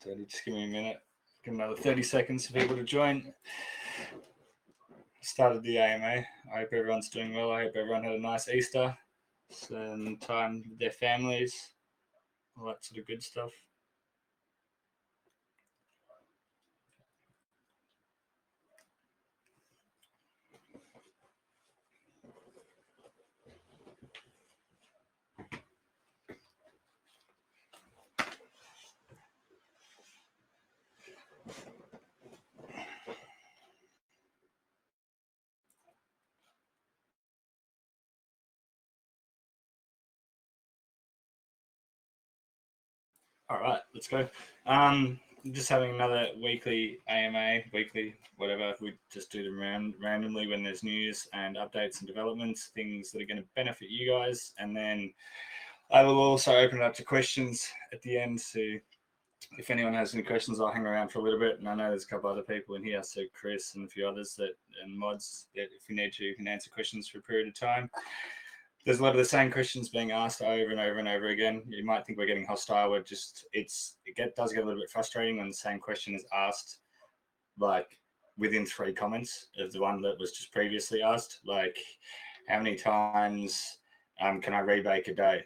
Just give me a minute. Give another 30 seconds for people to join. Started the AMA. I hope everyone's doing well. I hope everyone had a nice Easter. Some time with their families. All that sort of good stuff. All right, let's go. Just having another weekly AMA, weekly whatever. We just do them randomly when there's news and updates and developments, things that are going to benefit you guys. And then I will also open it up to questions at the end. So if anyone has any questions, I'll hang around for a little bit. And I know there's a couple other people in here, so Chris and a few others and mods that if you need to, you can answer questions for a period of time. There's a lot of the same questions being asked over and over and over again. You might think we're getting hostile. We're just does get a little bit frustrating when the same question is asked, like within 3 comments of the one that was just previously asked. Like, how many times can I rebake a day?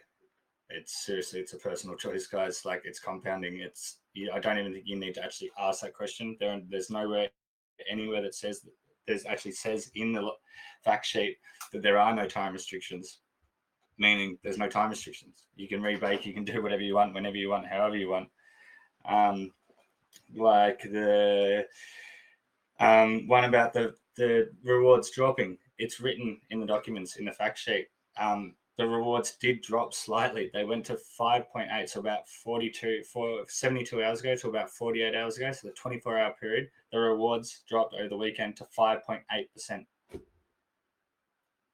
It's a personal choice, guys. Like, it's compounding. I don't even think you need to actually ask that question. There's nowhere anywhere that says that. There's actually says in the fact sheet that there are no time restrictions. Meaning there's no time restrictions. You can rebake, you can do whatever you want, whenever you want, however you want. Like the one about the rewards dropping, it's written in the documents in the fact sheet. The rewards did drop slightly. They went to 5.8, so about 72 hours ago to about 48 hours ago. So the 24-hour period, the rewards dropped over the weekend to 5.8%.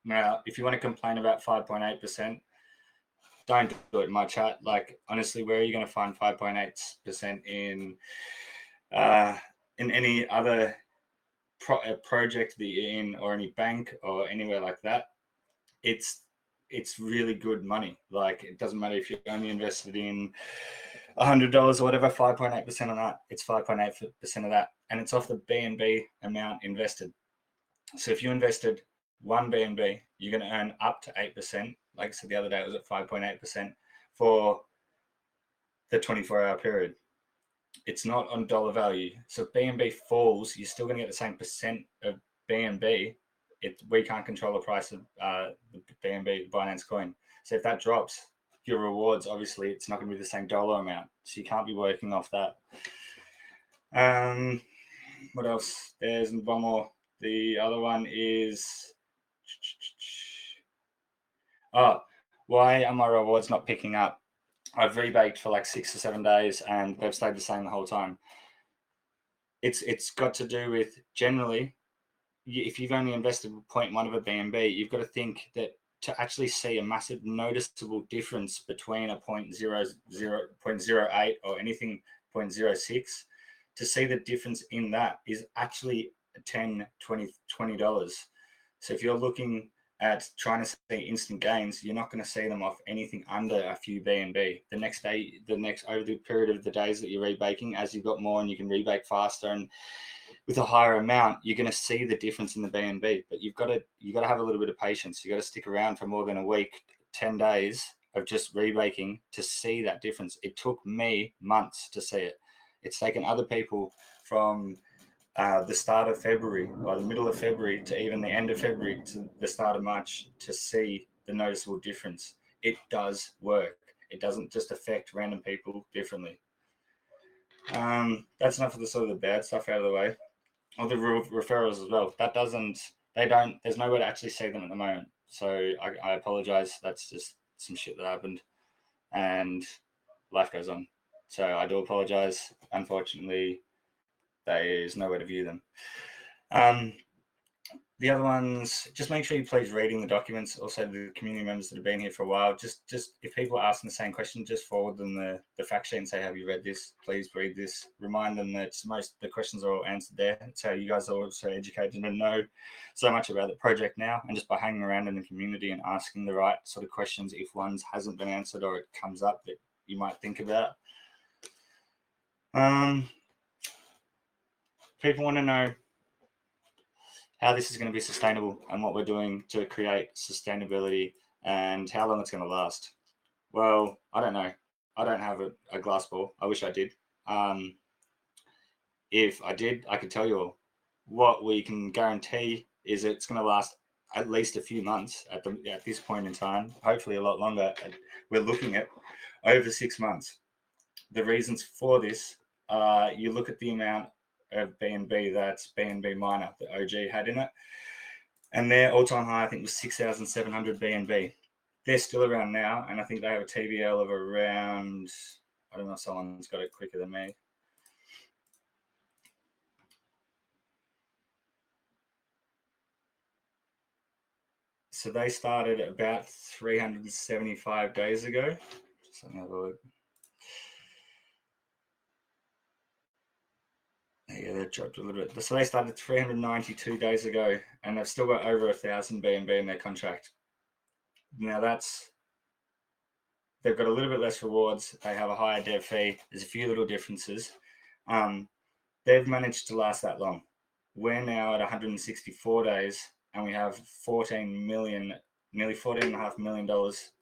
Now, if you want to complain about 5.8%, don't do it in my chat. Like, honestly, where are you going to find 5.8% in any other project that you're in, or any bank or anywhere like that? It's really good money. Like, it doesn't matter if you only invested in $100 or whatever. 5.8% on that, it's 5.8% of that, and it's off the BNB amount invested. So if you invested one BNB, you're going to earn up to 8%. Like I said the other day, it was at 5.8% for the 24-hour period. It's not on dollar value. So if BNB falls, you're still going to get the same percent of BNB. We can't control the price of the BNB, Binance coin. So if that drops, your rewards, obviously, it's not going to be the same dollar amount. So you can't be working off that. What else? There's one more. The other one is... why are my rewards not picking up? I've rebaked for like 6 or 7 days and they've stayed the same the whole time. It's got to do with, generally, if you've only invested 0.1 of a BNB, you've got to think that to actually see a massive noticeable difference between a 0.08 or anything 0.06, to see the difference in that is actually $10, $20. So if you're looking at trying to see instant gains, you're not going to see them off anything under a few BNB. The next day, over the period of the days that you're rebaking, as you've got more and you can rebake faster and with a higher amount, you're going to see the difference in the BNB. But you've got to have a little bit of patience. You've got to stick around for more than a week, 10 days of just rebaking to see that difference. It took me months to see it. It's taken other people from the start of February or the middle of February to even the end of February to the start of March to see the noticeable difference. It does work. It doesn't just affect random people differently. That's enough of the sort of the bad stuff out of the way. Or the referrals as well. There's nowhere to actually see them at the moment. So I apologize. That's just some shit that happened and life goes on. So I do apologize. Unfortunately, there is nowhere to view them. The other ones, just make sure you please reading the documents. Also, the community members that have been here for a while, just if people are asking the same question, just forward them the fact sheet and say, have you read this? Please read this. Remind them that the questions are all answered there. So you guys are also educated and know so much about the project now. And just by hanging around in the community and asking the right sort of questions, if one hasn't been answered or it comes up that you might think about. People want to know how this is going to be sustainable and what we're doing to create sustainability and how long it's going to last. Well, I don't know. I don't have a glass ball. I wish I did. If I did, I could tell you all. What we can guarantee is it's going to last at least a few months at this point in time, hopefully a lot longer. We're looking at over 6 months. The reasons for this, you look at the amount of BNB that BNB miner, the OG, had in it, and their all-time high, I think, was 6,700 BNB. They're still around now, and I think they have a TVL of around, I don't know if someone's got it quicker than me. So they started about 375 days ago. Just let me have a look. Yeah, they dropped a little bit. So they started 392 days ago, and they've still got over 1,000 BNB in their contract. Now they've got a little bit less rewards. They have a higher dev fee. There's a few little differences. They've managed to last that long. We're now at 164 days, and we have 14 million, nearly $14.5 million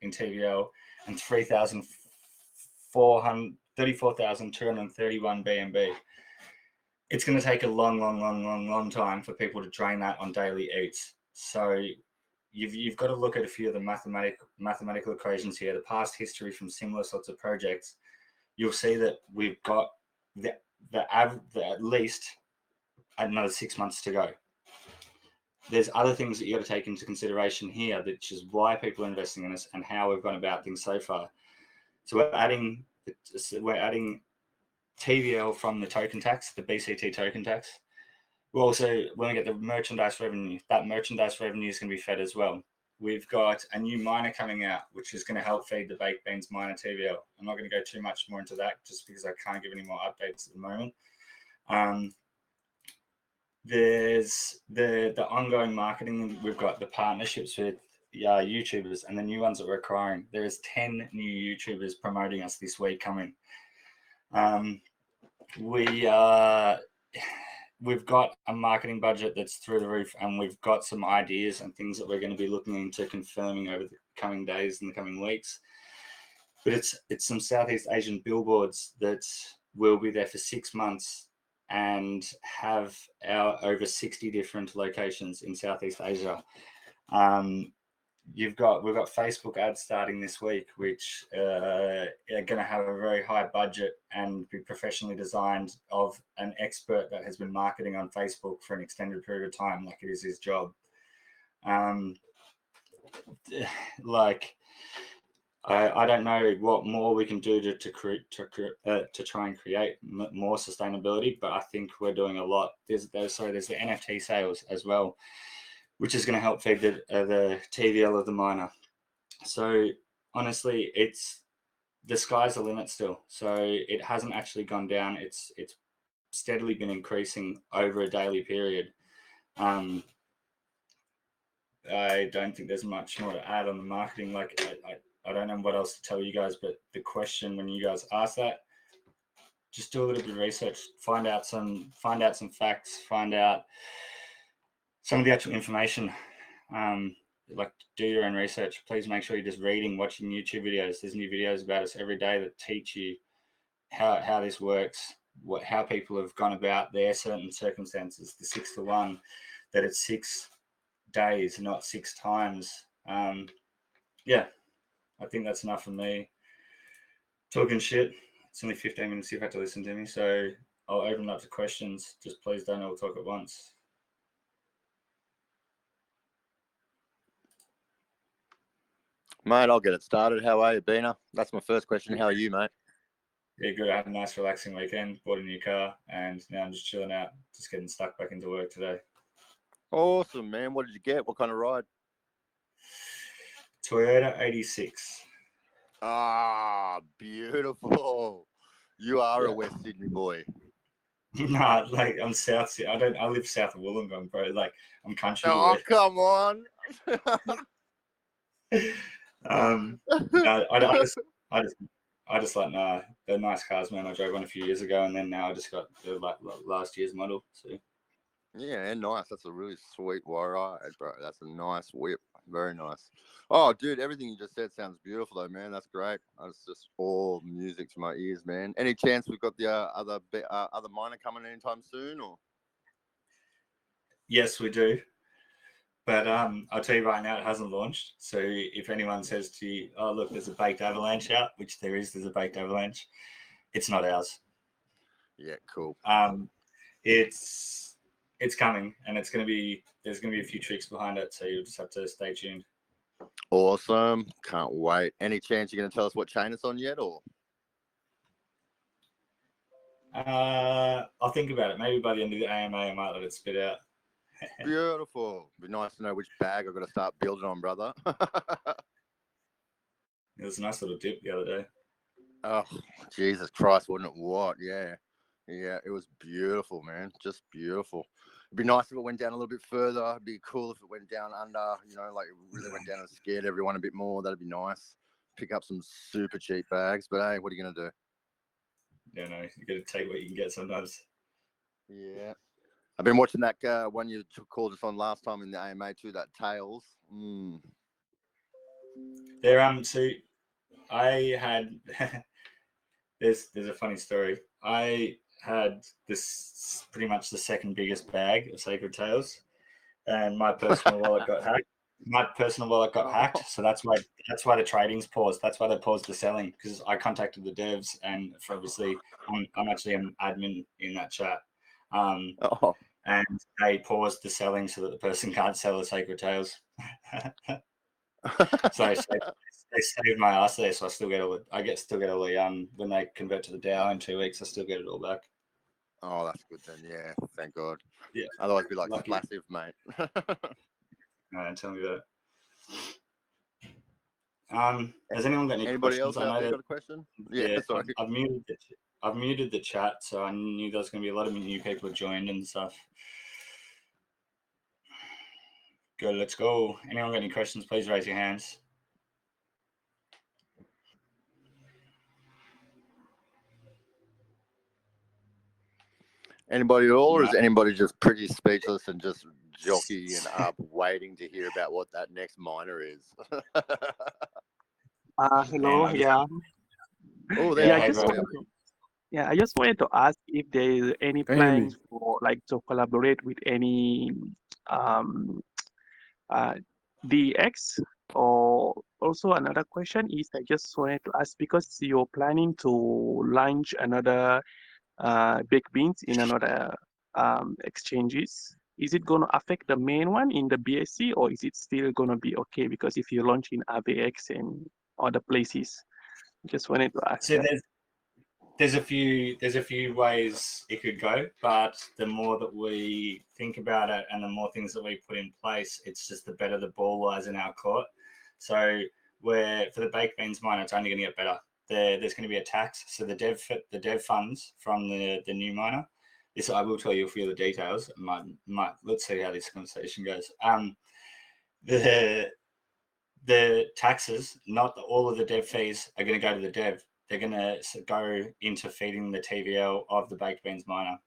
in TVL and 34,231 BNB. It's going to take a long time for people to drain that on daily eats. So you've got to look at a few of the mathematical equations here, the past history from similar sorts of projects. You'll see that we've got at least another 6 months to go. There's other things that you got to take into consideration here, which is why people are investing in us and how we've gone about things so far. So we're adding TVL from the token tax, the BCT token tax. We're also, when we get the merchandise revenue, that merchandise revenue is going to be fed as well. We've got a new miner coming out, which is going to help feed the baked beans miner TVL. I'm not going to go too much more into that just because I can't give any more updates at the moment. There's the ongoing marketing. We've got the partnerships with YouTubers and the new ones that we're acquiring. There's 10 new YouTubers promoting us this week coming. We've got a marketing budget that's through the roof, and we've got some ideas and things that we're going to be looking into confirming over the coming days and the coming weeks. But it's some Southeast Asian billboards that will be there for 6 months and have our over 60 different locations in Southeast Asia. We've got Facebook ads starting this week, which are going to have a very high budget and be professionally designed of an expert that has been marketing on Facebook for an extended period of time, like it is his job. I don't know what more we can do to try and create more sustainability, but I think we're doing a lot. There's the NFT sales as well, which is going to help feed the TVL of the miner. So honestly, it's the sky's the limit still. So it hasn't actually gone down. It's steadily been increasing over a daily period. I don't think there's much more to add on the marketing. Like I don't know what else to tell you guys, but the question when you guys ask that, just do a little bit of research, find out some facts, find out some of the actual information. Like do your own research. Please make sure you're just reading, watching YouTube videos. There's new videos about us every day that teach you how this works, how people have gone about their certain circumstances. The 6 to 1, that it's 6 days, not 6 times. Yeah, I think that's enough for me talking shit. It's only 15 minutes you've had to listen to me, so I'll open up to questions. Just please don't all talk at once. Mate, I'll get it started. How are you, Bina? That's my first question. How are you, mate? Yeah, good. I had a nice relaxing weekend, bought a new car, and now I'm just chilling out, just getting stuck back into work today. Awesome, man. What did you get? What kind of ride? Toyota 86. Ah, beautiful. You are a West Sydney boy. Nah, like I'm South. I live south of Wollongong, bro. Like I'm country. Oh, come on. No, I I just like they're nice cars, man. I drove one a few years ago, and then now I just got the like last year's model. So Yeah, nice. That's a really sweet ride, bro. That's a nice whip. Very nice. Oh, dude, everything you just said sounds beautiful, though, man. That's great. That's just all music to my ears, man. Any chance we've got the other miner coming anytime soon, or? yes, we do. But I'll tell you right now, it hasn't launched. So if anyone says to you, "Oh, look, there's a baked avalanche out," which there's a baked avalanche, it's not ours. Yeah, cool. It's coming, and there's going to be a few tricks behind it. So you'll just have to stay tuned. Awesome. Can't wait. Any chance you're going to tell us what chain it's on yet, or? I'll think about it. Maybe by the end of the AMA, I might let it spit out. Beautiful. Be nice to know which bag I've got to start building on, brother. It was a nice little dip the other day. Oh, Jesus Christ, wasn't it? What? Yeah. Yeah, it was beautiful, man. Just beautiful. It'd be nice if it went down a little bit further. It'd be cool if it went down under, like it really went down and scared everyone a bit more. That'd be nice. Pick up some super cheap bags. But hey, what are you going to do? You know, you got to take what you can get sometimes. Yeah. I've been watching that one you called us on last time in the AMA too, that Tails. There, so I had there's a funny story. I had this pretty much the second biggest bag of Sacred Tales, and my personal wallet got hacked. So that's why the trading's paused. That's why they paused the selling, because I contacted the devs, and for obviously I'm actually an admin in that chat, and they paused the selling so that the person can't sell the Sacred Tales. So they saved my ass there, so I still get all the when they convert to the DAO in 2 weeks, I still get it all back. Oh, that's good then. Yeah, thank God. Yeah. Otherwise, it'd be like Lucky. passive, mate. No, don't tell me about it. Has anyone got any Anybody questions? else out there got a question? Yeah, sorry. I've muted the chat, so I knew there was going to be a lot of new people joined and stuff. Good, let's go. Anyone got any questions? Please raise your hands. Anybody at all, or is anybody just pretty speechless and just jockeying up, waiting to hear about what that next miner is? Hello. Yeah. Oh, Yeah. I just wanted to ask if there is any plans for to collaborate with any DX, or also another question is I just wanted to ask, because you're planning to launch another baked beans in another exchanges, is it going to affect the main one in the BSC, or is it still going to be okay? Because if you launch in AVX and other places, just wanted to ask. So there's a few ways it could go, but the more that we think about it and the more things that we put in place, it's just the better the ball lies in our court. So for the baked beans mine, it's only going to get better. There's going to be a tax. So the dev funds from the new miner. This I will tell you a few of the details. Let's see how this conversation goes. The taxes, not all of the dev fees, are going to go to the dev. They're going to go into feeding the TVL of the baked beans miner.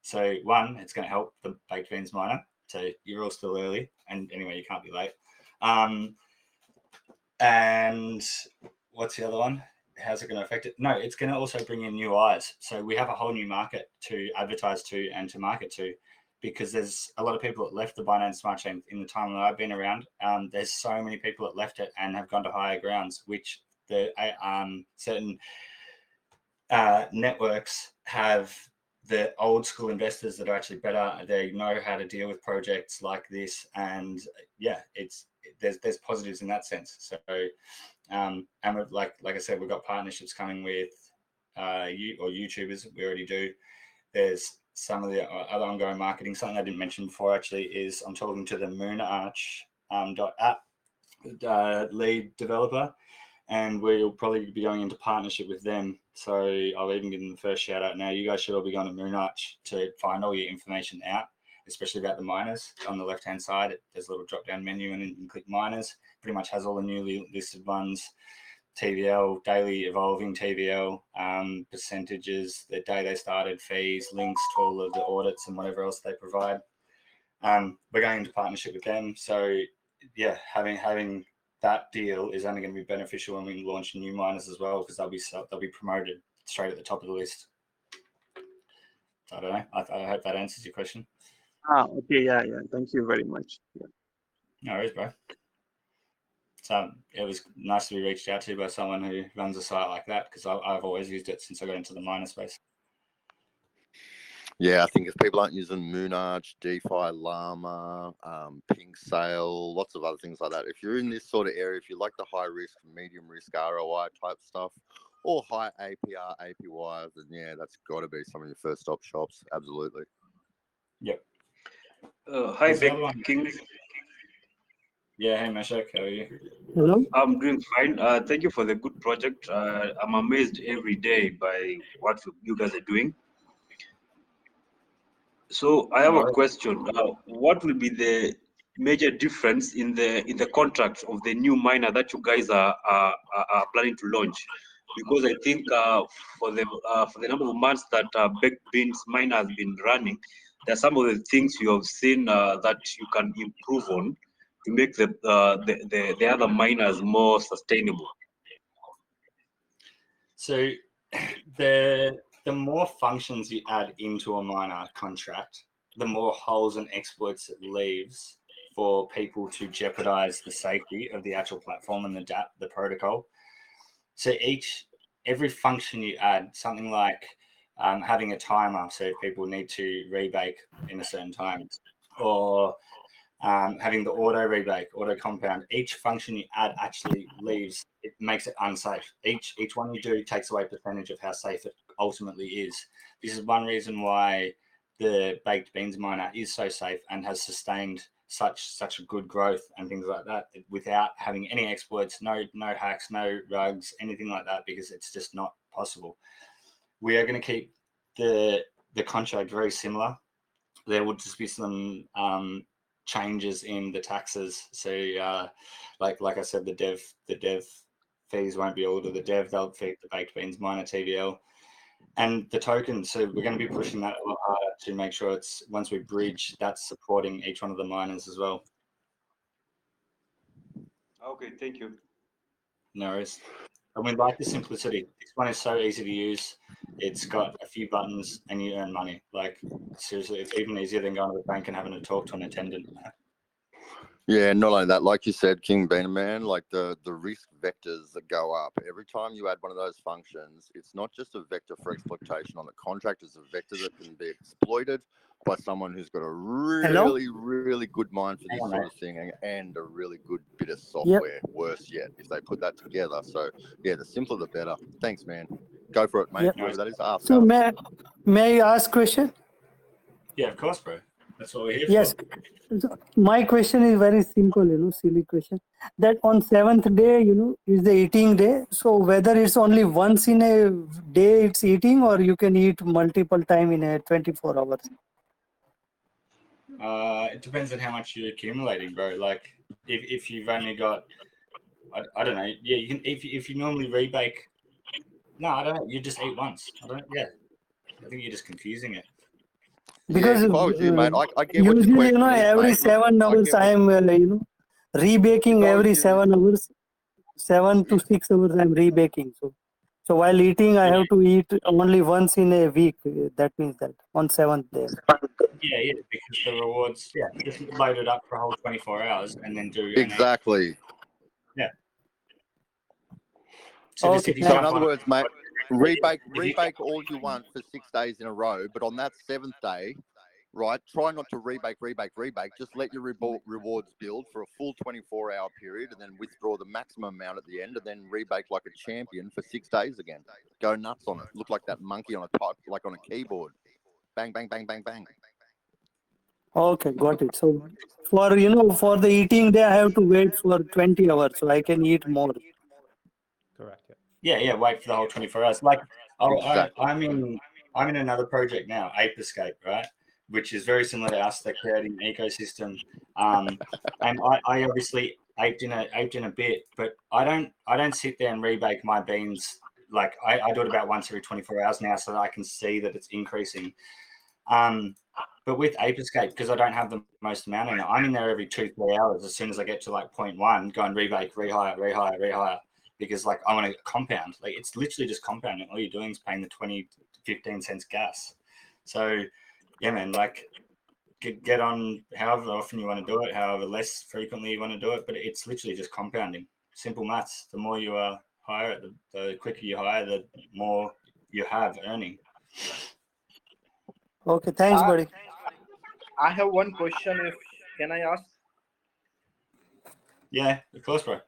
So one, it's going to help the baked beans miner. So you're all still early, and anyway, you can't be late. And what's the other one? How's it going to affect it? No, it's going to also bring in new eyes. So we have a whole new market to advertise to and to market to, because there's a lot of people that left the Binance Smart Chain in the time that I've been around. There's so many people that left it and have gone to higher grounds, which the certain networks have the old school investors that are actually better. They know how to deal with projects like this, and yeah, there's positives in that sense. So, and like I said, we've got partnerships coming with YouTubers. We already do. There's some of the other ongoing marketing. Something I didn't mention before actually is I'm talking to the Moonarch .app lead developer, and we'll probably be going into partnership with them. So I'll even give them the first shout out now. You guys should all be going to Moonarch to find all your information out, especially about the miners. On the left hand side, there's a little drop down menu, and you can click miners. Pretty much has all the newly listed ones. TVL, daily evolving TVL, percentages, the day they started, fees, links to all of the audits and whatever else they provide. We're going into partnership with them. So yeah, having that deal is only going to be beneficial when we launch new miners as well, because they'll be promoted straight at the top of the list. So I don't know. I hope that answers your question. Okay, yeah. Thank you very much. Yeah. No worries, bro. So it was nice to be reached out to by someone who runs a site like that, because I've always used it since I got into the miner space. Yeah, I think if people aren't using Moonarch, DeFi, Llama, Pink Sale, lots of other things like that. If you're in this sort of area, if you like the high risk, medium risk ROI type stuff, or high APR, APY, then yeah, that's got to be some of your first stop shops. Absolutely. Yep. Hi, Big King. Yeah, hey Meshach, how are you? Hello. I'm doing fine. Thank you for the good project. I'm amazed every day by what you guys are doing. So I have a question. What will be the major difference in the contract of the new miner that you guys are planning to launch? Because I think for the number of months that bakedbeans miner has been running, there are some of the things you have seen that you can improve on to make the other miners more sustainable. So the more functions you add into a miner contract, the more holes and exploits it leaves for people to jeopardize the safety of the actual platform and the protocol. So every function you add, something like having a timer, so people need to rebake in a certain time, or having the auto rebake, auto compound, each function you add actually it makes it unsafe. Each one you do takes away a percentage of how safe it ultimately is. This is one reason why the baked beans miner is so safe and has sustained such a good growth and things like that without having any exploits, no hacks, no rugs, anything like that, because it's just not possible. We are going to keep the contract very similar. There will just be some changes in the taxes. So like I said, the dev fees won't be all to the dev, they'll feed the baked beans miner TVL and the token. So we're going to be pushing that a lot harder to make sure it's, once we bridge, that's supporting each one of the miners as well. Okay, thank you. No worries. And we like the simplicity. This one is so easy to use. It's got a few buttons and you earn money. Like seriously, it's even easier than going to the bank and having to talk to an attendant. Yeah, not only that, like you said, King being a man, like the risk vectors that go up every time you add one of those functions. It's not just a vector for exploitation on the contract; it's a vector that can be exploited by someone who's got a really good mind for this sort of thing and a really good bit of software. Yep. Worse yet, if they put that together. So yeah, the simpler the better. Thanks, man. Go for it, mate. Yep. Whatever that is. Ask. So may I ask a question? Yeah, of course, bro. That's what we're here for. So my question is very simple, silly question. That on 7th day, is the eating day. So whether it's only once in a day it's eating, or you can eat multiple time in a 24 hours. It depends on how much you're accumulating, bro. Like if you've only got, I don't know. Yeah, you can. If you normally rebake, no, I don't know. You just eat once. I think you're just confusing it. Because if I was you, mate, I get usually, what your question is, every mate. 7 hours I am, rebaking every 7 hours, 7 to 6 hours I'm rebaking. So while eating, I have to eat only once in a week. That means that on 7th day. Yeah, because the rewards, just load it up for a whole 24 hours and then do exactly. Yeah. So, okay. So in other words, mate, rebake all you want for 6 days in a row, but on that 7th day, right, try not to rebake. Just let your rewards build for a full 24-hour period and then withdraw the maximum amount at the end and then rebake like a champion for 6 days again. Go nuts on it. Look like that monkey on a type, like on a keyboard. Bang, bang, bang, bang, bang. Okay, got it. So for for the eating day, I have to wait for 20 hours so I can eat more. Correct. Yeah. Wait for the whole 24 hours. Like, exactly. I'm in another project now, Ape Escape, right? Which is very similar to us. They're creating an ecosystem, and I obviously aped in a bit, but I don't sit there and rebake my beans. Like I do it about once every 24 hours now, so that I can see that it's increasing. But with Ape Escape, because I don't have the most amount in it, I'm in there every 2-3 hours. As soon as I get to like 0.1, go and rebake, rehire, because like I want to compound. Like it's literally just compounding. All you're doing is paying the 20 to 15 cents gas. So yeah, man, like get on however often you want to do it, however less frequently you want to do it, but it's literally just compounding. Simple maths. The more you hire it, the quicker you hire, the more you have earning. Okay, thanks, buddy. I have one question. Can I ask? Yeah, of course, bro.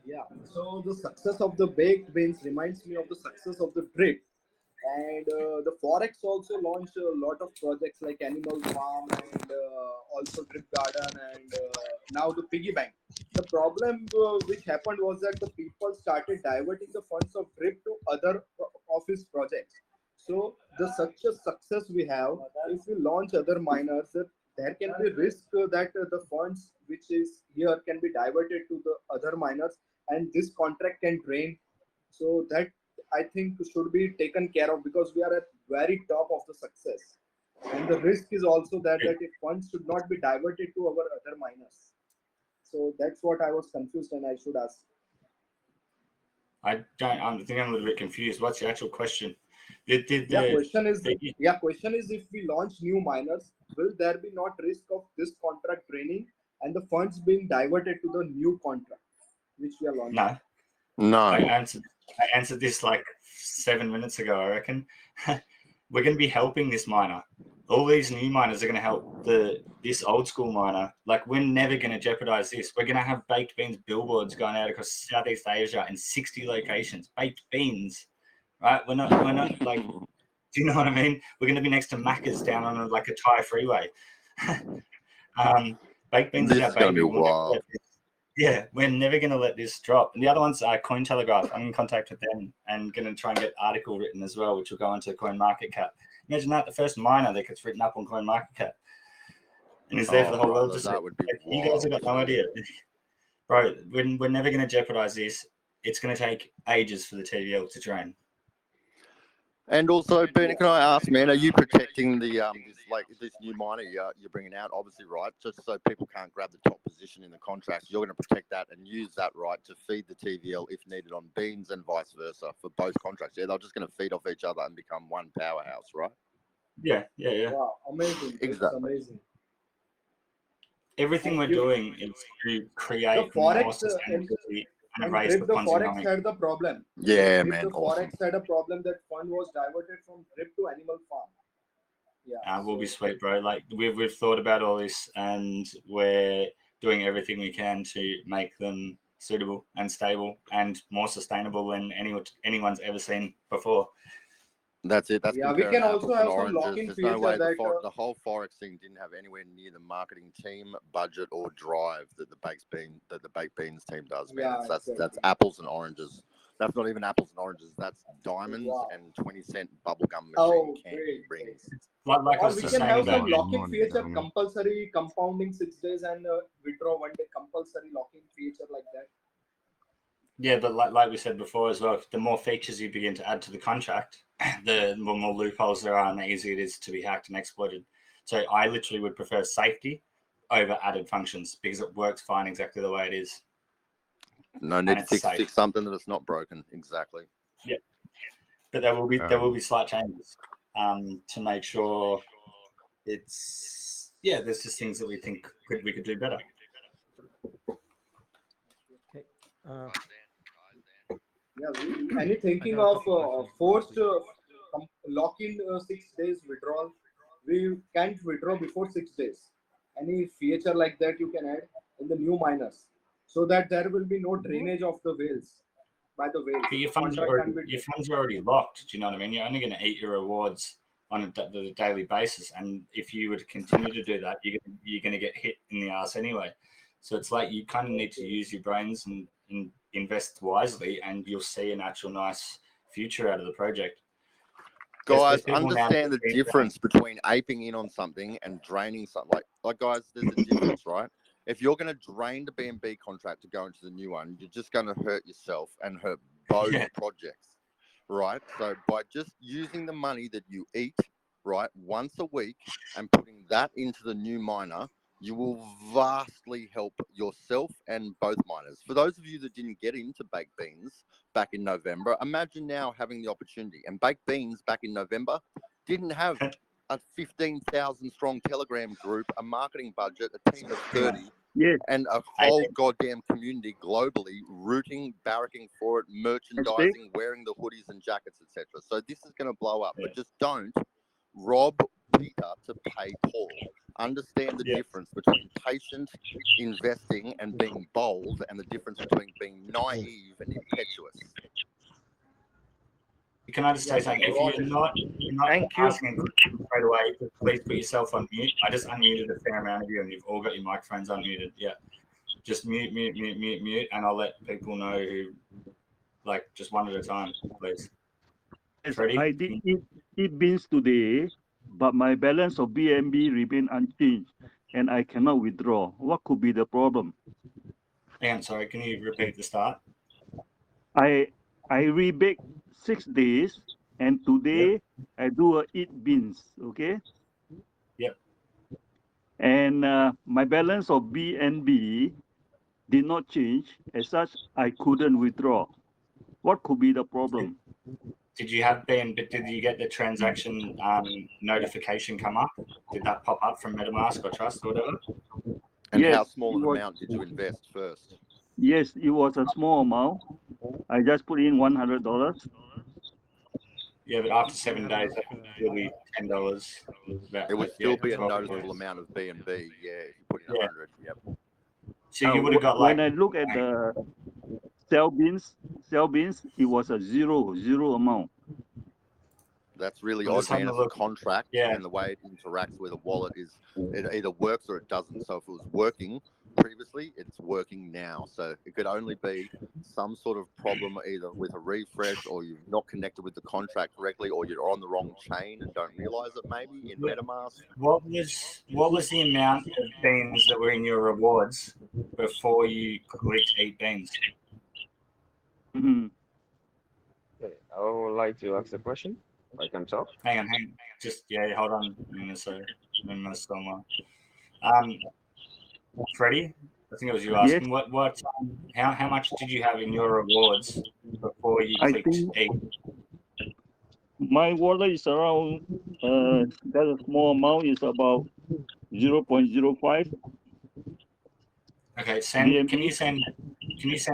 Yeah. So the success of the baked beans reminds me of the success of the drip. And the Forex also launched a lot of projects like Animal Farm and also Drip Garden and now the Piggy Bank. The problem which happened was that the people started diverting the funds of Drip to other office projects. So such a success we have, if we launch other miners, there can be risk that the funds which is here can be diverted to the other miners and this contract can drain. So that I think should be taken care of because we are at very top of the success. And the risk is also that if funds should not be diverted to our other miners. So that's what I was confused and I should ask. I think I'm a little bit confused. What's the actual question? Question is if we launch new miners, will there be not risk of this contract draining and the funds being diverted to the new contract which we are launching? No. I answered this like 7 minutes ago, I reckon. We're going to be helping this miner. All these new miners are going to help this old school miner. Like, we're never going to jeopardize this. We're going to have baked beans billboards going out across Southeast Asia in 60 locations. Baked beans, right? We're not like, do you know what I mean? We're going to be next to Macca's down on like a Thai freeway. Baked beans is our baby. Be wild. Yeah, we're never going to let this drop. And the other one's Cointelegraph. I'm in contact with them and going to try and get an article written as well, which will go into CoinMarketCap. Imagine that, the first miner that gets written up on CoinMarketCap. And is there for the whole world to see. That would be You guys have got no idea. Bro, we're never going to jeopardize this. It's going to take ages for the TVL to drain. And also, Ben, can I ask, man, are you protecting the this new miner you're bringing out, obviously, right? Just so people can't grab the top position in the contracts, you're going to protect that and use that right to feed the TVL if needed on beans and vice versa for both contracts. Yeah, they're just going to feed off each other and become one powerhouse, right? Yeah. Wow, amazing! Exactly. It's amazing. Everything we're doing is to create more sustainability. And Drip the Forex had the problem. Yeah, Drip man. The Forex had a problem that fund was diverted from Drip to Animal Farm. Yeah. We'll be sweet, bro. Like we've thought about all this, and we're doing everything we can to make them suitable and stable and more sustainable than anyone's ever seen before. That's it. That's we can also have some lock-in There's feature no way that the whole Forex thing didn't have anywhere near the marketing team, budget, or drive that the baked beans team does, man. Yeah, That's apples and oranges. That's not even apples and oranges. That's diamonds and 20-cent bubblegum machine candy rings. Like or we can have some lock-in feature, compulsory compounding 6 days and withdraw 1 day, compulsory lock-in feature like that. Yeah, but like we said before as well, the more features you begin to add to the contract, the more loopholes there are and the easier it is to be hacked and exploited. So I literally would prefer safety over added functions because it works fine exactly the way it is. No need to fix something that it's not broken. Exactly. Yeah, but there will be slight changes to make sure it's there's just things that we think we could do better. Okay. Any thinking of forced lock-in 6 days withdrawal? We can't withdraw before 6 days. Any feature like that you can add in the new miners so that there will be no drainage of the whales by the whales. But your funds are already locked. Do you know what I mean? You're only going to eat your rewards on a daily basis, and if you were to continue to do that, you're going to get hit in the ass anyway. So it's like you kind of need to use your brains and invest wisely, and you'll see an actual nice future out of the project. Guys, understand the difference between aping in on something and draining something. Like guys, there's a difference, right? If you're going to drain the BNB contract to go into the new one, you're just going to hurt yourself and hurt both projects, right? So by just using the money that you eat, right, once a week and putting that into the new miner, you will vastly help yourself and both miners. For those of you that didn't get into Baked Beans back in November, imagine now having the opportunity. And Baked Beans back in November didn't have a 15,000 strong Telegram group, a marketing budget, a team of 30, and a whole goddamn community globally rooting, barracking for it, merchandising, wearing the hoodies and jackets, etc. So this is going to blow up, but just don't rob Peter to pay Paul. Understand the difference between patient investing and being bold, and the difference between being naive and impetuous. Can I just say something? If you're not asking questions straight away, please put yourself on mute. I just unmuted a fair amount of you, and you've all got your microphones unmuted. Yeah, just mute, and I'll let people know who, like, just one at a time, please. Freddie? I did eat beans today, but my balance of BNB remain unchanged, and I cannot withdraw. What could be the problem? And sorry, can you repeat the start? I rebake 6 days, and today I do a eat beans. Okay. Yep. And my balance of BNB did not change. As such, I couldn't withdraw. What could be the problem? Did you have but did you get the transaction notification come up? Did that pop up from MetaMask or Trust or whatever? And how small an amount did you invest first? Yes, it was a small amount. I just put in $100. Yeah, but after 7 days, that will be $10. It would still be a noticeable amount of BNB. Yeah, if you put in 100. Yep. So you would have got like. When I look at the sell beans, it was a zero amount. That's really odd, man. It's a contract, and the way it interacts with a wallet is it either works or it doesn't. So if it was working previously, it's working now. So it could only be some sort of problem either with a refresh, or you've not connected with the contract correctly, or you're on the wrong chain and don't realize it maybe in MetaMask. What was the amount of beans that were in your rewards before you clicked 8 beans? Mm-hmm. Okay, I would like to ask a question. I can talk. Hang on. Just hold on. Freddie, I think it was you asking. What? How much did you have in your rewards before you clicked 8? My wallet is around. That small amount is about 0.05. Okay, can you send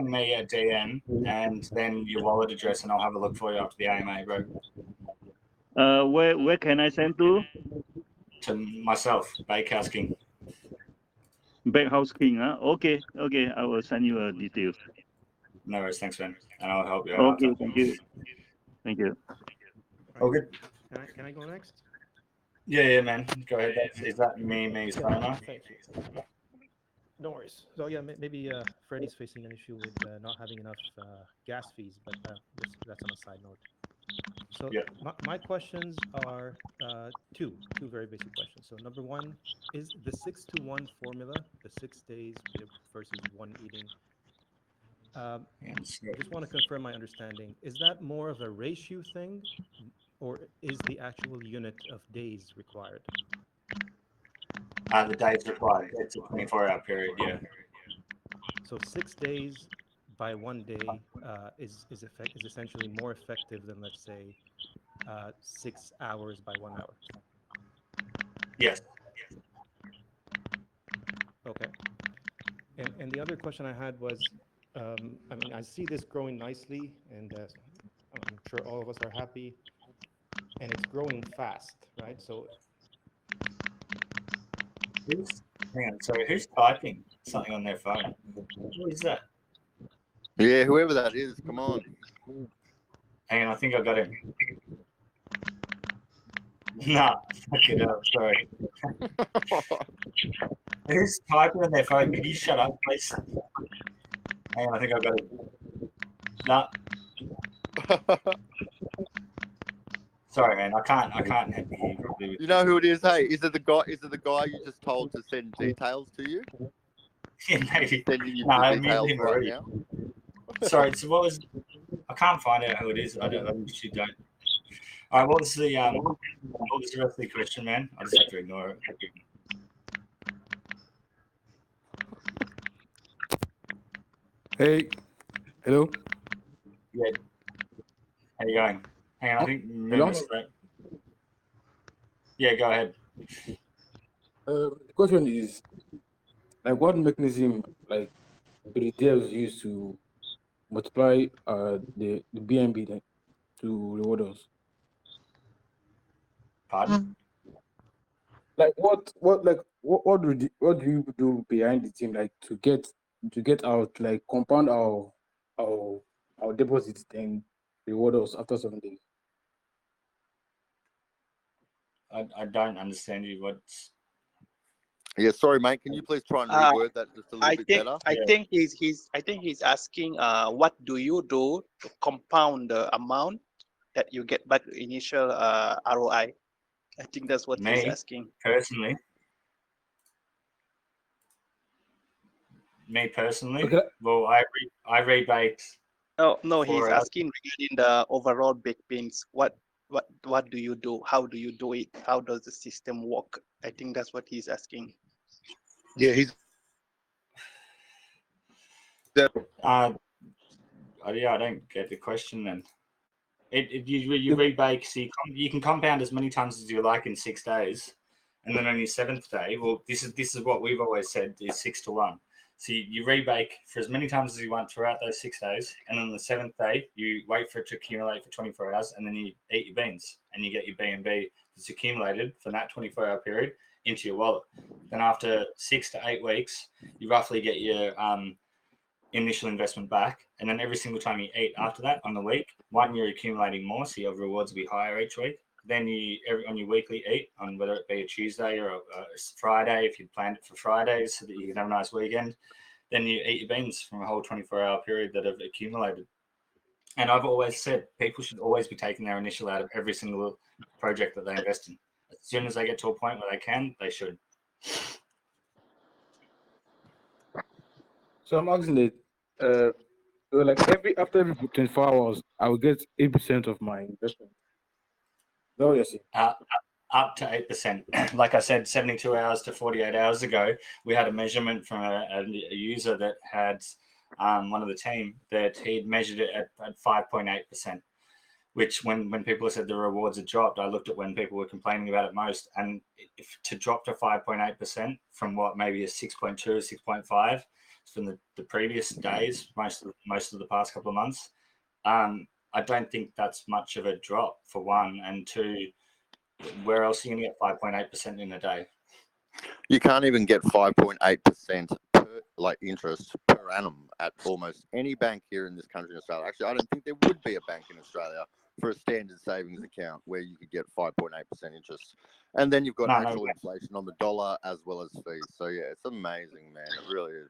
me a DM and then your wallet address, and I'll have a look for you after the AMA, bro. Where can I send to? To myself, Bakehouse King. Bakehouse King, huh? Okay, I will send you a details. No worries, thanks, man, and I'll help you out. Okay, thank you. All good. Can I go next? Yeah, man. Go ahead. Is that me, Spana? Thank you. No worries. So yeah, maybe Freddie's facing an issue with not having enough gas fees, but that's on a side note. So my questions are two very basic questions. So number one, is the 6-to-1 formula, the 6 days versus 1 eating, I just want to confirm my understanding. Is that more of a ratio thing, or is the actual unit of days required? The days required. It's a 24-hour period, yeah. So 6 days by 1 day is essentially more effective than, let's say, 6 hours by 1 hour. Yes. Okay. And the other question I had was, I see this growing nicely, and I'm sure all of us are happy, and it's growing fast, right? So who's typing something on their phone? What is that? Yeah, whoever that is, come on. Hang on, I think I got him. Nah, fuck it up, sorry. Who's typing on their phone? Can you shut up, please? Hang on, I think I got him. Nah. Sorry, man, I can't hear you properly. You know who it is, hey? Is it the guy you just told to send details to you? Yeah, maybe. Sending you No, the I muted details him right already. now. Sorry. So what was? I can't find out who it is. I actually don't. All right. What was the rest of the question, man? I just have to ignore it. Hey, hello. Yeah. How you going? Hang on. I think Hello. Yeah. Go ahead. The question is, like, what mechanism, like, do the devs use to multiply the BNB then to reward us? Pardon? Like, what do you do behind the team, like, to get out, like, compound our deposits and reward us after 7 days? I don't understand you. What's? Yeah, sorry, mate. Can you please try and reword that just a little bit better? I think he's asking what do you do to compound the amount that you get back initial ROI. I think that's what he's asking. Personally. Me personally, Okay. well, I rebate. No, he's asking regarding the overall bakedbeans. What do you do? How do you do it? How does the system work? I think that's what he's asking. Yeah, he's. Yeah, I don't get the question then. You rebake, so you can compound as many times as you like in 6 days, and then on your 7th day, well, this is what we've always said is 6 to 1. So you rebake for as many times as you want throughout those 6 days, and on the 7th day, you wait for it to accumulate for 24 hours, and then you eat your beans, and you get your BNB that's accumulated for that 24-hour period into your wallet. Then after 6 to 8 weeks, you roughly get your initial investment back, and then every single time you eat after that on the week, one, you're accumulating more, so your rewards will be higher each week. Then on your weekly eat, on whether it be a Tuesday or a Friday, if you planned it for Fridays so that you can have a nice weekend, then you eat your beans from a whole 24-hour period that have accumulated. And I've always said people should always be taking their initial out of every single project that they invest in. As soon as they get to a point where they can, they should. So I'm asking that, so like after every 24 hours, I will get 8% of my investment. Is that what you're saying? Up to 8%. Like I said, 72 hours to 48 hours ago, we had a measurement from a user that had one of the team that he'd measured it at 5.8%, which when people said the rewards had dropped, I looked at when people were complaining about it most, and to drop to 5.8% from what maybe a 6.2 or 6.5 from the previous days, most of the past couple of months, I don't think that's much of a drop, for one, and two, where else are you going to get 5.8% in a day? You can't even get 5.8% per interest per annum at almost any bank here in this country in Australia. Actually, I don't think there would be a bank in Australia for a standard savings account where you could get 5.8% interest. And then you've got actual inflation on the dollar as well as fees. So yeah, it's amazing, man. It really is.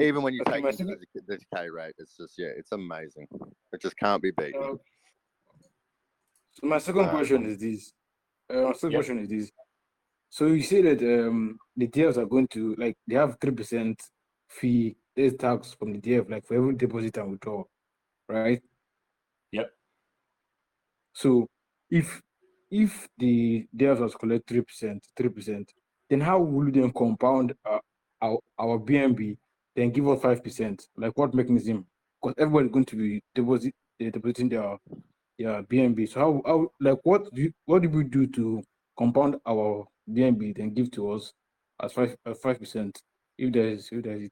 Even when you take into the decay rate, it's just, yeah, it's amazing. It just can't be beat. So my second question is this. Question is this. So you say that the devs are going to, like, they have 3% fee, there's tax from the dev, like, for every deposit and withdrawal, right? Yep. So if the devs are to collect 3%, then how will they compound our BNB, then give us 5%? Like, what mechanism? Because everyone's going to be depositing their BNB. So how like what do we do to compound our BNB then give to us as 5% if there is it?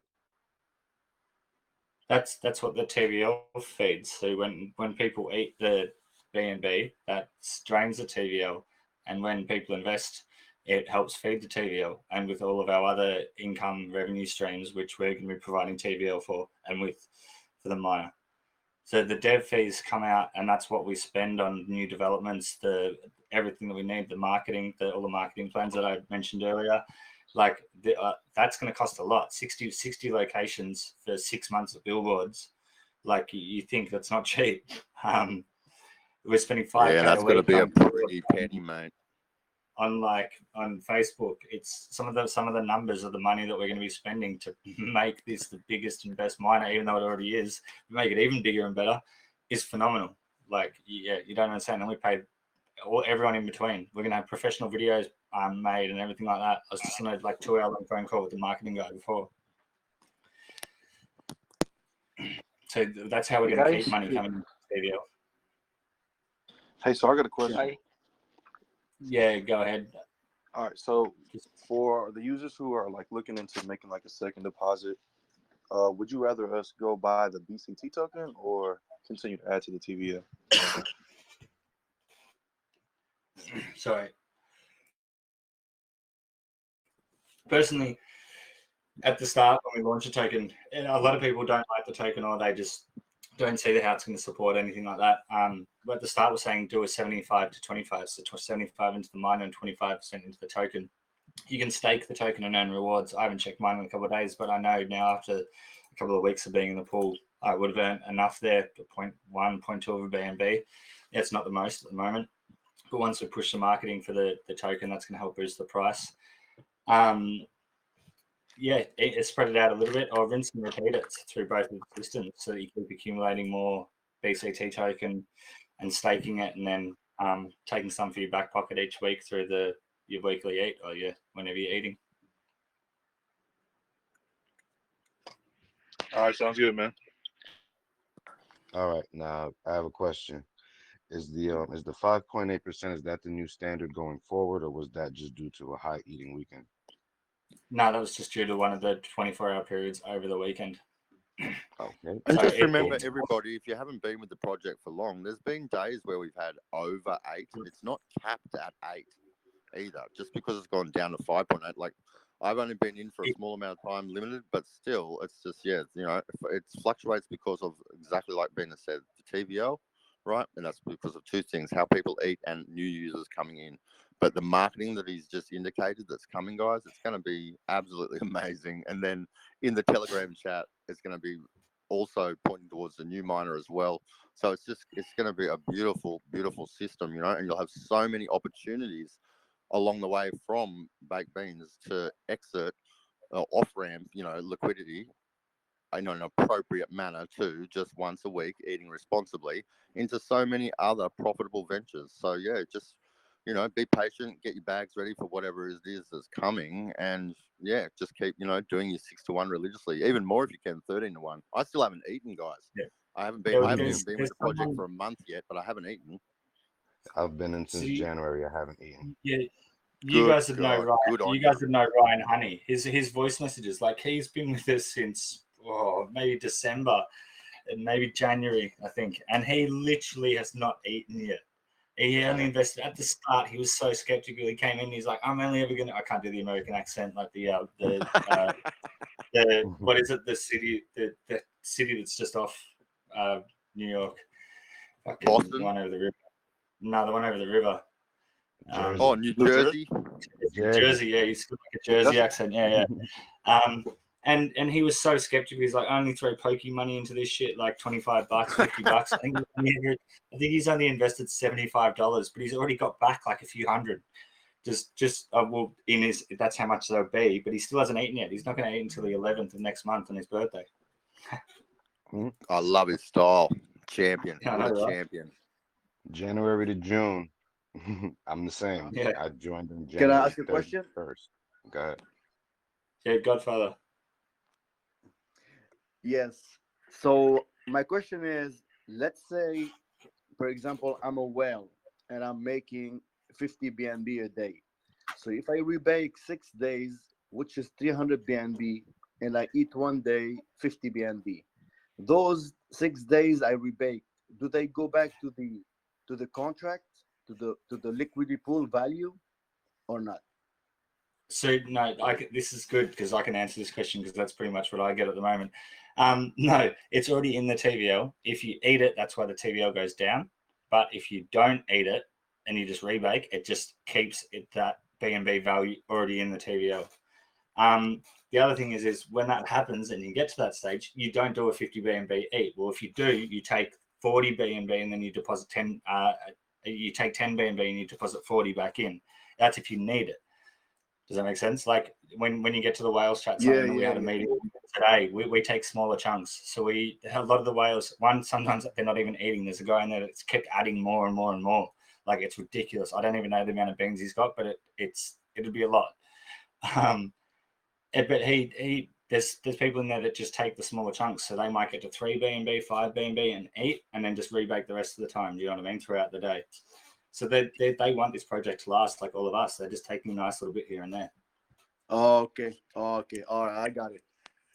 That's what the TVL feeds. So when people eat the BNB, that drains the TVL, and when people invest, it helps feed the TVL. And with all of our other income revenue streams, which we're going to be providing TVL for, and for the miner. So the dev fees come out, and that's what we spend on new developments, everything that we need, the marketing, all the marketing plans that I mentioned earlier. Like that's going to cost a lot. 60 locations for 6 months of billboards. Like you think that's not cheap. We're spending $5K that's a week. got to be a pretty penny, mate. on Facebook, it's some of the numbers of the money that we're going to be spending to make this the biggest and best miner, even though it already is, make it even bigger and better, is phenomenal. Like, yeah, you don't understand. And we paid everyone in between. We're going to have professional videos made and everything like that. I was just on a 2-hour long phone call with the marketing guy before. So that's how we're going to keep money coming into TVL. Hey, so I got a question. Yeah, go ahead. All right, so for the users who are looking into making a second deposit, would you rather us go buy the BCT token or continue to add to the TVL? Sorry. Personally, at the start when we launch a token, a lot of people don't like the token, or they just don't see how it's going to support anything like that. But at the start, we're saying do a 75 to 25, so 75 into the miner and 25% into the token. You can stake the token and earn rewards. I haven't checked mine in a couple of days, but I know now after a couple of weeks of being in the pool, I would have earned enough there, 0.1, 0.2 of a BNB. Yeah, it's not the most at the moment, but once we push the marketing for the token, that's going to help boost the price. Yeah, spread it out a little bit, or rinse and repeat it through both of the systems so that you keep accumulating more BCT token and staking it, and then taking some for your back pocket each week through your weekly eat, or whenever you're eating. All right, sounds good, man. All right, now I have a question. Is the 5.8%, is that the new standard going forward, or was that just due to a high eating weekend? No, that was just due to one of the 24-hour periods over the weekend. Okay. And just remember, everybody, if you haven't been with the project for long, there's been days where we've had over 8. It's not capped at 8 either, just because it's gone down to 5.8. I've only been in for a small amount of time, limited, but still, it's just, it fluctuates because of exactly like Bina said, the TVL, right? And that's because of two things, how people eat and new users coming in. But the marketing that he's just indicated that's coming, guys, it's going to be absolutely amazing. And then in the Telegram chat, it's going to be also pointing towards the new miner as well. So it's going to be a beautiful, beautiful system, and you'll have so many opportunities along the way from baked beans to exert off-ramp, liquidity in an appropriate manner too, just once a week, eating responsibly, into so many other profitable ventures. So yeah, just be patient, get your bags ready for whatever it is that's coming, and yeah, just keep doing your 6-to-1 religiously, even more if you can, 13-to-1. I still haven't eaten, guys. Yeah. I haven't even been with the project for a month yet, but I haven't eaten. I've been in since January. I haven't eaten. Yeah. You guys would know Ryan Honey. His voice messages, he's been with us since maybe December and maybe January, I think, and he literally has not eaten yet. He only invested at the start. He was so skeptical. He came in. He's like, "I'm only ever gonna." I can't do the American accent, like the what is it? The city that's just off New York. Boston. The one over the river. No, the one over the river. New Jersey. Jersey, yeah, he's got like a Jersey accent, yeah. And he was so skeptical. He's like, I only throw pokey money into this shit, like $25, $50. I think he's only invested $75, but he's already got back like a few hundred. That's how much they'll be. But he still hasn't eaten yet. He's not going to eat until the 11th of next month on his birthday. I love his style, champion. Yeah, what a champion. January to June. I'm the same. Yeah. I joined in January. Can I ask a question? First, go ahead. Yeah, Godfather. Yes. So my question is, let's say, for example, I'm a whale and I'm making 50 BNB a day. So if I rebake 6 days, which is 300 BNB, and I eat 1 day 50 BNB, those 6 days I rebake, do they go back to the contract, to the liquidity pool value, or not? So no, this is good because I can answer this question because that's pretty much what I get at the moment. No, it's already in the TVL. If you eat it, that's why the TVL goes down. But if you don't eat it and you just rebake, it just keeps that BNB value already in the TVL. The other thing is when that happens and you get to that stage, you don't do a 50 BNB eat. Well, if you do, you take 40 BNB and then you deposit 10. You take 10 BNB and you deposit 40 back in. That's if you need it. Does that make sense? Like when you get to the whales chat, we had a meeting today. We take smaller chunks. So a lot of the whales, sometimes they're not even eating. There's a guy in there that's kept adding more and more and more. Like it's ridiculous. I don't even know the amount of beans he's got, but it'll be a lot. But there's people in there that just take the smaller chunks. So they might get to 3 BNB, 5 BNB and eat, and then just rebake the rest of the time. Do you know what I mean? Throughout the day. So they want this project to last like all of us. They're just taking a nice little bit here and there. Okay. All right, I got it.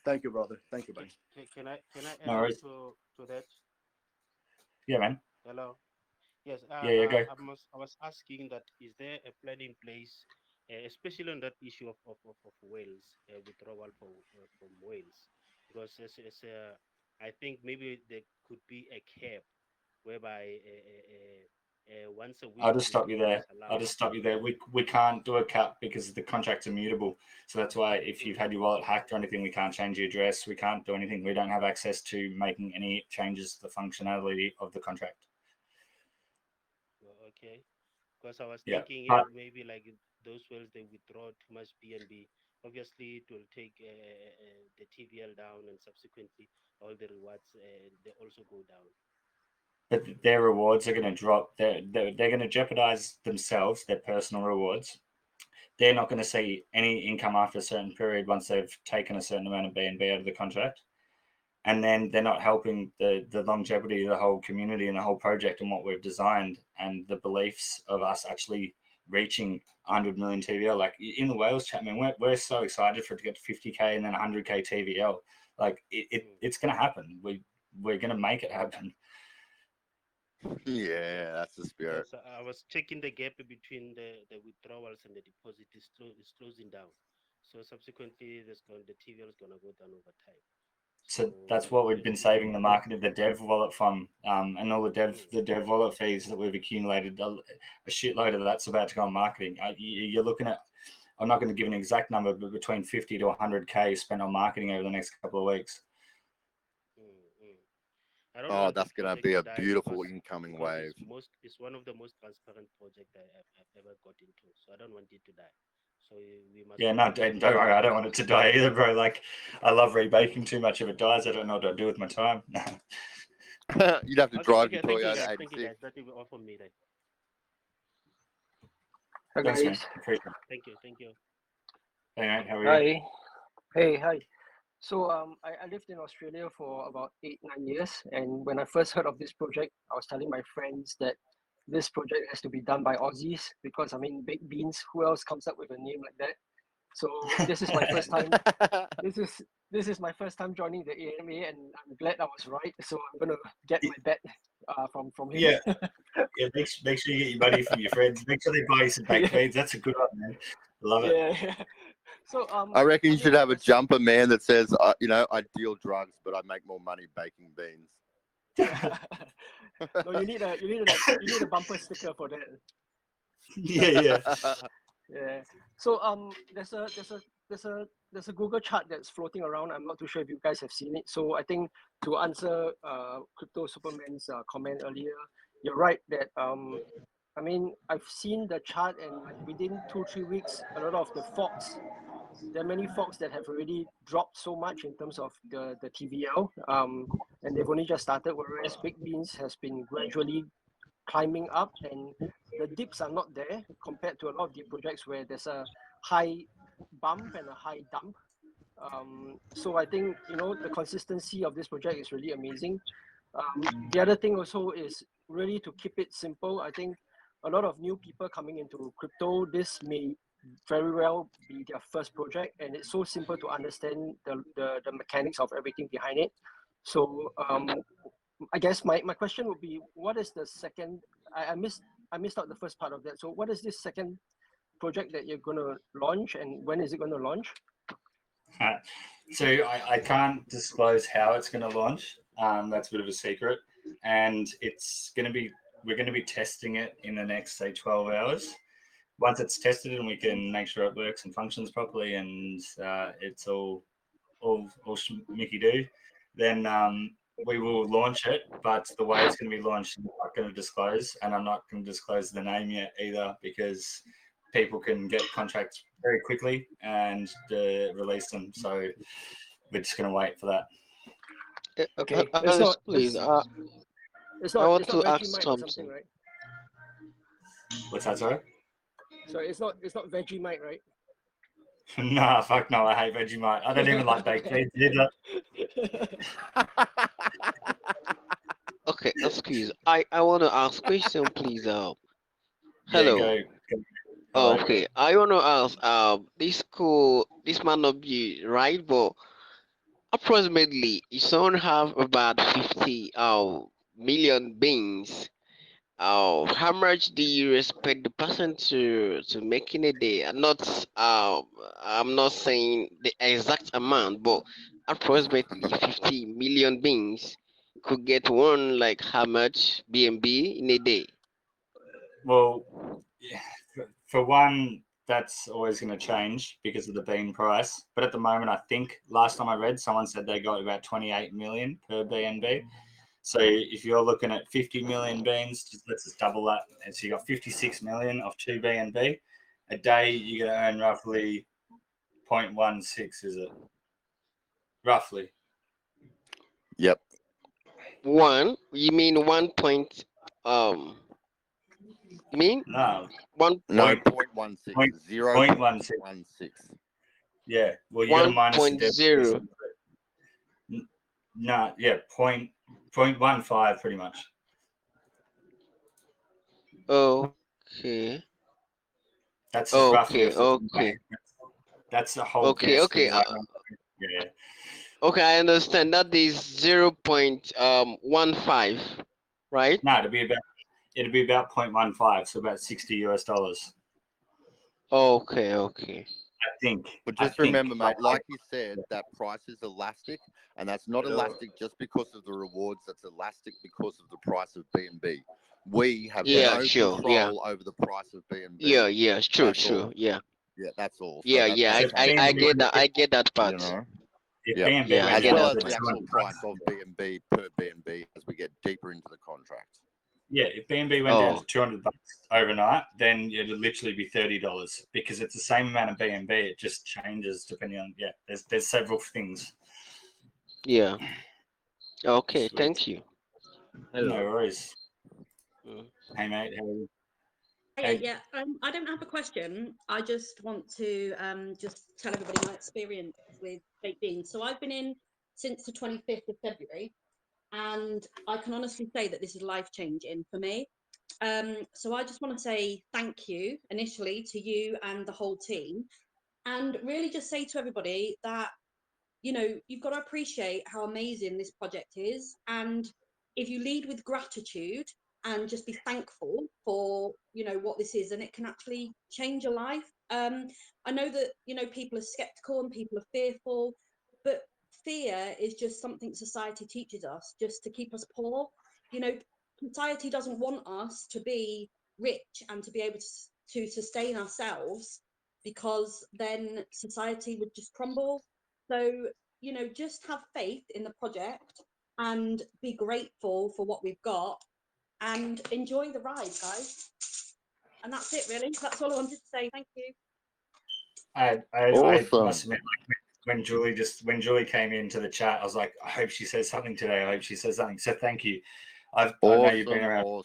Thank you, brother. Thank you, buddy. Can I add No on worries. to that? Yeah, man. Hello. Yes. Yeah, go. I was asking that is there a plan in place, especially on that issue of whales, withdrawal from whales, because I think maybe there could be a cap whereby once a week. I'll just stop you there. We can't do a cap because the contracts are mutable. So that's why if you've had your wallet hacked or anything, we can't change your address. We can't do anything. We don't have access to making any changes to the functionality of the contract. Okay, because I was Yeah, thinking maybe like those whales, they withdraw too much BNB. Obviously, it will take the TVL down, and subsequently all the rewards they also go down. But their rewards are going to drop. They're going to jeopardize themselves, their personal rewards. They're not going to see any income after a certain period once they've taken a certain amount of BNB out of the contract. And then they're not helping the longevity of the whole community and the whole project and what we've designed and the beliefs of us actually reaching 100 million TVL. Like in the whales chat, man, we're so excited for it to get to 50K and then 100K TVL. Like it's going to happen. We're going to make it happen. Yeah, that's the spirit. Yes, I was checking the gap between the withdrawals and the deposit is closing down. So subsequently, the TVL is going to go down over time. So that's what we've been saving the market of the dev wallet from, and all the dev wallet fees that we've accumulated. A shitload of that's about to go on marketing. You're looking at, I'm not going to give an exact number, but between 50 to 100K spent on marketing over the next couple of weeks. Oh, that's going to be a beautiful incoming wave. It's one of the most transparent projects I've ever got into, so I don't want it to die. So we must. Yeah, no, don't worry. I don't want it to die either, bro. Like, I love rebaking too much. If it dies, I don't know what to do with my time. You'd have to drive your Toyota 86. Thank you, guys. That will be all from me then. Thanks, man. Appreciate it. Thank you. Hey, mate, how are you? Hi. So I lived in Australia for about 8-9 years, and when I first heard of this project, I was telling my friends that this project has to be done by Aussies because I mean baked beans. Who else comes up with a name like that? So this is my first time. This is my first time joining the AMA, and I'm glad I was right. So I'm gonna get my bet from him. Yeah. Make sure you get your money from your friends. Make sure they buy you some baked beans. That's a good one, man. Love it. Yeah. So I reckon you should have a jumper, man, that says, I deal drugs, but I make more money baking beans. No, you need a bumper sticker for that. Yeah. Yeah. So there's a Google chart that's floating around. I'm not too sure if you guys have seen it. So I think to answer Crypto Superman's comment earlier, you're right that I mean I've seen the chart, and like within 2-3 weeks, a lot of the forks. There are many forks that have already dropped so much in terms of the TVL, and they've only just started, whereas Baked Beans has been gradually climbing up, and the dips are not there compared to a lot of the projects where there's a high bump and a high dump. So I think the consistency of this project is really amazing. The other thing also is really to keep it simple. I think a lot of new people coming into crypto, this may very well be their first project, and it's so simple to understand the mechanics of everything behind it. So I guess my question would be, what is the second? I missed out the first part of that. So what is this second project that you're going to launch, and when is it going to launch? So I can't disclose how it's going to launch. That's a bit of a secret, and we're going to be testing it in the next, say, 12 hours. Once it's tested and we can make sure it works and functions properly, and it's all Mickey do, then we will launch it. But the way it's going to be launched, I'm not going to disclose, and I'm not going to disclose the name yet either, because people can get contracts very quickly and release them. So we're just going to wait for that. Okay. Alice, please. It's I not want to ask Vegemite or something, something. right? What's that, sorry? Sorry, it's not Vegemite, right? Nah, fuck no, I hate Vegemite. I don't even like baked beans either. Okay, excuse. I want to ask question, please. Yeah, Hello. go. Oh, Hello, okay. I want to ask. This might not be right, but approximately, if someone have about 50 million beans, how much do you expect the person to make in a day? I'm not saying the exact amount, but approximately 50 million beans could get one, like how much BNB in a day? Well, yeah, for one, that's always going to change because of the bean price. But at the moment, I think last time I read, someone said they got about 28 million per BNB. So if you're looking at 50 million beans, let's just double that. And so you got 56 million of 2 BNB. A day, you're going to earn roughly 0.16, is it? Roughly. Yep. You mean 1 point, you mean? No. 1 No, point 0.16. 0.16. Yeah. Well, you got to minus the debt. No, yeah, 0.15 pretty much. Okay. That's just roughly Okay. That's the whole Okay. guess. Yeah. Okay, I understand. That is 0.15, right? No, it'd be about 0.15, so about $60. Okay. I think. But just remember, mate, like you said, that price is elastic, and that's not elastic just because of the rewards. That's elastic because of the price of BNB. We have no control over the price of BNB. Yeah, true. Yeah, that's all. So I get that. I get that part. You know? As well as the actual price of BNB per BNB as we get deeper into the contract. Yeah, if BNB went down to $200 overnight, then it'd literally be $30 because it's the same amount of BNB. It just changes depending on There's several things. Yeah. Okay. Sweet. Thank you. No worries. Hey mate, how are you? Yeah. I don't have a question. I just want to just tell everybody my experience with baked beans. So I've been in since the 25th of February, and I can honestly say that this is life-changing for me. So I just want to say thank you initially to you and the whole team, and really just say to everybody that, you know, you've got to appreciate how amazing this project is. And if you lead with gratitude and just be thankful for, you know, what this is, and it can actually change your life. I know that, you know, people are skeptical and people are fearful, but fear is just something society teaches us just to keep us poor. You know, society doesn't want us to be rich and to be able to sustain ourselves, because then society would just crumble. So, you know, just have faith in the project and be grateful for what we've got and enjoy the ride, guys. And that's it, really. That's all I wanted to say. Thank you. I must admit, when Julie came into the chat, I was like, I hope she says something today. I hope she says something. So thank you. I know you've been around.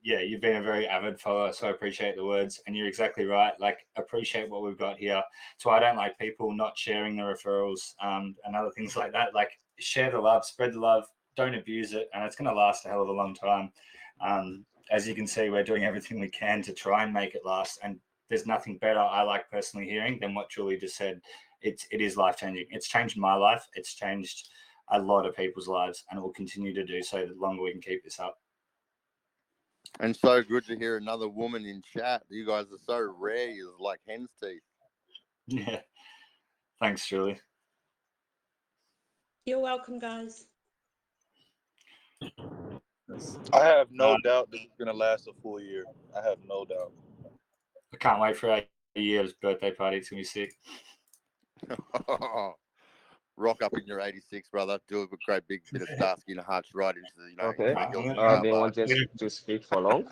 You've been a very avid follower, so I appreciate the words. And you're exactly right. Like, appreciate what we've got here. So I don't like people not sharing the referrals and other things like that. Like, share the love, spread the love, don't abuse it, and it's going to last a hell of a long time. As you can see, we're doing everything we can to try and make it last. And there's nothing better I like personally hearing than what Julie just said. It is life-changing. It's changed my life. It's changed a lot of people's lives, and it will continue to do so the longer we can keep this up. And so good to hear another woman in chat. You guys are so rare. You're like hen's teeth. Yeah. Thanks, Julie. You're welcome, guys. I have no doubt this is going to last a full year. I have no doubt. I can't wait for our year's birthday party. It's going to be sick. Rock up in your 86, brother. Do a great big bit of Starsky and Hutch right into the, Okay. I've been wanting to speak for long.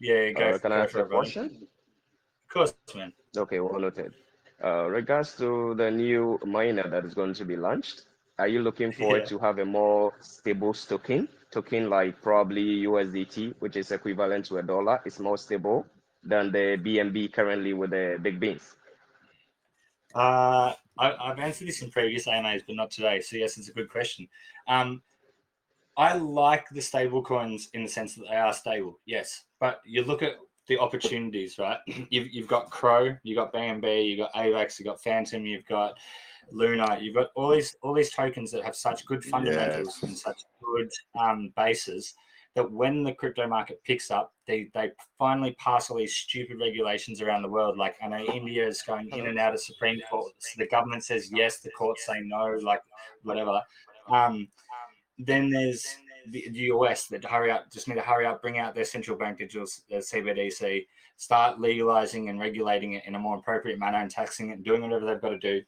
Yeah, Can I go ask for a it, brother. question? Of course, man. Okay, well noted. Regards to the new miner that is going to be launched, are you looking for it Yeah. to have a more stable token like probably USDT, which is equivalent to $1, is more stable than the BNB currently with the big beans? I've answered this in previous AMAs, but not today. So yes, it's a good question. I like the stable coins in the sense that they are stable, yes. But you look at the opportunities, right? You've got Crow, you've got BNB, you've got AVAX, you've got Phantom, you've got Luna, you've got all these tokens that have such good fundamentals and such good bases that when the crypto market picks up, they finally pass all these stupid regulations around the world. Like I know India is going in and out of Supreme Court. So the government says yes, the courts say no, like whatever. Then there's the US that just need to hurry up, bring out their central bank digital CBDC, start legalizing and regulating it in a more appropriate manner and taxing it and doing whatever they've got to do.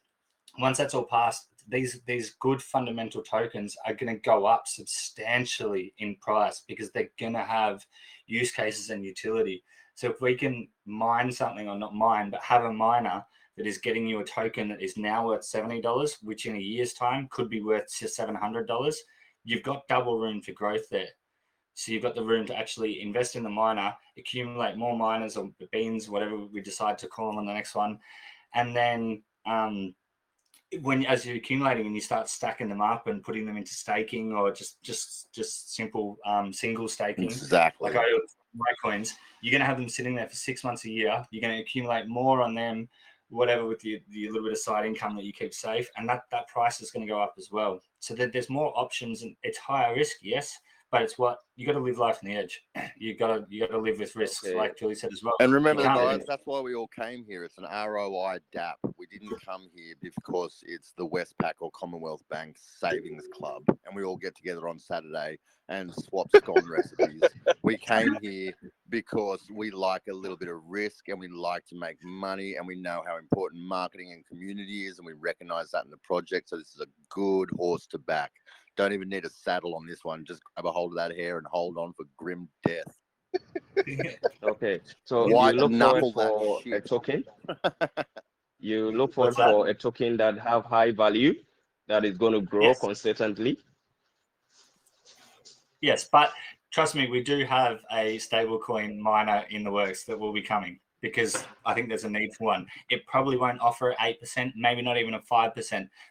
Once that's all passed, these good fundamental tokens are going to go up substantially in price because they're going to have use cases and utility. So if we can mine something, or not mine, but have a miner that is getting you a token that is now worth $70, which in a year's time could be worth $700, you've got double room for growth there. So you've got the room to actually invest in the miner, accumulate more miners or beans, whatever we decide to call them on the next one. And then as you're accumulating and you start stacking them up and putting them into staking or just simple single staking, Exactly. like I do with my coins, you're going to have them sitting there for 6 months a year. You're going to accumulate more on them, whatever, with the little bit of side income that you keep safe, and that price is going to go up as well. So that there's more options, and it's higher risk, yes, but it's what you got to live life on the edge. You got to live with risks, like Julie said as well. And remember, guys, that's why we all came here. It's an ROI DAP. We didn't come here because it's the Westpac or Commonwealth Bank Savings Club, and we all get together on Saturday and swap scone recipes. We came here because we like a little bit of risk and we like to make money, and we know how important marketing and community is, and we recognize that in the project. So this is a good horse to back. Don't even need a saddle on this one. Just grab a hold of that hair and hold on for grim death. Okay, so White you look knuckle forward for a token. You look forward What's that? for a token that have high value, that is going to grow consistently. Yes, but trust me, we do have a stablecoin miner in the works that will be coming, because I think there's a need for one. It probably won't offer 8%, maybe not even a 5%,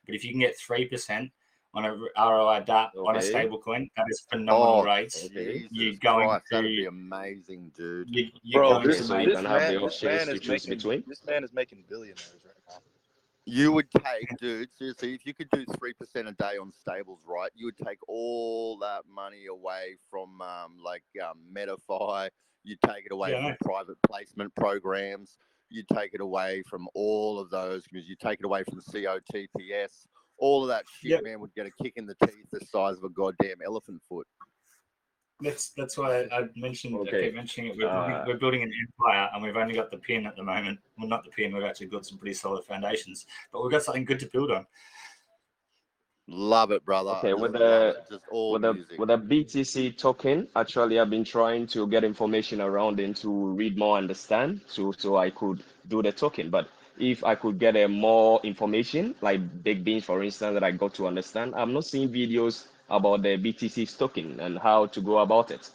but if you can get 3% on a ROI DAP on a stablecoin, that is phenomenal rates. You're going Christ, to, that'd be amazing, dude. Bro, this man is making billionaires right now. You would take, dude, seriously, if you could do 3% a day on stables, right, you would take all that money away from MetaFi. You'd take it away from private placement programs. You'd take it away from all of those, because you take it away from COTPS. All of that shit, man, would get a kick in the teeth the size of a goddamn elephant foot. That's why I mentioned. I keep mentioning it. We're building an empire, and we've only got the pin at the moment. Well, not the pin. We've actually built some pretty solid foundations, but we've got something good to build on. Love it, brother. Okay, with the BTC token, actually, I've been trying to get information around it to read more, understand, so I could do the token. But if I could get more information, like Big Beans, for instance, that I got to understand, I'm not seeing videos about the BTC token and how to go about it.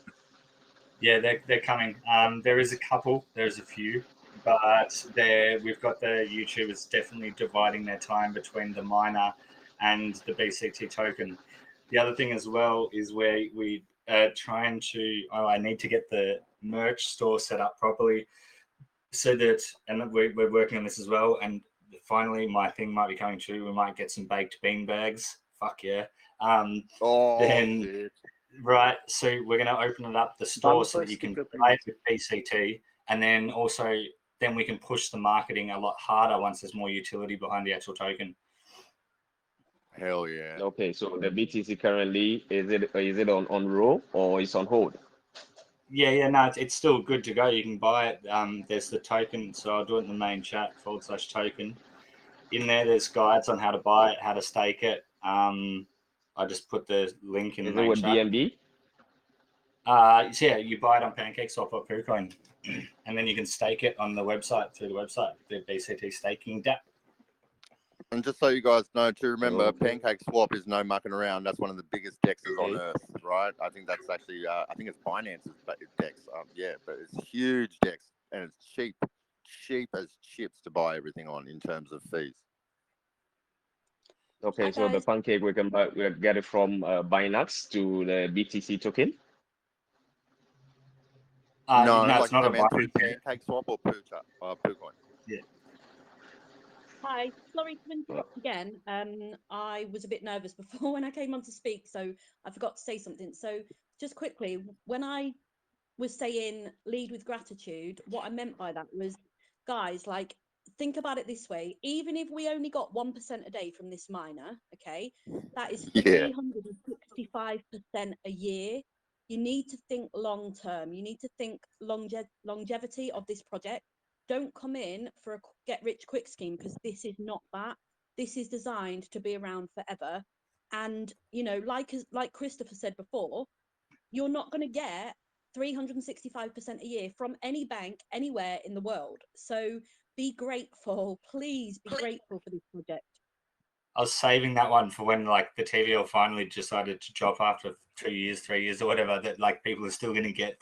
Yeah, they're coming. There is a couple. There's a few, but we've got the YouTubers definitely dividing their time between the miner and the BCT token. The other thing as well is where we are trying to. I need to get the merch store set up properly, so that, and we're working on this as well. And finally, my thing might be coming true. We might get some baked bean bags. Fuck yeah. Right, so we're going to open it up, the store, so that you can buy it with BCT, and then also then we can push the marketing a lot harder once there's more utility behind the actual token. Hell yeah. Okay, so the BTC currently, is it on roll or is on hold? Yeah, no, it's still good to go. You can buy it. There's the token, so I'll do it in the main chat, /token. In there's guides on how to buy it, how to stake it. I just put the link in the main chat. BNB? So yeah, you buy it on PancakeSwap or KuCoin, and then you can stake it on the website through the website, the BCT staking DApp. And just so you guys know, to remember, Okay. PancakeSwap is no mucking around. That's one of the biggest dexes on earth, right? I think that's actually, I think it's Binance's dex. Yeah, but it's huge dex, and it's cheap as chips to buy everything on in terms of fees. Okay, so the pancake we can get it from Binance to the BTC token. No, no, like it's not they a meant through Binance. PancakeSwap or KuCoin. Yeah. Hi, sorry to interrupt again. I was a bit nervous before when I came on to speak, so I forgot to say something. So just quickly, when I was saying lead with gratitude, what I meant by that was, guys, like, think about it this way. Even if we only got 1% a day from this miner, okay, that is 365% a year. You need to think long term. You need to think longevity of this project. Don't come in for a get rich quick scheme, because this is not that. This is designed to be around forever. And, you know, like Christopher said before, you're not going to get 365% a year from any bank anywhere in the world. So be grateful, please be grateful for this project. I was saving that one for when like the TVL finally decided to drop after 3 years or whatever, that like people are still going to get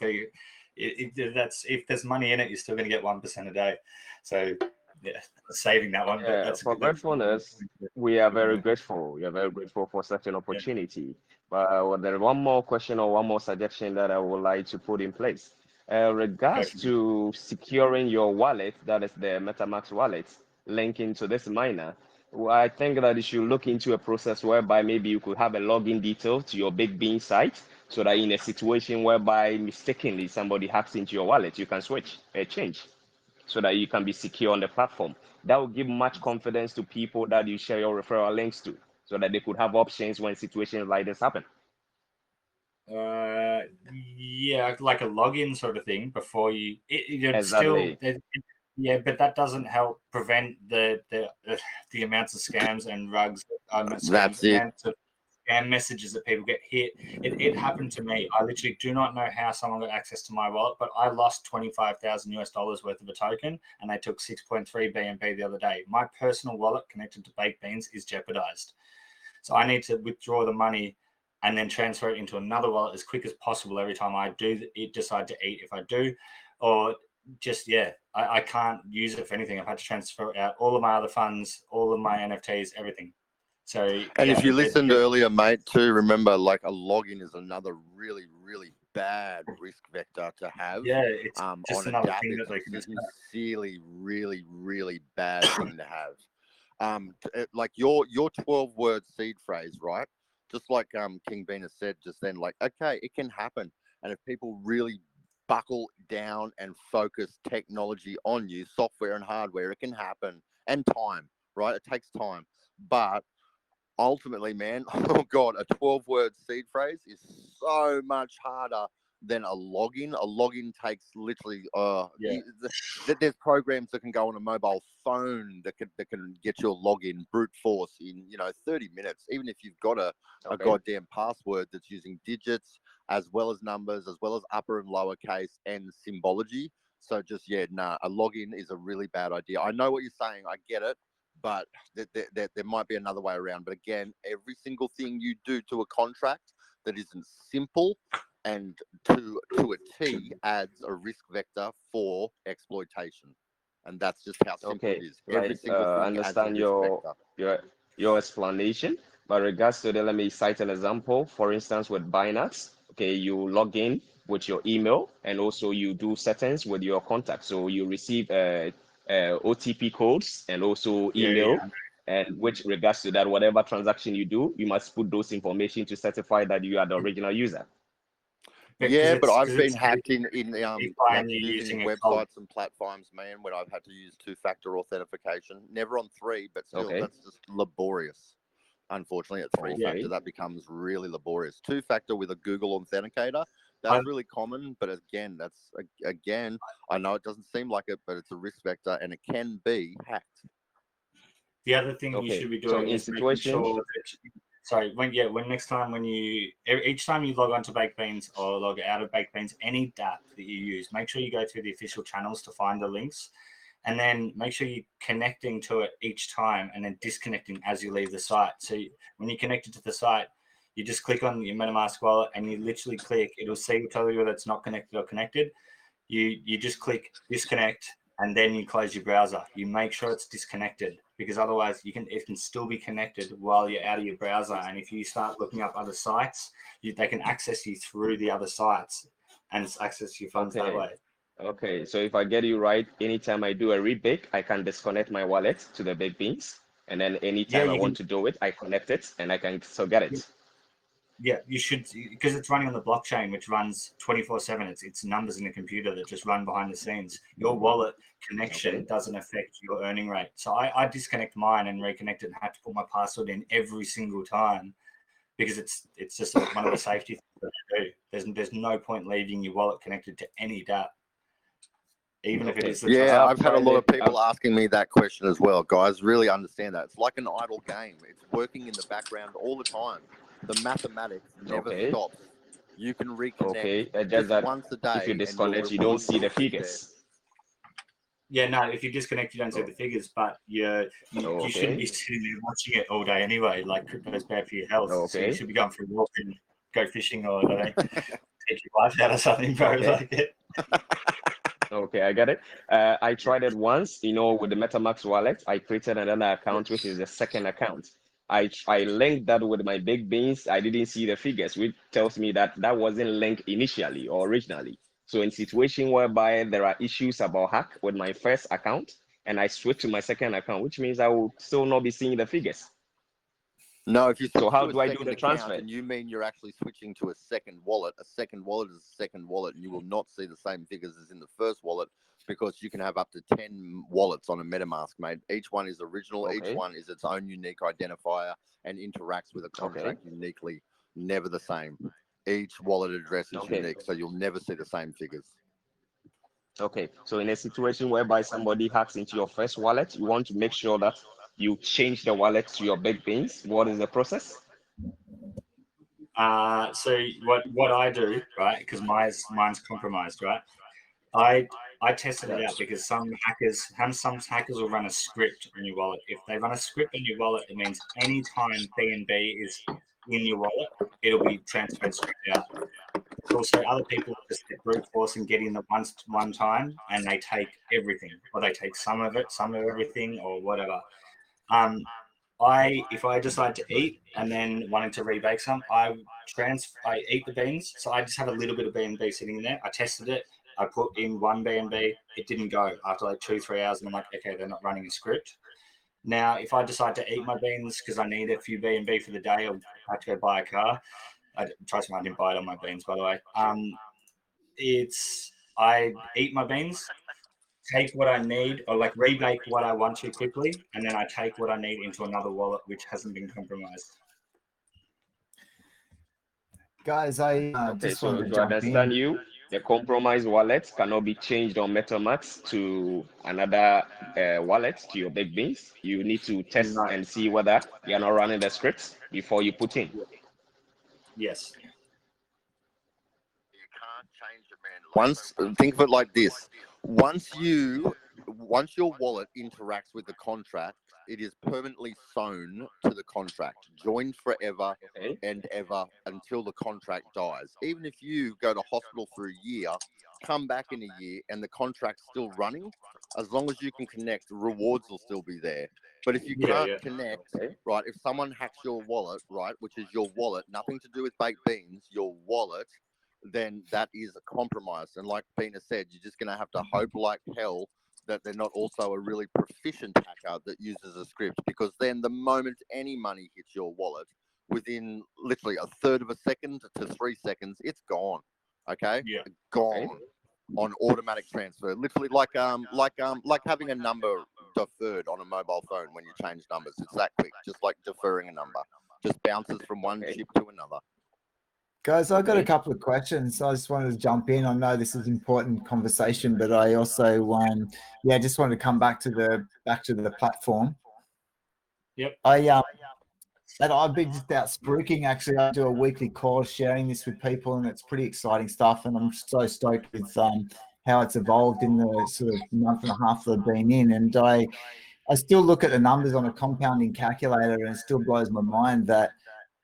that's if there's money in it, you're still going to get 1% a day. So yeah, saving that one. Yeah, But that's for gratefulness, we are very grateful. We are very grateful for such an opportunity. But there is one more question or one more suggestion that I would like to put in place. Regards to securing your wallet, that is the MetaMask wallet, linking to this miner, well, I think that you should look into a process whereby maybe you could have a login detail to your BigBean site, so that in a situation whereby mistakenly somebody hacks into your wallet, you can switch, change, so that you can be secure on the platform. That will give much confidence to people that you share your referral links to, so that they could have options when situations like this happen. Yeah, like a login sort of thing before you. Exactly. Yeah, but that doesn't help prevent the amounts of scams and rugs. That's it. Amounts of scam messages that people get hit. It happened to me. I literally do not know how someone got access to my wallet, but I lost $25,000 worth of a token, and they took 6.3 BNB the other day. My personal wallet connected to bakedbeans is jeopardized, so I need to withdraw the money and then transfer it into another wallet as quick as possible every time I do decide to eat, if I do, or just, I can't use it for anything. I've had to transfer out all of my other funds, all of my NFTs, everything. So, and if you listened earlier, mate, too, remember, like, a login is another really, really bad risk vector to have. Yeah, it's just on another a DApp. thing that they It's can a sincerely, really, really bad thing to have. Like your 12-word seed phrase, right? Just like King Bean has said just then, like, okay, it can happen. And if people really buckle down and focus technology on you, software and hardware, it can happen. And time, right? It takes time. But ultimately, man, oh God, a 12-word seed phrase is so much harder than a login. A login takes literally, there's programs that can go on a mobile phone that can get your login brute force in 30 minutes, even if you've got a goddamn password that's using digits as well as numbers, as well as upper and lower case and symbology. So just a login is a really bad idea. I know what you're saying, I get it, but there might be another way around. But again, every single thing you do to a contract that isn't simple and to a T adds a risk vector for exploitation. And that's just how simple it is. Every single thing understand adds a risk vector. your explanation. But regards to that, let me cite an example. For instance, with Binance, okay, you log in with your email, and also you do settings with your contact. So you receive OTP codes and also email. And which regards to that, whatever transaction you do, you must put those information to certify that you are the original user. Yeah, but I've been hacked in like using websites and platforms, man, when I've had to use two-factor authentication. Never on 3, but still, that's just laborious. Unfortunately, at 3-factor, that becomes really laborious. 2-factor with a Google authenticator, that's really common. But again, I know it doesn't seem like it, but it's a risk vector, and it can be hacked. The other thing you should be doing is making sure that sorry, when next time each time you log on to Baked Beans or log out of Baked Beans, any dApp that you use, make sure you go through the official channels to find the links, and then make sure you're connecting to it each time and then disconnecting as you leave the site. So when you're connected to the site, you just click on your MetaMask wallet and you literally click. It'll tell you whether it's not connected or connected. You just click disconnect and then you close your browser. You make sure it's disconnected, because otherwise it can still be connected while you're out of your browser. And if you start looking up other sites, they can access you through the other sites and access your funds that way. Okay, so if I get you right, anytime I do a rebake, I can disconnect my wallet to the Baked Beans, and then anytime I want to do it, I connect it and I can still get it. Yeah, you should, because it's running on the blockchain, which runs 24/7. It's numbers in the computer that just run behind the scenes. Your wallet connection doesn't affect your earning rate. So I disconnect mine and reconnect it and have to put my password in every single time, because it's just one of the safety things that I do. There's no point leaving your wallet connected to any dApp, even if it is the Yeah, I've had a lot of people asking me that question as well, guys. Really understand that. It's like an idle game. It's working in the background all the time. The mathematics never stops. You can reconnect just that once a day. if you disconnect, you don't see the figures. Yeah, no, if you disconnect, you don't see the figures, but you shouldn't be sitting there watching it all day anyway. Like, crypto's bad for your health, so you should be going for a walk and go fishing, or take your wife out or something, bro. Like it. Okay, I get it. I tried it once, with the MetaMask wallet. I created another account, which is the second account. I linked that with my Baked Beans. I didn't see the figures, which tells me that wasn't linked initially or originally. So in situation whereby there are issues about hack with my first account and I switch to my second account, which means I will still not be seeing the figures. No, if you switch how to do a I do second the account, transfer? and you mean you're actually switching to a second wallet is a second wallet, and you will not see the same figures as in the first wallet, because you can have up to 10 wallets on a MetaMask, mate. Each one is original. Each one is its own unique identifier and interacts with a contract uniquely, never the same. Each wallet address is unique, so you'll never see the same figures. Okay, so in a situation whereby somebody hacks into your first wallet, you want to make sure that you change the wallet to your Baked Beans. What is the process? So what I do, right, because mine's compromised, right? I tested it out, because some hackers will run a script on your wallet. If they run a script on your wallet, it means anytime BNB is in your wallet, it'll be transferred straight out. Also, other people just brute force and get in the one time, and they take everything, or they take some of it, some of everything, or whatever. If I decide to eat and then wanting to rebake some, I eat the beans. So I just have a little bit of BNB sitting in there. I tested it. I put in one BNB. It didn't go after like 2-3 hours, and I'm like, okay, they're not running a script. Now, if I decide to eat my beans because I need a few BNB for the day, I'll have to go buy a car. Trust me, I didn't buy it on my beans, by the way. I eat my beans, take what I need, or like rebake what I want to quickly, and then I take what I need into another wallet which hasn't been compromised. Guys, I Okay, just so wanted to to jump understand in. you, the compromised wallet cannot be changed on MetaMask to another wallet, to your Baked Beans. You need to test and see whether you're not running the scripts before you put in. Yes. You can't change it, man. Think of it like this. Once your wallet interacts with the contract, it is permanently sewn to the contract, joined forever and ever until the contract dies. Even if you go to hospital for a year, come back in a year, and the contract's still running, as long as you can connect, rewards will still be there. But if you can't connect, right, if someone hacks your wallet, right, which is your wallet, nothing to do with Baked Beans, your wallet, then that is a compromise. And like Pina said, you're just going to have to hope like hell that they're not also a really proficient hacker that uses a script, because then the moment any money hits your wallet, within literally a third of a second to 3 seconds, it's gone. Okay? Yeah. Gone. On automatic transfer. Literally like having a number deferred on a mobile phone when you change numbers. It's that quick, just like deferring a number. Just bounces from one chip to another. Guys, I've got a couple of questions. I just wanted to jump in. I know this is important conversation, but I also just wanted to come back to the platform. Yep. that I've been just out spruiking. Actually, I do a weekly course sharing this with people, and it's pretty exciting stuff. And I'm so stoked with how it's evolved in the sort of month and a half that I've been in. And I still look at the numbers on a compounding calculator, and it still blows my mind that,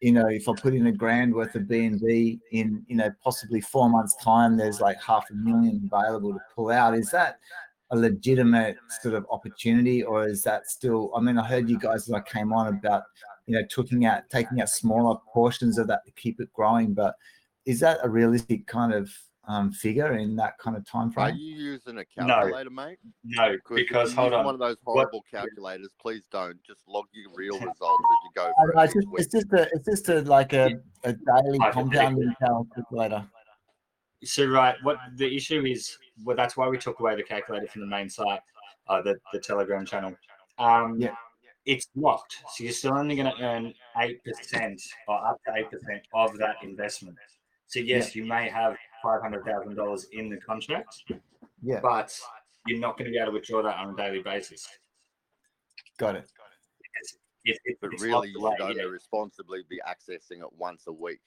you know, if I put in $1,000 worth of BNB in, you know, possibly 4 months' time, there's like $500,000 available to pull out. Is that a legitimate sort of opportunity, or is that still? I mean, I heard you guys as I came on about, you know, taking out smaller portions of that to keep it growing, but is that a realistic kind of figure in that kind of time frame? Are you using a calculator, mate? No, because if you hold use on. one of those horrible calculators, please don't. Just log your real results as you go through. It's just a daily compounding calculator. So right, what the issue is, well, that's why we took away the calculator from the main site, the Telegram channel. It's locked, so you're still only going to earn 8% or up to 8% of that investment. So yes, you may have $500,000 in the contract, but you're not going to be able to withdraw that on a daily basis. Got it. But really, you should only responsibly be accessing it once a week.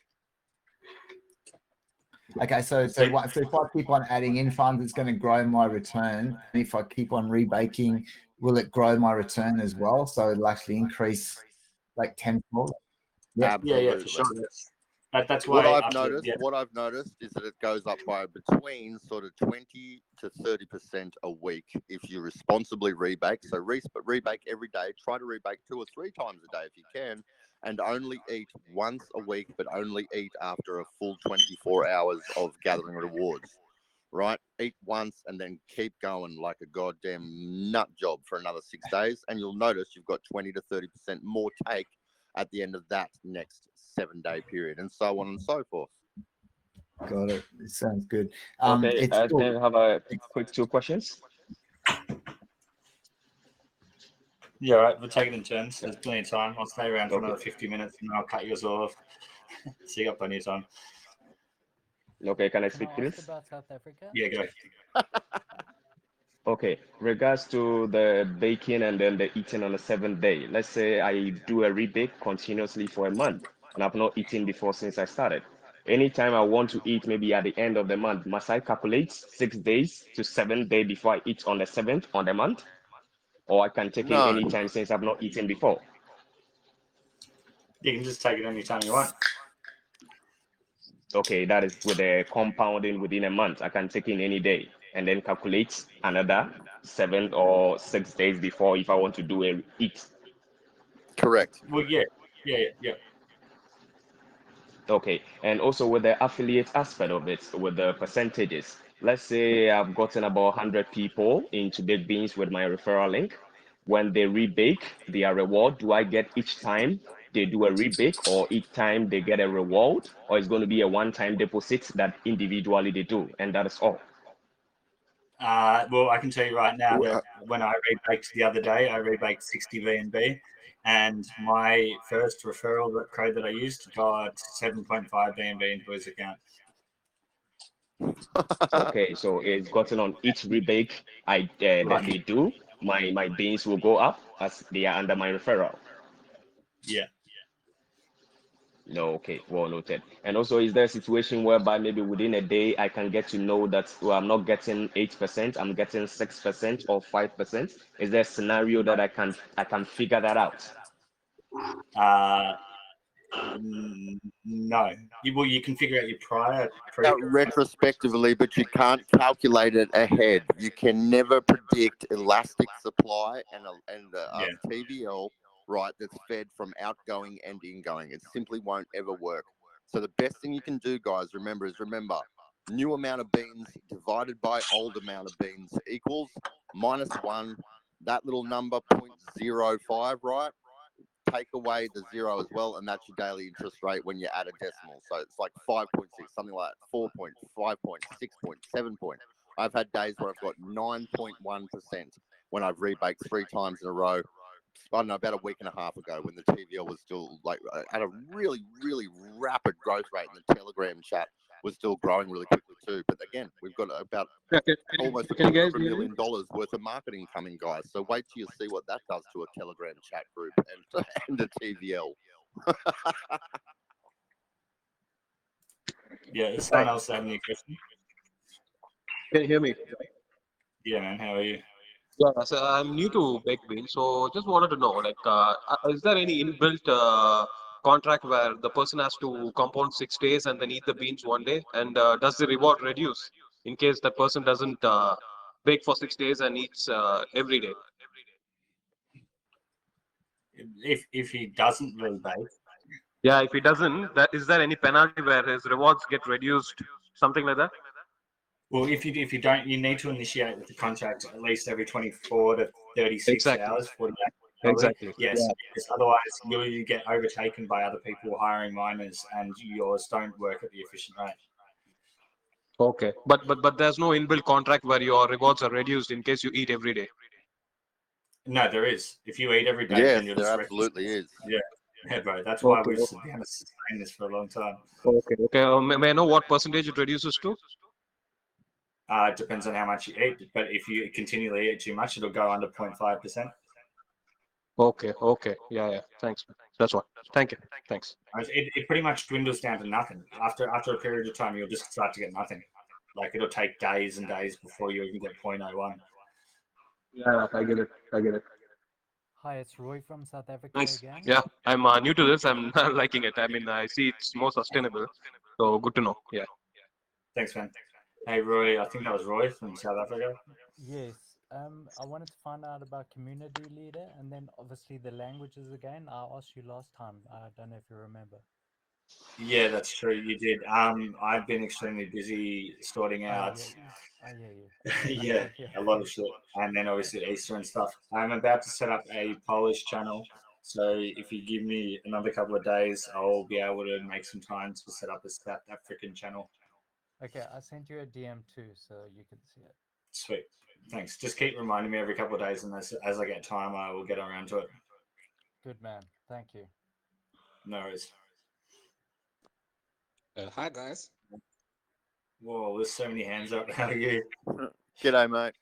Okay, so if I keep on adding in funds, it's going to grow my return. And if I keep on rebaking, will it grow my return as well? So it'll actually increase like tenfold. Absolutely. For sure. That's what why I've noticed is that it goes up by between sort of 20 to 30% a week if you responsibly rebake. So rebake every day. Try to rebake 2 or 3 times a day if you can, and only eat once a week, but only eat after a full 24 hours of gathering rewards. Right? Eat once and then keep going like a goddamn nut job for another 6 days, and you'll notice you've got 20 to 30% more take at the end of that next 7-day period, and so on and so forth. Got it. It sounds good. Okay, I have a quick 2 questions. Yeah, all right. We'll take it in turns. There's plenty of time. I'll stay around for another 50 minutes, and then I'll cut yours off. So you got plenty of time. Okay, can I speak, please? About South Africa? Yeah, go. Okay, regards to the baking and then the eating on the 7th day. Let's say I do a rebake continuously for a month, and I've not eaten before since I started. Anytime I want to eat, maybe at the end of the month, must I calculate 6 days to 7th day before I eat on the 7th on the month? Or I can take it anytime since I've not eaten before? You can just take it anytime you want. Okay, that is with the compounding within a month. I can take in any day and then calculate another 7 or 6 days before if I want to do a eat. Correct. Well, yeah. Okay, and also with the affiliate aspect of it, with the percentages. Let's say I've gotten about 100 people into Baked Beans with my referral link. When they rebake their reward, do I get each time they do a rebake, or each time they get a reward, or it's going to be a one-time deposit that individually they do, and that is all? Well, I can tell you right now that when I rebaked the other day, I rebaked 60 VNB, and my first referral code that I used got 7.5 VNB into his account. Okay, so it's gotten on each rebake that they do. My beans will go up as they are under my referral. Yeah. No, okay, well noted. And also, is there a situation whereby maybe within a day I can get to know that I'm not getting 8%, I'm getting 6% or 5%? Is there a scenario that I can figure that out? No. You can figure out your prior. Retrospectively, but you can't calculate it ahead. You can never predict elastic supply and TVL, right, that's fed from outgoing and ingoing. It simply won't ever work. So the best thing you can do, guys, remember, new amount of beans divided by old amount of beans equals -1. That little number, 0.05, right? Take away the 0 as well, and that's your daily interest rate when you add a decimal. So it's like 5.6, something like 4 point, 5 point, 6 point, 7 point. I've had days where I've got 9.1% when I've rebaked 3 times in a row. I don't know, about a week and a half ago when the TVL was still like at a really, really rapid growth rate, and the Telegram chat was still growing really quickly too. But again, we've got about almost $1 million worth of marketing coming, guys. So wait till you see what that does to a Telegram chat group and a TVL. Yeah, is someone else have any question? Can you hear me? Yeah, man. How are you? Yeah, so I'm new to bakedbeans, so just wanted to know, like, is there any inbuilt contract where the person has to compound 6 days and then eat the beans one day, and does the reward reduce in case that person doesn't bake for 6 days and eats every day? If he doesn't rebake. Yeah, if he doesn't, is there any penalty where his rewards get reduced, something like that? Well, if you don't, you need to initiate with the contract at least every 24 to 36 hours, 48 probably. Exactly. Yes, Yeah. because otherwise you get overtaken by other people hiring miners, and yours don't work at the efficient rate. Okay, but there's no inbuilt contract where your rewards are reduced in case you eat every day. No, there is. If you eat every day, Yes, then you're there just absolutely is. Yeah, bro. That's why Okay. we've been able to sustain this for a long time. Okay. May I know what percentage it reduces to? It depends on how much you eat, but if you continually eat too much, it'll go under 0.5%. Okay. Yeah. Thanks. That's all. Thank you. Thanks. It pretty much dwindles down to nothing. After a period of time, you'll just start to get nothing. Like it'll take days and days before you even get 0.01. Yeah, I get it. Hi, it's Roy from South Africa Nice. again. Yeah, I'm new to this. I'm liking it. I mean, I see it's more sustainable. So good to know. Yeah. Thanks, man. Hey, Roy. I think that was Roy from South Africa. Yes. I wanted to find out about community leader and then obviously the languages again. I asked you last time. I don't know if you remember. Yeah, that's true. You did. I've been extremely busy sorting out. Yeah, a lot of shit, and then obviously Easter and stuff. I'm about to set up a Polish channel, so if you give me another couple of days, I'll be able to make some time to set up a South African channel. Okay, I sent you a DM too, so you can see it. Sweet, thanks. Just keep reminding me every couple of days, and as I get time, I will get around to it. Good man, thank you. No worries. Hi guys. Whoa, there's so many hands up. How are you? G'day, mate.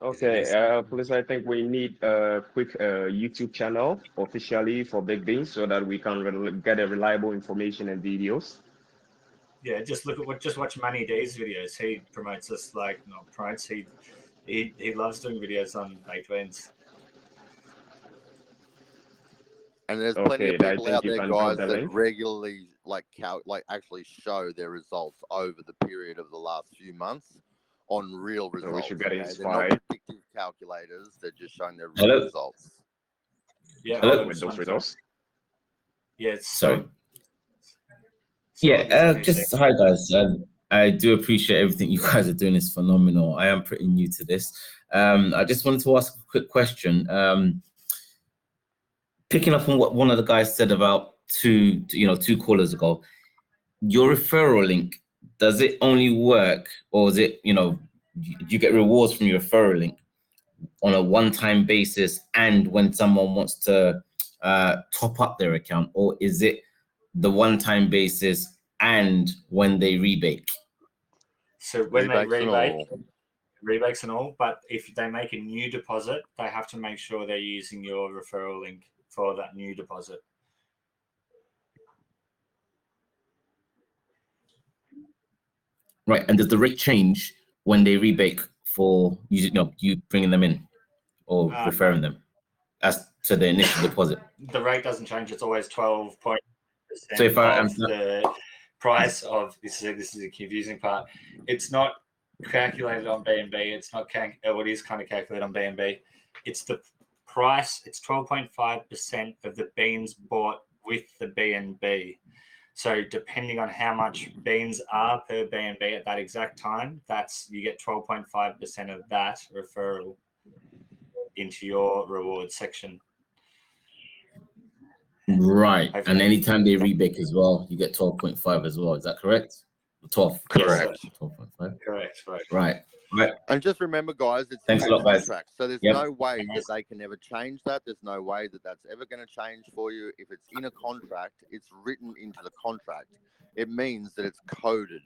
Okay, please, I think we need a quick YouTube channel officially for bakedbeans so that we can get a reliable information and videos. Yeah, just watch Manny D's videos. He promotes us he loves doing videos on bakedbeans. And there's plenty of Okay, I people think out you there, can drop guys, the that link. regularly actually show their results over the period of the last few months on real So results. we should get They're not inspired. predictive calculators; they're just showing their real Hello? results. Yeah, Hello? With those results. Yeah, Sorry. So Yeah, just hi guys. I do appreciate everything you guys are doing. It's phenomenal. I am pretty new to this. I just wanted to ask a quick question. Picking up on what one of the guys said about two callers ago, your referral link, does it only work, or is it, do you get rewards from your referral link on a one-time basis and when someone wants to top up their account, or is it the one-time basis and when they rebake? So when they Rebates rebates and all, but if they make a new deposit, they have to make sure they're using your referral link for that new deposit. Right, and does the rate change when they rebake for you bringing them in or referring them as to the initial deposit? The rate doesn't change. It's always 12.0% So if I am of the price of this is a confusing part. It's not calculated on BNB. It's not what is kind of calculated on BNB. It's the price. It's 12.5% of the beans bought with the BNB. So depending on how much beans are per BNB at that exact time, you get 12.5% of that referral into your reward section. Right, and anytime they rebake as well, you get 12.5 as well. Is that correct? 12. Correct. 12.5. Correct. Right. And just remember, guys, it's Thanks in a a lot, guys. contract, so there's Yep. no way that they can ever change that. There's no way that that's ever going to change for you. If it's in a contract, it's written into the contract. It means that it's coded.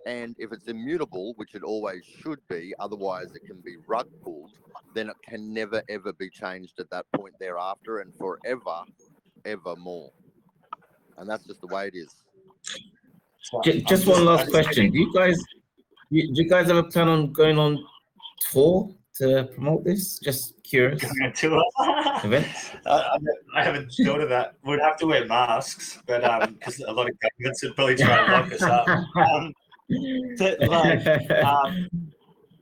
And if it's immutable, which it always should be, otherwise it can be rug pulled, then it can never ever be changed at that point thereafter, and forever, evermore. And that's just the way it is. Just one last question: Do you guys ever plan on going on tour to promote this? Just curious. Going on tour? Events? I haven't thought of that. We'd have to wear masks, but because a lot of governments would probably try to lock us up.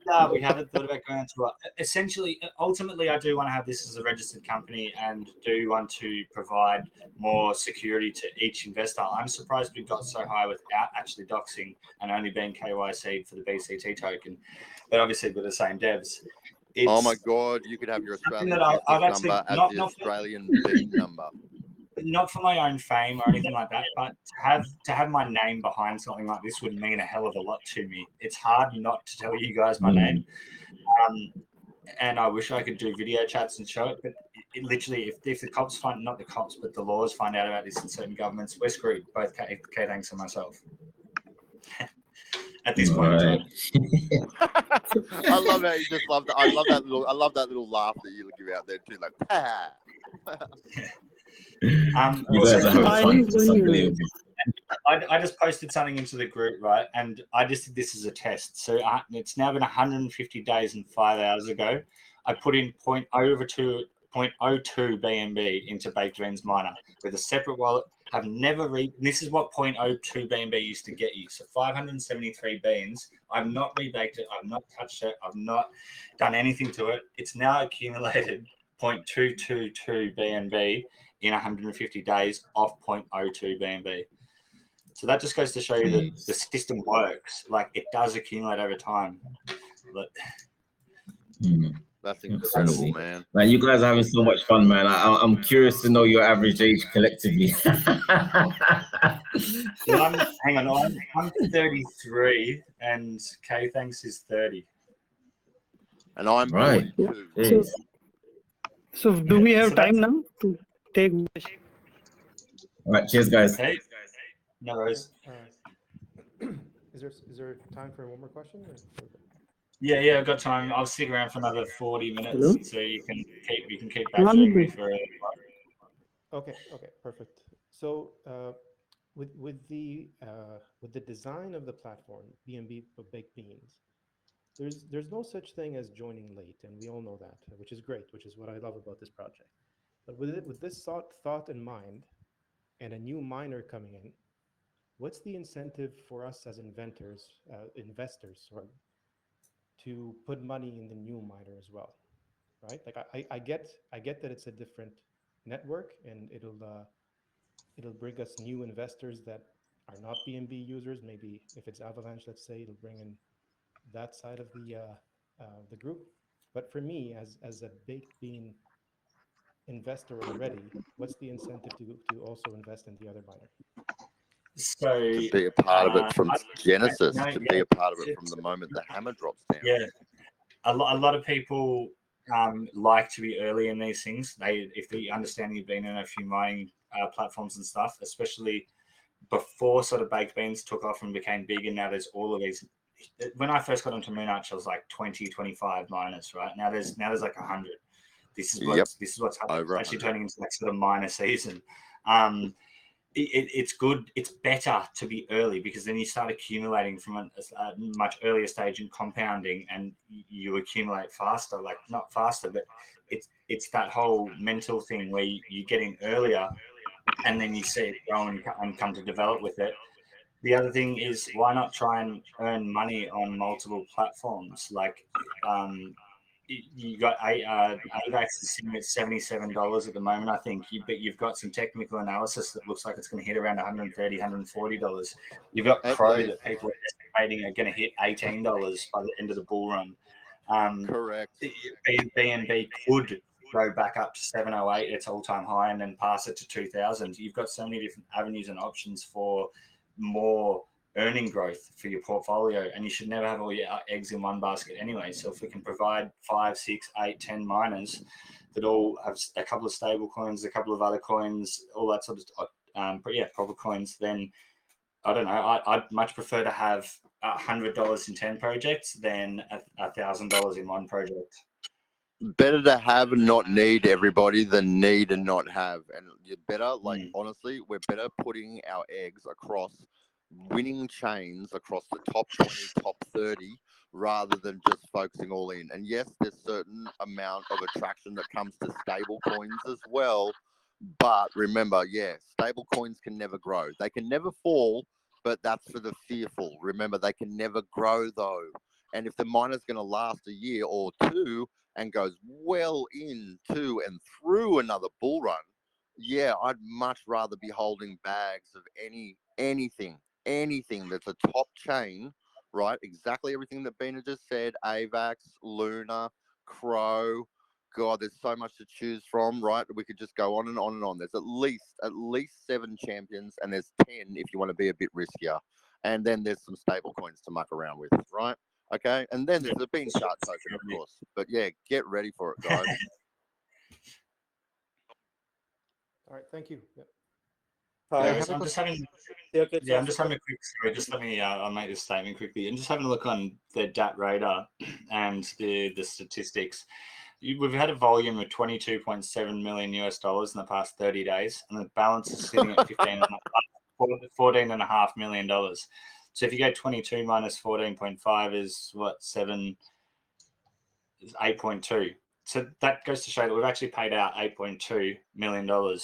No, we haven't thought about going on tour. Essentially, ultimately, I do want to have this as a registered company and do want to provide more security to each investor. I'm surprised we got so high without actually doxing and only being KYC for the BCT token. But obviously, we're the same devs. Oh my God, you could have your Australian I've business number as the Australian bean number. Not for my own fame or anything like that, but to have my name behind something like this would mean a hell of a lot to me. It's hard not to tell you guys my name, and I wish I could do video chats and show it. But it literally, if the cops find, not the cops, but the laws find out about this in certain governments, we're screwed. Both K-Thanks and myself. At this point in time. I love how you just love that. I love that little laugh that you give out there too, like. You guys are having fun. It's unbelievable. I just posted something into the group, right? And I just did this as a test. So it's now been 150 days and 5 hours ago. I put in 0.02 BNB into Bakedbeans miner with a separate wallet. Have never this is what 0.02 BNB used to get you. So 573 beans. I've not rebaked it. I've not touched it. I've not done anything to it. It's now accumulated 0.222 BNB in 150 days off 0.02 BNB. So that just goes to show you that the system works. Like, it does accumulate over time. But that's incredible, man. Man, you guys are having so much fun, man. I'm curious to know your average age collectively. Well, hang on, I'm 33 and K-Thanks is 30. And I'm right. 42. So do we have time now to take? All right, cheers, guys. Hey, no worries. Is there time for one more question? Yeah, I've got time. I'll stick around for another 40 minutes, Hello? so you can keep badgering me for. Okay, perfect. So with the design of the platform, BNB Baked Beans, there's no such thing as joining late, and we all know that, which is great, which is what I love about this project. But with this thought in mind, and a new miner coming in, what's the incentive for us as investors, to put money in the new miner as well, right? Like I get that it's a different network, and it'll bring us new investors that are not BNB users. Maybe if it's Avalanche, let's say, it'll bring in that side of the group. But for me, as a baked bean investor already, what's the incentive to also invest in the other miner? So to be a part of it from Genesis, to be a part of it from the moment the hammer drops down. Yeah, a lot of people like to be early in these things. If they understand you've been in a few mining platforms and stuff, especially before sort of Baked Beans took off and became big, and now there's all of these. When I first got into newlaunch, I was like 20, 25 miners, right? Now there's like 100. This is what's happening. It's actually turning into like sort of minor season. It's good. It's better to be early, because then you start accumulating from a much earlier stage and compounding, and you accumulate faster. Like, not faster, but it's that whole mental thing where you get in earlier, and then you see it grow and come to develop with it. The other thing is, why not try and earn money on multiple platforms? Like, you got AVAX is sitting at $77 at the moment, I think. But you've got some technical analysis that looks like it's going to hit around $130, $140. You've got Pro that people are estimating are going to hit $18 by the end of the bull run. Correct. BNB could go back up to 708, its all-time high, and then pass it to 2000. You've got so many different avenues and options for more earning growth for your portfolio, and you should never have all your eggs in one basket anyway. So if we can provide 5, 6, 8, 10 miners that all have a couple of stable coins, a couple of other coins, all that sort of proper coins, then I don't know, I'd much prefer to have $100 in 10 projects than $1,000 in one project. Better to have and not need, everybody, than need and not have. And you're better, like, honestly, we're better putting our eggs across winning chains across the top 20, top 30, rather than just focusing all in. And yes, there's certain amount of attraction that comes to stable coins as well. But remember, yeah, stable coins can never grow. They can never fall, but that's for the fearful. Remember, they can never grow, though. And if the miner's going to last a year or two and goes well into and through another bull run, yeah, I'd much rather be holding bags of anything that's a top chain, right? Exactly everything that Bina just said, AVAX, Luna, Crow. God, there's so much to choose from, right? We could just go on and on and on. There's at least 7 champions, and there's 10 if you want to be a bit riskier. And then there's some stable coins to muck around with, right? Okay, and then there's the bean chart token, of course. But yeah, get ready for it, guys. All right, thank you. Yep. I'm just having a quick. Sorry, just let me. I'll make this statement quickly. I'm just having a look on the DAT radar and the statistics. We've had a volume of $22.7 million US in the past 30 days, and the balance is sitting at $14.5 million. So if you go 22 minus 14.5 is what, 7? Is 8.2. So that goes to show that we've actually paid out $8.2 million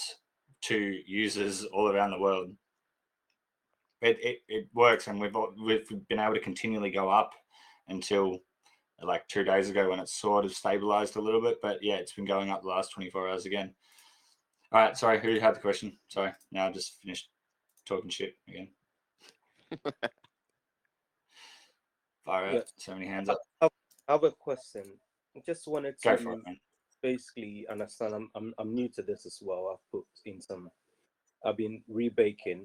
to users all around the world. It works, and we've been able to continually go up until like 2 days ago when it sort of stabilized a little bit. But yeah, it's been going up the last 24 hours again. All right, sorry, who had the question? Sorry, now I just finished talking shit again. Fire out. So many hands up. I have a question. I just wanted Go to for it, man. basically understand. I'm new to this as well. I've been rebaking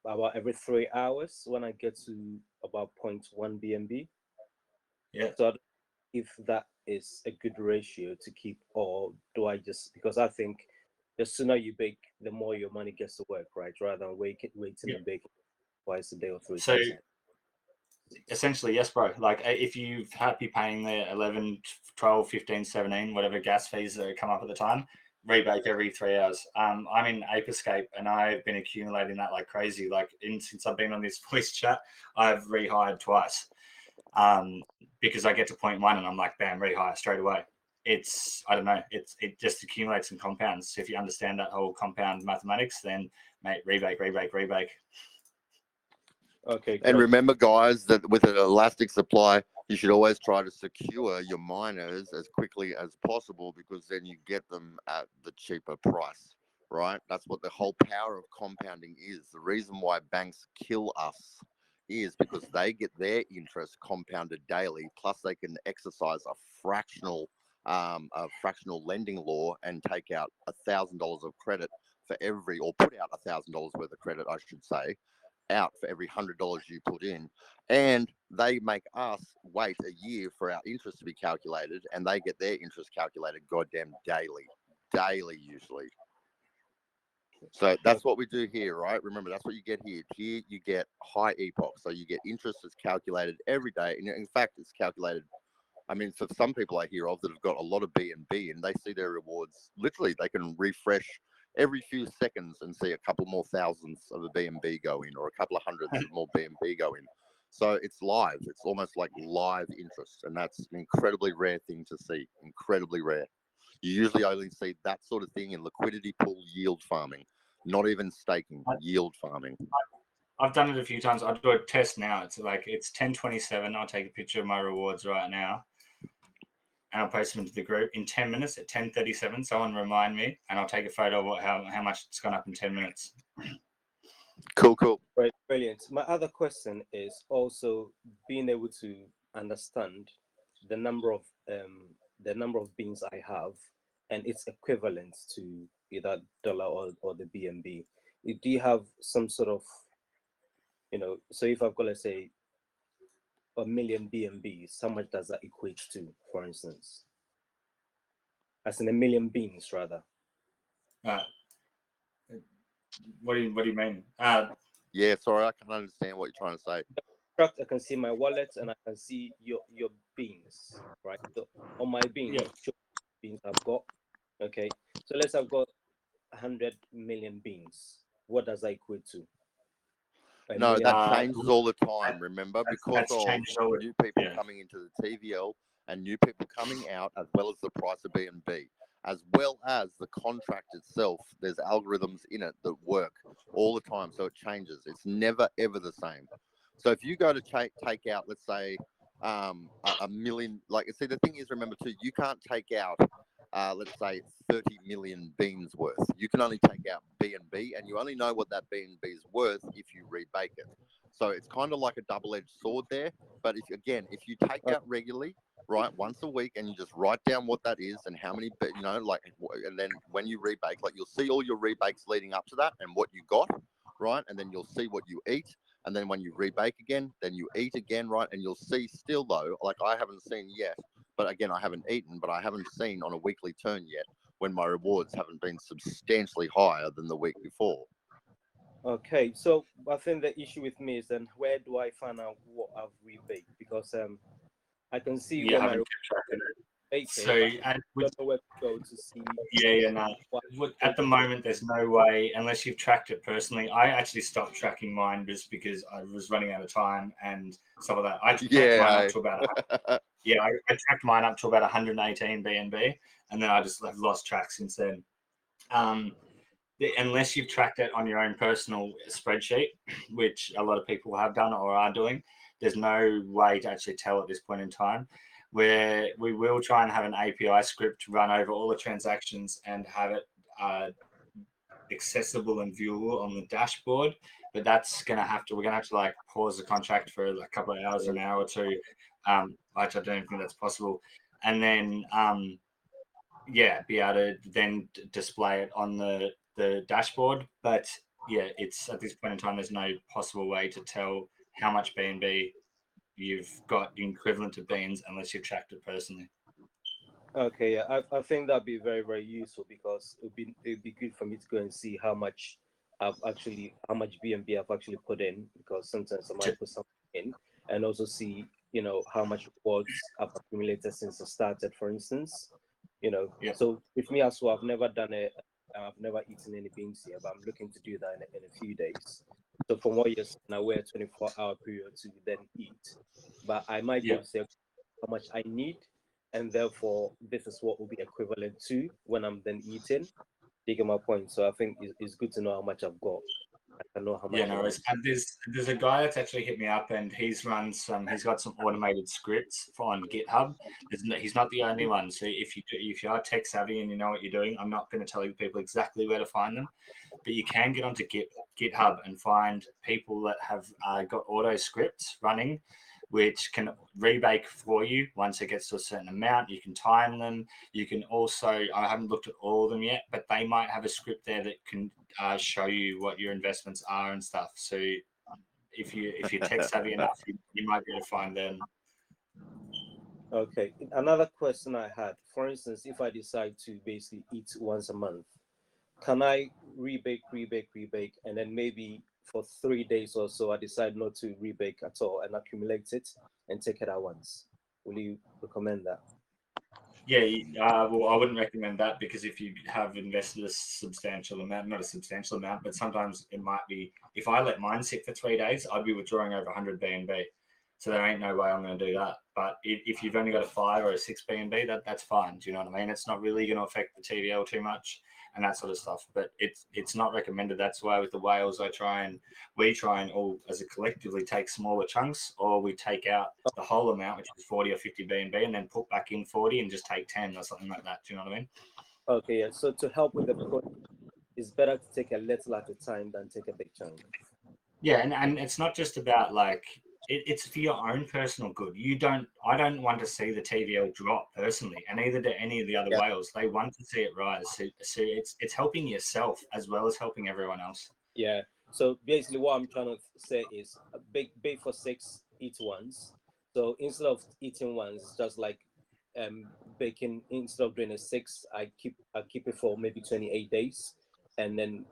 about every 3 hours when I get to about 0.1 BNB. Yeah. So if that is a good ratio to keep, or do I just, because I think the sooner you bake, the more your money gets to work, right? Rather than waiting and baking twice a day or 3 So times. essentially, yes, bro. Like if you're happy paying the 11, 12, 15, 17, whatever gas fees that come up at the time, rebake every 3 hours. I'm in Ape Escape, and I've been accumulating that like crazy. Like since I've been on this voice chat, I've rehired twice because I get to 0.1 and I'm like, bam, rehire straight away. I don't know, it just accumulates and compounds. So if you understand that whole compound mathematics, then mate, rebake. Okay. And remember, guys, that with an elastic supply, you should always try to secure your miners as quickly as possible, because then you get them at the cheaper price, right? That's what the whole power of compounding is. The reason why banks kill us is because they get their interest compounded daily, plus they can exercise a fractional lending law and take out $1,000 of credit for every, or put out $1,000 worth of credit, I should say, out for every $100 you put in. And they make us wait a year for our interest to be calculated, and they get their interest calculated goddamn daily usually. So that's what we do here, right? Remember, that's what you get here. Here you get high epoch, so you get interest that's calculated every day, and in fact it's calculated, I mean, for some people I hear of that have got a lot of BNB, and they see their rewards, literally they can refresh every few seconds and see a couple more thousands of a BNB go in, or a couple of hundreds of more BNB go in. So it's live. It's almost like live interest, and that's an incredibly rare thing to see. Incredibly rare. You usually only see that sort of thing in liquidity pool yield farming, not even staking, yield farming. I've done it a few times. I'll do a test now. It's 10:27. I'll take a picture of my rewards right now, and I'll post them into the group in 10 minutes at 10:37. Someone remind me, and I'll take a photo of how much it's gone up in 10 minutes. Cool. Right, brilliant. My other question is also being able to understand the number of beans I have and its equivalent to either dollar or the BNB. Do you have some sort of, so if I've got, let's say, 1 million BNBs, how much does that equate to, for instance? As in 1 million beans, rather. What do you mean? Yeah, sorry, I can't understand what you're trying to say. contract, I can see my wallet, and I can see your beans, right? So on my beans, beans I've got. Okay, so let's have got 100 million beans. What does that equate to? No, that changes all the time. Remember, because of new people yeah. coming into the TVL and new people coming out, as well as the price of BNB, as well as the contract itself. There's algorithms in it that work all the time, so it changes. It's never ever the same. So if you go to take out, let's say, a million, like, see, the thing is, remember too, you can't take out, let's say, 30 million beans worth. You can only take out BNB, and you only know what that BNB is worth if you rebake it. So it's kind of like a double-edged sword there. But if you take out regularly, right, once a week, and you just write down what that is and how many, and then when you rebake, like, you'll see all your rebakes leading up to that and what you got, right, and then you'll see what you eat. And then when you rebake again, then you eat again, right? And you'll see still, though, like, I haven't seen yet, but again, I haven't eaten, but I haven't seen on a weekly turn yet when my rewards haven't been substantially higher than the week before. Okay, so I think the issue with me is then where do I find out what I've rebaked? Because I can see where my So, and don't know where to go to see. no. At the moment, there's no way, unless you've tracked it personally. I actually stopped tracking mine just because I was running out of time and stuff like that. I tracked mine up to about, I tracked mine up to about 118 BNB, and then I just have lost track since then. Unless you've tracked it on your own personal spreadsheet, which a lot of people have done or are doing, there's no way to actually tell at this point in time. Where we will try and have an API script run over all the transactions and have it accessible and viewable on the dashboard. But that's we're gonna have to like pause the contract for a couple of hours, an hour or two. I don't think that's possible. And then be able to then display it on the dashboard. But it's at this point in time, there's no possible way to tell how much BNB you've got equivalent to beans unless you've tracked it personally. Okay, I think that'd be very, very useful because it'd be good for me to go and see how much BNB I've actually put in, because sometimes I might put something in, and also see how much rewards I've accumulated since I started, for instance. So with me as well, I've never done it. I've never eaten any beans here, but I'm looking to do that in a few days. So from what you're saying, I wait a 24-hour period to then eat. But I might be able to say how much I need, and therefore this is what will be equivalent to when I'm then eating. You get my point. So I think it's good to know how much I've got. I can know how much. And there's a guy that's actually hit me up, and he's got some automated scripts on GitHub. He's not the only one. So if you are tech savvy and you know what you're doing, I'm not going to tell you people exactly where to find them, but you can get onto GitHub and find people that have got auto scripts running, which can rebake for you once it gets to a certain amount. You can time them. You can also, I haven't looked at all of them yet, but they might have a script there that can show you what your investments are and stuff. So if you're tech savvy enough, you might be able to find them. Okay. Another question I had, for instance, if I decide to basically eat once a month, can I rebake, and then maybe for 3 days or so, I decide not to rebake at all and accumulate it and take it at once? Will you recommend that? Well, I wouldn't recommend that, because if you have invested a substantial amount, not a substantial amount, but sometimes it might be, if I let mine sit for 3 days, I'd be withdrawing over 100 BNB. So there ain't no way I'm going to do that. But if you've only got a 5 or a 6 BNB, that's fine. Do you know what I mean? It's not really going to affect the TVL too much and that sort of stuff. But it's not recommended. That's why with the whales, we try and all as a collectively take smaller chunks, or we take out the whole amount, which is 40 or 50 BNB, and then put back in 40 and just take 10 or something like that. Do you know what I mean? Okay, yeah. So to help with the process, it's better to take a little at a time than take a big chunk. Yeah, and it's not just about like it's for your own personal good. I don't want to see the TVL drop personally, and neither do any of the other whales. They want to see it rise. So it's helping yourself as well as helping everyone else. Yeah. So basically, what I'm trying to say is bake for 6, eat once. So instead of eating once, it's just like baking. Instead of doing a 6, I keep it for maybe 28 days, and then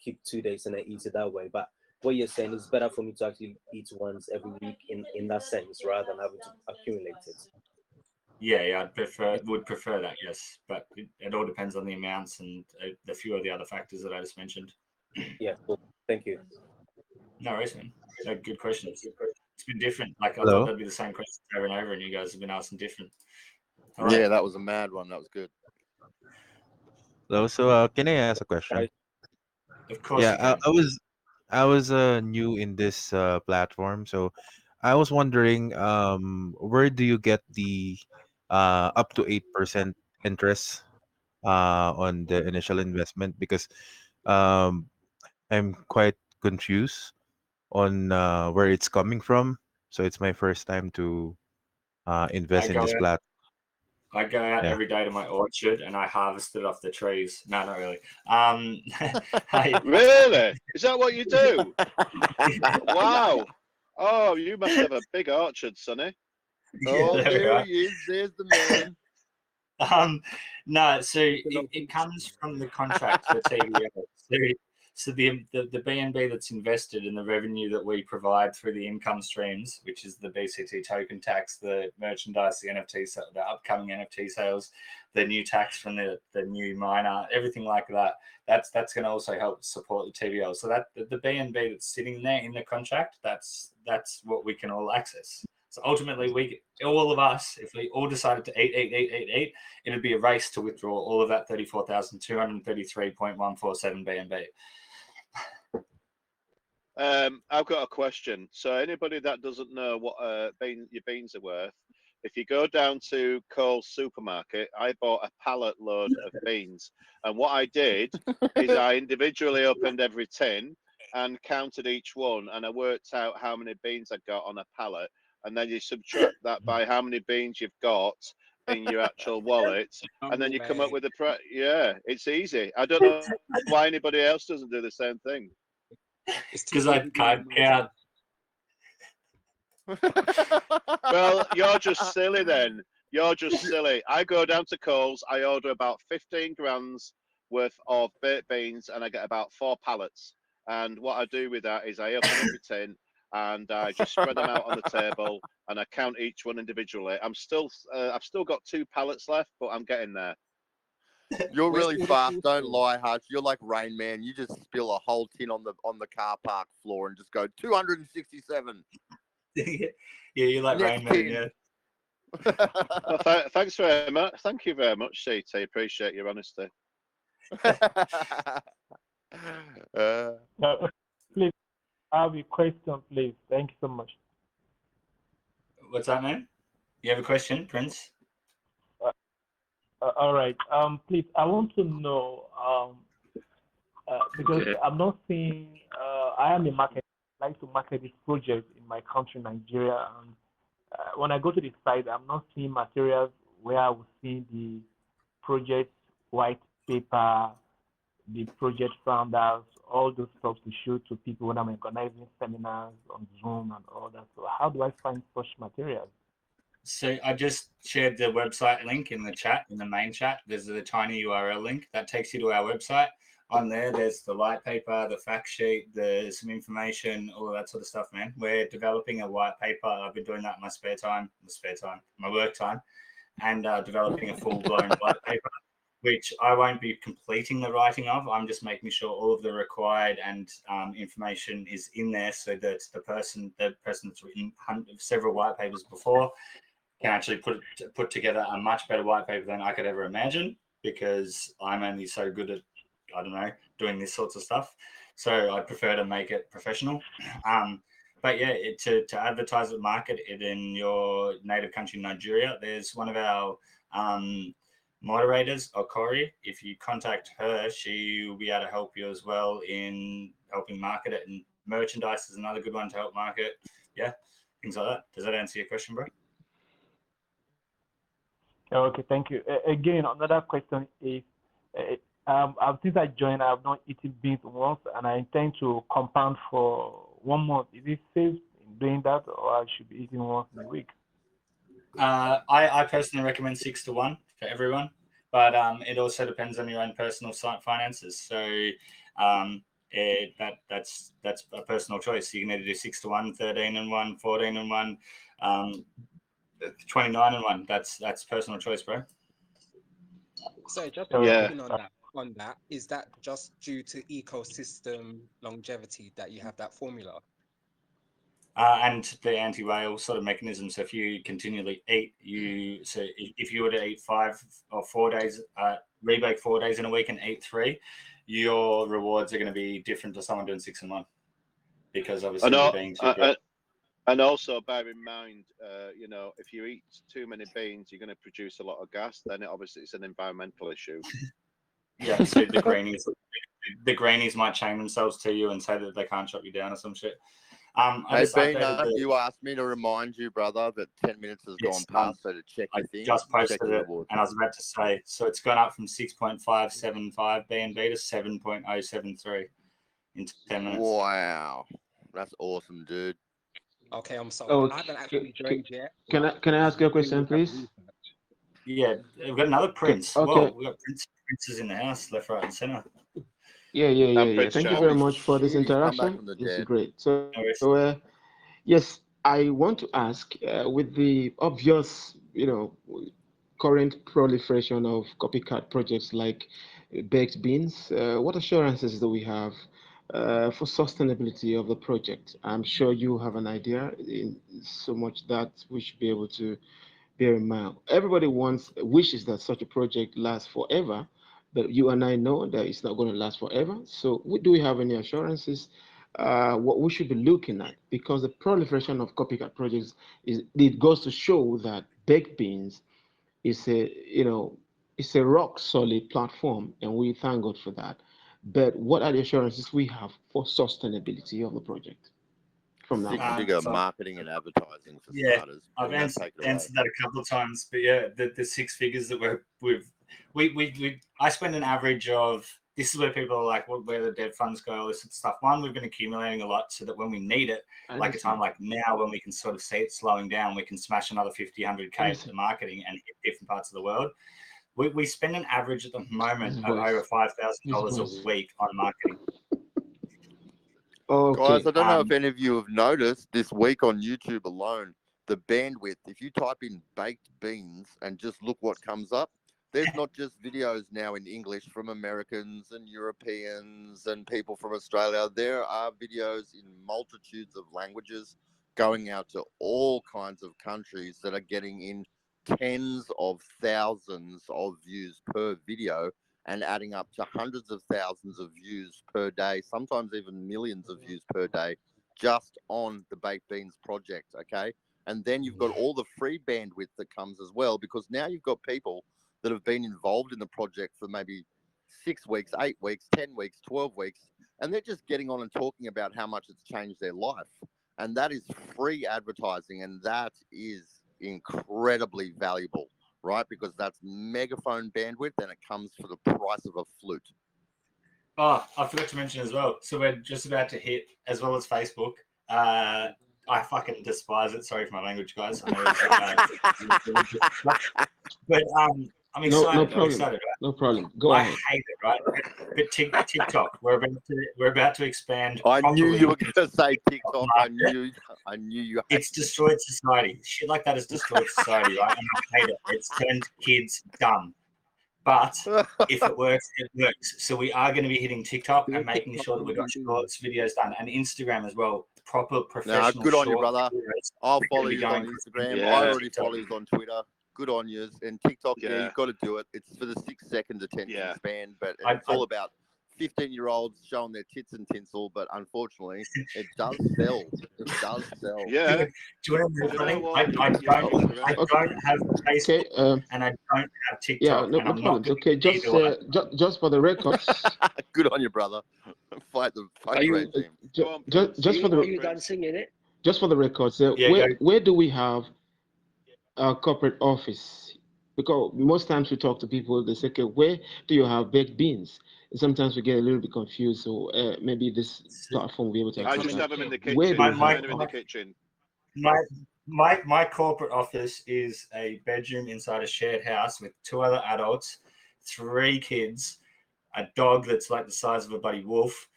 keep 2 days and then eat it that way. But what you're saying is better for me to actually eat once every week in that sense, rather than having to accumulate it. Yeah, would prefer that, yes. But it all depends on the amounts and a few of the other factors that I just mentioned. Yeah, cool. Thank you. No worries, man. No, good questions. It's been different. Like, I Hello? thought that'd be the same questions over and over, and you guys have been asking different. All Yeah, right. that was a mad one. That was good. Hello. So, can I ask a question? Of course Yeah, you can. I was new in this platform, so I was wondering, where do you get the up to 8% interest on the initial investment? Because I'm quite confused on where it's coming from. So it's my first time to invest in this platform. I go out Yeah. every day to my orchard and I harvest it off the trees. No, not really. Really? Is that what you do? Wow. Oh, you must have a big orchard, Sonny. Oh, Yeah, there right. he is. There's the man. No, so it comes from the contract for TVL. So the BNB that's invested in the revenue that we provide through the income streams, which is the BCT token tax, the merchandise, the NFTs, the upcoming NFT sales, the new tax from the new miner, everything like that. That's going to also help support the TVL. So that the BNB that's sitting there in the contract, that's what we can all access. So ultimately, all of us, if we all decided to eat, it would be a race to withdraw all of that 34,233.147 BNB. I've got a question. So anybody that doesn't know what your beans are worth, if you go down to Coles supermarket, I bought a pallet load of beans, and what I did is I individually opened every tin and counted each one, and I worked out how many beans I got on a pallet, and then you subtract that by how many beans you've got in your actual wallet, and then you come up with a price. Yeah, it's easy. I don't know why anybody else doesn't do the same thing. Because I can't count. Well, you're just silly then. You're just silly. I go down to Coles, I order about 15 grams worth of baked beans, and I get about 4 pallets. And what I do with that is I open every tin and I just spread them out on the table, and I count each one individually. I've still got 2 pallets left, but I'm getting there. You're really fast. Don't lie, Hutch. You're like Rain Man. You just spill a whole tin on the car park floor and just go 267. Yeah, you're like Next Rain Man. tin. Yeah. Well, thanks very much. Thank you very much, CT. Appreciate your honesty. Please, I have a question, please. Thank you so much. What's that, man? You have a question, Prince? All right. Please, I want to know because I'm not seeing. I am a market. I like to market this project in my country, Nigeria, and when I go to the site, I'm not seeing materials where I will see the project white paper, the project founders, all those stuff to show to people when I'm organizing seminars on Zoom and all that. So how do I find such materials? So I just shared the website link in the chat, in the main chat. There's a tiny URL link that takes you to our website. On there's the white paper, the fact sheet, there's some information, all of that sort of stuff, man. We're developing a white paper. I've been doing that in my my work time, and developing a full-blown white paper, which I won't be completing the writing of. I'm just making sure all of the required and information is in there, so that the person that's written several white papers before can actually put together a much better white paper than I could ever imagine, because I'm only so good at, I don't know, doing this sorts of stuff. So I prefer to make it professional. But yeah, to advertise and market it in your native country, Nigeria, there's one of our moderators, Okori. If you contact her, she will be able to help you as well in helping market it. And merchandise is another good one to help market. Yeah, things like that. Does that answer your question, bro? Okay, thank you. Again, another question is, since I joined, I have not eaten beans once, and I intend to compound for 1 month. Is it safe in doing that, or I should be eating once in a week? I personally recommend 6 to 1 for everyone, but it also depends on your own personal finances. So that's a personal choice. You can either do 6-1, 13-1, 14-1, 29-1. That's personal choice, bro. So just Yeah. building on that, is that just due to ecosystem longevity that you have that formula? And the anti-whale sort of mechanism. So if you continually eat, if you were to eat 5 or 4 days, rebake 4 days in a week and eat 3, your rewards are going to be different to someone doing 6 and 1, because obviously you're being too good. And also bear in mind, if you eat too many beans, you're going to produce a lot of gas. Then obviously it's an environmental issue. Yeah, so the greenies might chain themselves to you and say that they can't chop you down or some shit. Hey, Beaner, you asked me to remind you, brother, that 10 minutes has gone past, so to check your thing. Just posted check it, and I was about to say, so it's gone up from 6.575 BNB to 7.073 in 10 minutes. Wow, that's awesome, dude. Okay, I'm sorry. Oh, I haven't actually joined yet. Can I ask you a question, please? Yeah, we've got another Prince. Okay. Whoa, we've got princes in the house, left, right, and center. Yeah. Thank you very much for this Shit, he's come back interaction. from the It's dead. great. So, yes, I want to ask, with the obvious, current proliferation of copycat projects like baked beans, what assurances do we have for sustainability of the project? I'm sure you have an idea, in so much that we should be able to bear in mind. Everybody wishes that such a project lasts forever, but you and I know that it's not going to last forever. So, do we have any assurances? What we should be looking at, because the proliferation of copycat projects it goes to show that baked beans is it's a rock solid platform, and we thank God for that. But what are the assurances we have for sustainability of the project from now on? Six-figure marketing and advertising for starters. I've answered that a couple of times, but yeah, the 6 figures that I spend an average of. This is where people are like, where the debt funds go, all this sort of stuff. One, we've been accumulating a lot so that when we need it, like a time like now, when we can sort of see it slowing down, we can smash another 50, 100K at the marketing and hit different parts of the world. We spend an average at the moment of over $5,000 a week on marketing. Guys, I don't know if any of you have noticed this week on YouTube alone, the bandwidth. If you type in baked beans and just look what comes up, there's not just videos now in English from Americans and Europeans and people from Australia. There are videos in multitudes of languages going out to all kinds of countries that are getting in tens of thousands of views per video and adding up to hundreds of thousands of views per day, sometimes even millions of views per day, just on the Baked Beans project, okay? And then you've got all the free bandwidth that comes as well, because now you've got people that have been involved in the project for maybe 6 weeks, 8 weeks, 10 weeks, 12 weeks, and they're just getting on and talking about how much it's changed their life. And that is free advertising, and that is incredibly valuable, right? Because that's megaphone bandwidth, and it comes for the price of a flute. Oh, I forgot to mention as well. So we're just about to hit, as well as Facebook. I fucking despise it. Sorry for my language, guys. I know but I'm excited. No problem. I'm excited, right? No problem. Go ahead. I hate it, right? But TikTok, we're about to expand. I knew you were going to say TikTok. Market. I knew you. It's destroyed society. Shit like that has destroyed society, right? And I hate it. It's turned kids dumb. But if it works, it works. So we are going to be hitting TikTok and making sure that we've got shorts videos done, and Instagram as well. Proper professional. Good on you, brother. I'll follow you on going Instagram. Yeah. I already follow you on Twitter. Good on you. And TikTok, yeah, you've got to do it. It's for the 6 second attention span, but it's all about 15-year-olds showing their tits and tinsel. But unfortunately, it does sell. It does sell. Yeah. Do you want to know something? I don't have Facebook and I don't have TikTok. Yeah, no and I'm problems. not Okay, just for the records. Good on you, brother. Fight the regime. Just for Are you dancing in it? Just for the records, Yeah, where do we have our corporate office? Because most times we talk to people, they say, okay, where do you have baked beans? And sometimes we get a little bit confused. So maybe this platform will be able to I answer just that. have them in the kitchen. Where do we have in the kitchen. My corporate office is a bedroom inside a shared house with 2 other adults, 3 kids, a dog that's like the size of a bloody wolf,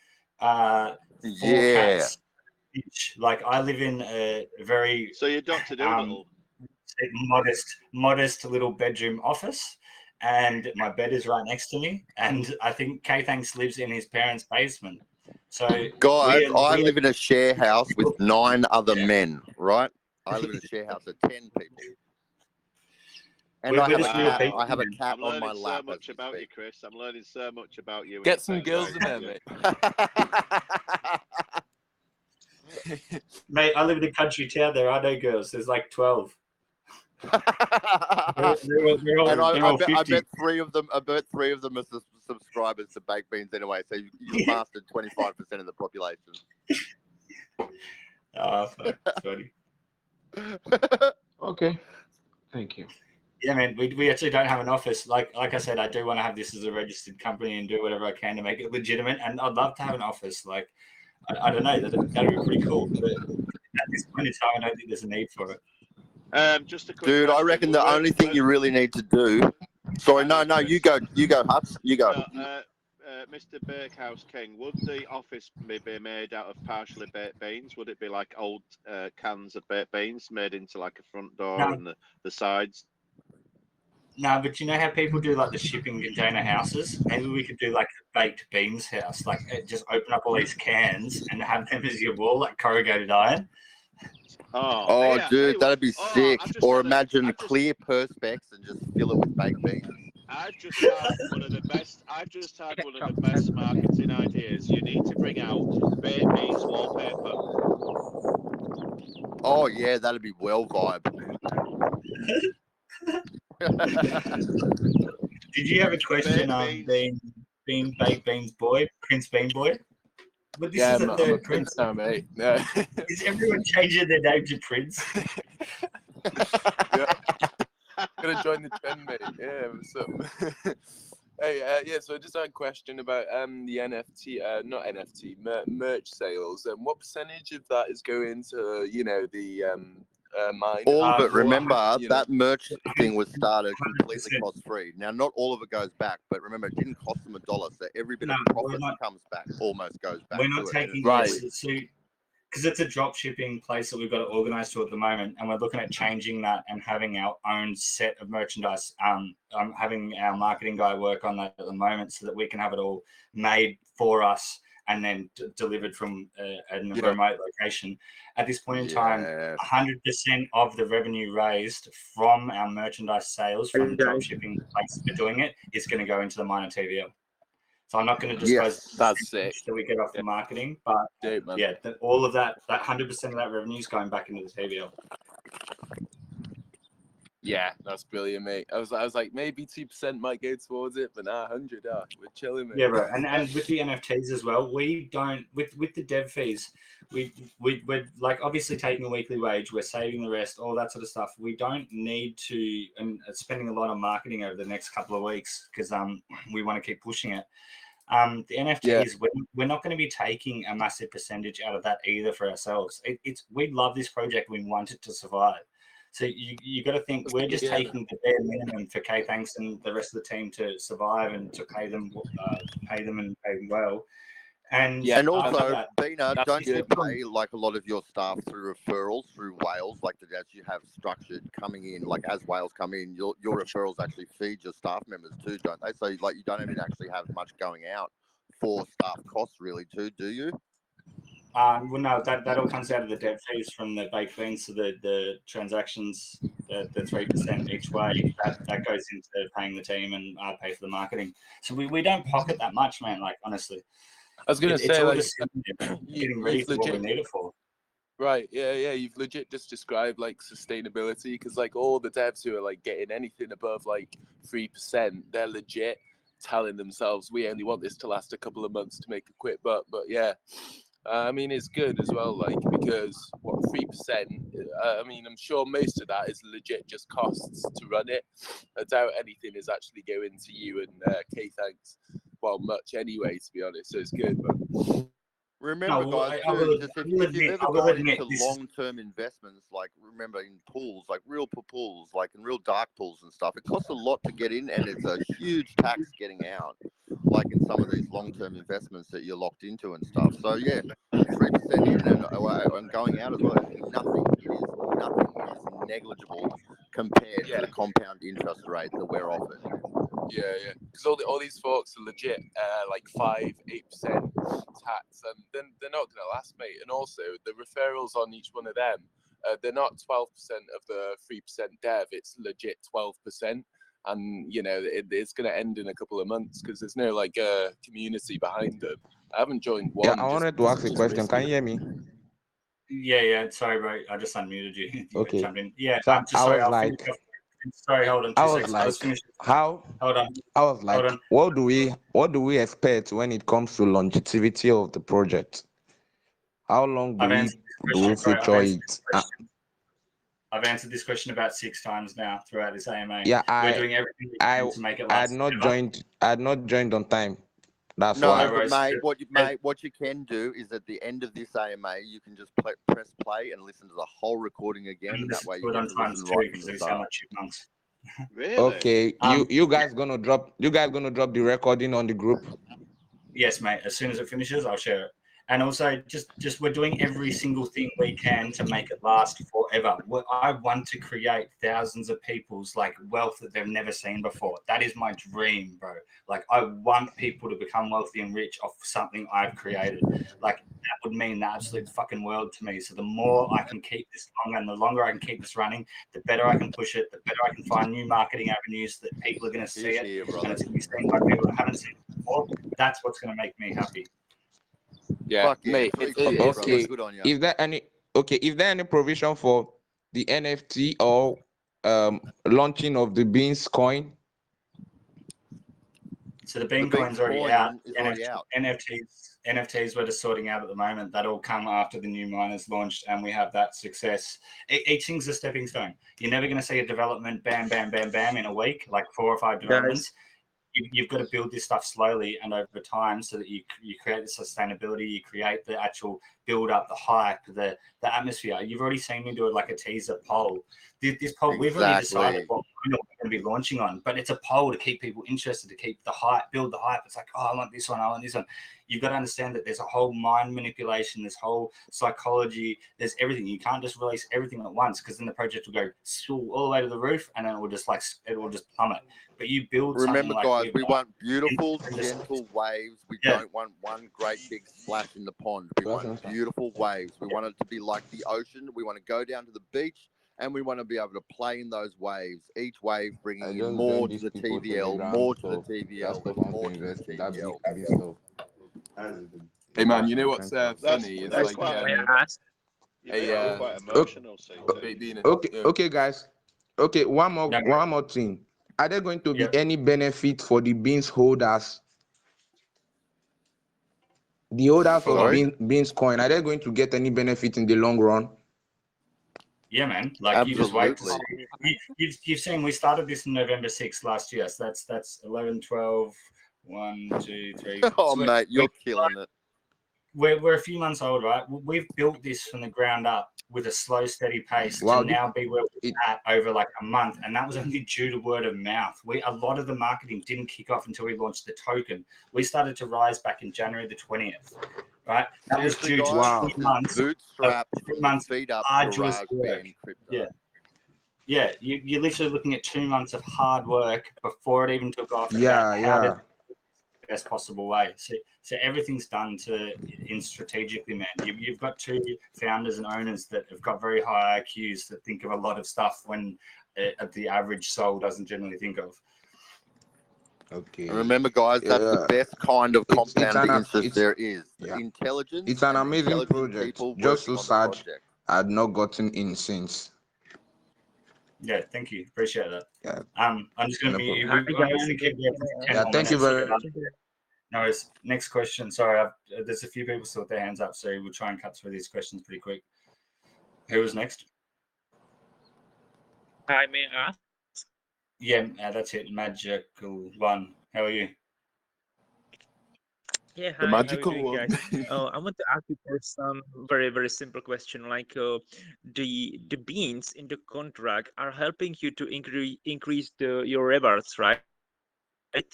4 Yeah. cats each. Like I live in a very So you're Dr. Doolittle. modest little bedroom office, and my bed is right next to me. And I think K Thanks lives in his parents' basement. So Guys, I live in a share house with 9 other men, right? I live in a share house of 10 people. And I have a cat on my lap. I'm learning so much about you, Chris. I'm learning so much about you. Get some girls in there, mate. Mate, I live in a country town. There are no girls. There's like 12. they're all, And I 50. bet 3 of them. I bet 3 of them are subscribers to Baked Beans anyway. So you've mastered 25% of the population. Oh, fuck, that's funny. Okay, thank you. Yeah, man, we actually don't have an office. Like I said, I do want to have this as a registered company and do whatever I can to make it legitimate. And I'd love to have an office. Like, I don't know, that'd be pretty cool. But at this point in time, I don't think there's a need for it. Just a quick Dude, question. I reckon the only thing you really need to do. Sorry, no, you go, Huts, you go. Mr. Bakehouse King, would the office be made out of partially baked beans? Would it be like old cans of baked beans made into like a front door and the sides? No, but you know how people do like the shipping container houses? Maybe we could do like a baked beans house, like just open up all these cans and have them as your wall, like corrugated iron. Oh, dude, that'd be sick. Or imagine clear perspex and just fill it with baked beans. I've just had one of the best marketing ideas. You need to bring out baked beans wallpaper. Oh yeah, that'd be well vibe. Did you have a question on being Baked Beans boy, Prince Bean boy? But this is I'm the a third prince Prince. now, mate. Yeah. Is everyone changing their name to Prince? Yeah. Gonna join the trend, mate. Yeah, what's up? Hey, yeah. So I just had a question about the NFT, not NFT, merch sales. And what percentage of that is going to, the mine? All of it. Remember, that merch thing was started completely cost-free. Now, not all of it goes back, but remember, it didn't cost them $1, so every bit of profit that comes back almost goes back. We're not taking because it's a drop shipping place that we've got to organize to at the moment, and we're looking at changing that and having our own set of merchandise. I'm having our marketing guy work on that at the moment so that we can have it all made for us and then delivered from a remote location. At this point in time, 100% of the revenue raised from our merchandise sales from the drop shipping place we're doing it is going to go into the minor TVL. So I'm not going to disclose that's sick. That we get off the marketing, but all of that 100% of that revenue is going back into the TVL. Yeah, that's brilliant, mate. I was like, maybe 2% might go towards it, but 100. We're chilling, mate. Yeah, bro. And with the NFTs as well, we don't with the dev fees. We're like obviously taking a weekly wage. We're saving the rest, all that sort of stuff. We don't need to and spending a lot on marketing over the next couple of weeks because we want to keep pushing it. The NFTs, we're not going to be taking a massive percentage out of that either for ourselves. We love this project. We want it to survive. So you got to think we're just taking the bare minimum for K Thanks and the rest of the team to survive and to pay them and pay them well. And also, Bina, don't you pay like a lot of your staff through referrals through whales, like as you have structured coming in, like as whales come in, your referrals actually feed your staff members too, don't they? So like you don't even actually have much going out for staff costs really too, do you? Well, no, that all comes out of the dev fees from the baked beans. So the transactions, the 3% each way, that goes into paying the team and I pay for the marketing. So we don't pocket that much, man. Like honestly, I was gonna say, it's all like, just getting ready for what we need it for. Right, yeah, you've legit just described like sustainability because like all the devs who are like getting anything above like 3%, they're legit telling themselves we only want this to last a couple of months to make a quick buck. But yeah. I mean, it's good as well, like, because, 3%, I mean, I'm sure most of that is legit just costs to run it. I doubt anything is actually going to you and K Thanks, well, much anyway, to be honest, so it's good. But remember, guys, if you've ever gone into long-term investments, like, remember, in pools, like real pools, like in real dark pools and stuff, it costs a lot to get in, and it's a huge tax getting out. like in some of these long-term investments that you're locked into and stuff. So yeah, 3% in and going out as well is nothing. It is nothing. It is negligible compared to the compound interest rate that we're offered. Yeah. Because all these folks are legit, like 5-8% tax, and then they're not going to last, mate. And also the referrals on each one of them, they're not 12% of the 3% dev. It's legit 12%. And you know it's going to end in a couple of months because there's no like community behind them. I haven't joined one. Yeah, I wanted to ask a question. Can you hear me? Yeah. Sorry, bro. I just unmuted you. You Okay. jumped in. Yeah. So I'm just I sorry. was I'll finish like, off. Sorry, hold on I 2 was seconds. I'll like, just finish. how? Hold on. I was like, Hold on. what do we expect when it comes to longevity of the project? How long I've answered this do we question. Sorry, feature it? I've answered this question about 6 times now throughout this AMA. Yeah, We're doing everything we can to make it last forever. I had not joined on time. That's No, why. but mate, what you can do is at the end of this AMA, you can just press play and listen to the whole recording again, and that way you get to listen right from the start. Really? Okay, you guys gonna drop the recording on the group? Yes, mate. As soon as it finishes, I'll share it. And also, just we're doing every single thing we can to make it last forever. I want to create thousands of people's like wealth that they've never seen before. That is my dream, bro. Like I want people to become wealthy and rich off something I've created. Like that would mean the absolute fucking world to me. So the more I can keep this long and the longer I can keep this running, the better I can push it, the better I can find new marketing avenues that people are going to see it, and it's going to be seen by people that haven't seen it before. That's what's going to make me happy. Yeah, mate. Okay. Is there any provision for the NFT or launching of the Beans coin? So the Bean coin's already out. NFTs we're just sorting out at the moment. That'll come after the new miners launched and we have that success. Each thing's a stepping stone. You're never going to see a development bam in a week, like 4 or 5 developments. You've got to build this stuff slowly and over time so that you create the sustainability, you create the actual build up, the hype, the atmosphere. You've already seen me do it like a teaser poll. This poll, we've already decided what we're going to be launching on, but it's a poll to keep people interested, to keep the hype, build the hype. It's like, oh, I want this one, I want this one. You've got to understand that there's a whole mind manipulation, there's whole psychology, there's everything. You can't just release everything at once because then the project will go all the way to the roof and then it will just plummet. But you build Remember, something guys, like we want beautiful, gentle waves. We don't want one great big splash in the pond. We want beautiful waves. We want it to be like the ocean. We want to go down to the beach and we want to be able to play in those waves. Each wave bringing in more to the TVL, more to the TVL, more to the TVL. Hey man, you know what's funny? It's That's like quite emotional. Okay, guys. Okay, one more thing. Are there going to be any benefit for the Beans holders? The holders of Beans coin, are they going to get any benefit in the long run? Yeah, man. Like you just wait to see. You've seen we started this in November 6th last year. So that's 11, 12, 1, 2, 3. Oh, mate, you're killing it. We're a few months old, right? We've built this from the ground up with a slow, steady pace to now be where we're at over like a month. And that was only due to word of mouth. A lot of the marketing didn't kick off until we launched the token. We started to rise back in January the 20th, right? That was due to 3 months. Bootstrap, 3 months feet up, arduous work. Yeah. You're literally looking at 2 months of hard work before it even took off. The best possible way. So everything's done in strategically, man. You've got 2 founders and owners that have got very high IQs that think of a lot of stuff when the average soul doesn't generally think of. Okay. And remember, guys, that's the best kind of compound interest there is. Intelligence. It's an amazing project. Just so sad I had not gotten in since. Yeah, thank you. Appreciate that. Yeah. I'm just going to be. I'm going to keep there for 10 more thank you minutes. very. No worries. Next question. Sorry, there's a few people still with their hands up, so we'll try and cut through these questions pretty quick. Who was next? Hi, may I ask? Yeah, that's it. Magical one. How are you? Yeah, The hi. magical how are you doing, one. guys? I want to ask you for some very simple question. Like the beans in the contract are helping you to increase your rewards, right?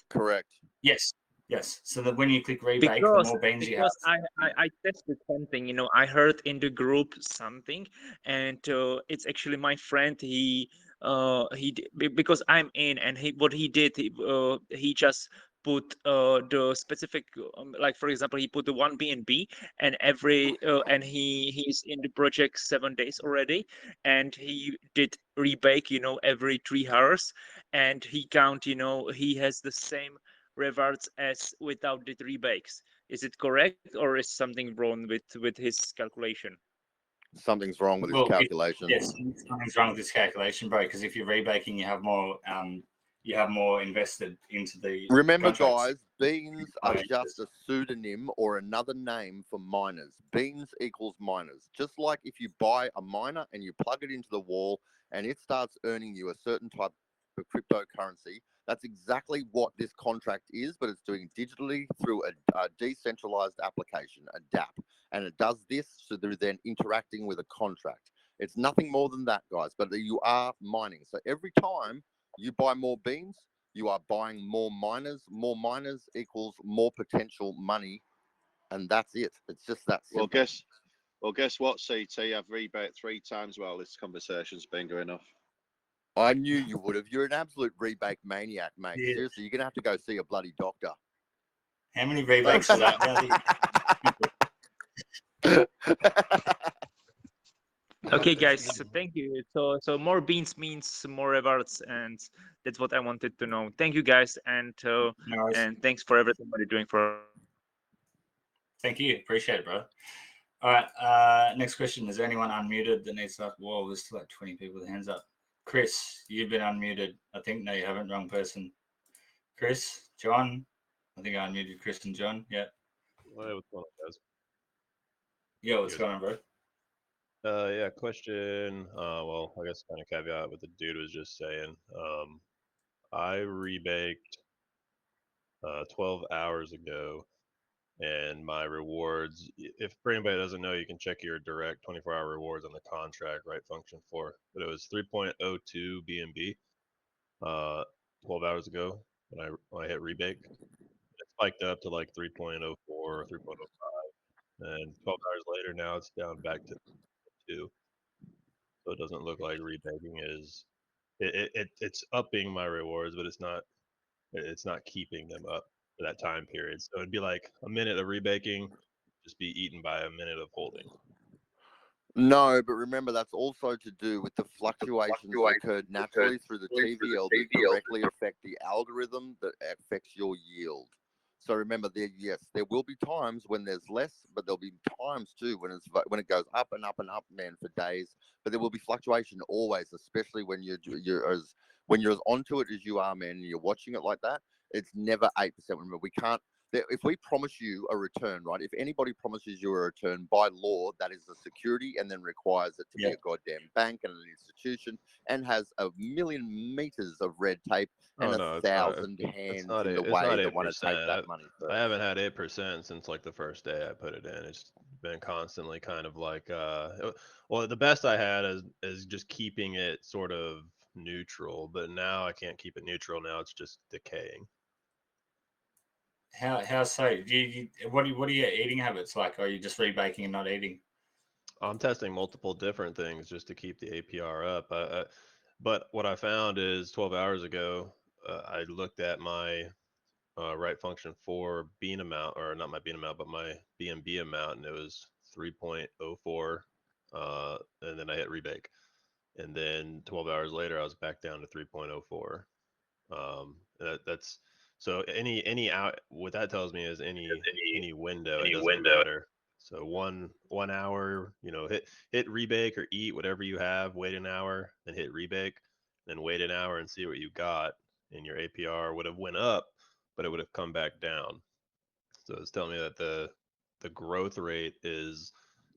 Correct. Yes. Yes. So that when you click rebake, the because more beans you have. because I tested something, you know, I heard in the group something, and it's actually my friend. Because I'm in, and what he did, he just put the specific, like for example, he put the one BNB, and and he's in the project 7 days already, and he did rebake, you know, every 3 hours, and he count, you know, he has the same rewards as without the rebakes. Is it correct, or is something wrong with his calculation? Something's wrong with his calculation. Yes, something's wrong with this calculation, bro. Because if you're rebaking, you have more invested into the. Remember, contracts. guys, beans are just a pseudonym or another name for miners. Beans equals miners. Just like if you buy a miner and you plug it into the wall and it starts earning you a certain type of cryptocurrency, that's exactly what this contract is, but it's doing digitally through a decentralized application, a DApp. And it does this so they're then interacting with a contract. It's nothing more than that, guys, but you are mining. So every time you buy more beans, you are buying more miners. More miners equals more potential money, and that's it. It's just that simple. Well, guess what, CT? I've rebate 3 times while this conversation's been going off. I knew you would have. You're an absolute rebake maniac, mate. Yeah. Seriously, you're gonna have to go see a bloody doctor. How many rebakes is that, brother? Okay, guys, so thank you. So more beans means more rewards, and that's what I wanted to know. Thank you, guys, and thanks for everything that you're doing for. Thank you. Appreciate it, bro. All right. Next question. Is there anyone unmuted that needs to? Whoa, there's still like 20 people with hands up. Chris, you've been unmuted. I think no, you haven't. Wrong person. Chris, John. I think I unmuted Chris and John. Yeah. Hey, what's going on, guys? Yeah, what's going on, bro? Yeah, question. Well, I guess kind of caveat what the dude was just saying. I rebaked 12 hours ago, and my rewards, if for anybody that doesn't know, you can check your direct 24-hour rewards on the contract, right? Function 4. But it was 3.02 BNB 12 hours ago when I hit rebake. It spiked up to like 3.04 or 3.05. And 12 hours later, now it's down back to 2. So it doesn't look like rebaking is it's upping my rewards, but it's not keeping them up for that time period. So it'd be like a minute of rebaking just be eaten by a minute of holding. No, but remember that's also to do with the fluctuations that occurred naturally through the TVL that directly affect the algorithm that affects your yield. So remember, yes, there will be times when there's less, but there'll be times too when it goes up and up and up, man, for days. But there will be fluctuation always, especially when you're as onto it as you are, man, and you're watching it like that. It's never 8%. Remember, we can't. If we promise you a return, right? If anybody promises you a return, by law, that is a security and then requires it to be a goddamn bank and an institution and has a million meters of red tape and 1,000 hands in the way that want to take that money first. I haven't had 8% since like the first day I put it in. It's been constantly kind of like, well, the best I had is just keeping it sort of neutral, but now I can't keep it neutral. Now it's just decaying. How so? What are your eating habits like? Or are you just rebaking and not eating? I'm testing multiple different things just to keep the APR up. But what I found is 12 hours ago, I looked at my right function for bean amount, or not my bean amount, but my BNB amount, and it was 3.04. And then I hit rebake. And then 12 hours later, I was back down to 3.04. That's so any out. What that tells me is any window. It doesn't matter. So one hour, hit rebake or eat whatever you have. Wait an hour, then hit rebake, then wait an hour and see what you got. And your APR would have went up, but it would have come back down. So it's telling me that the growth rate is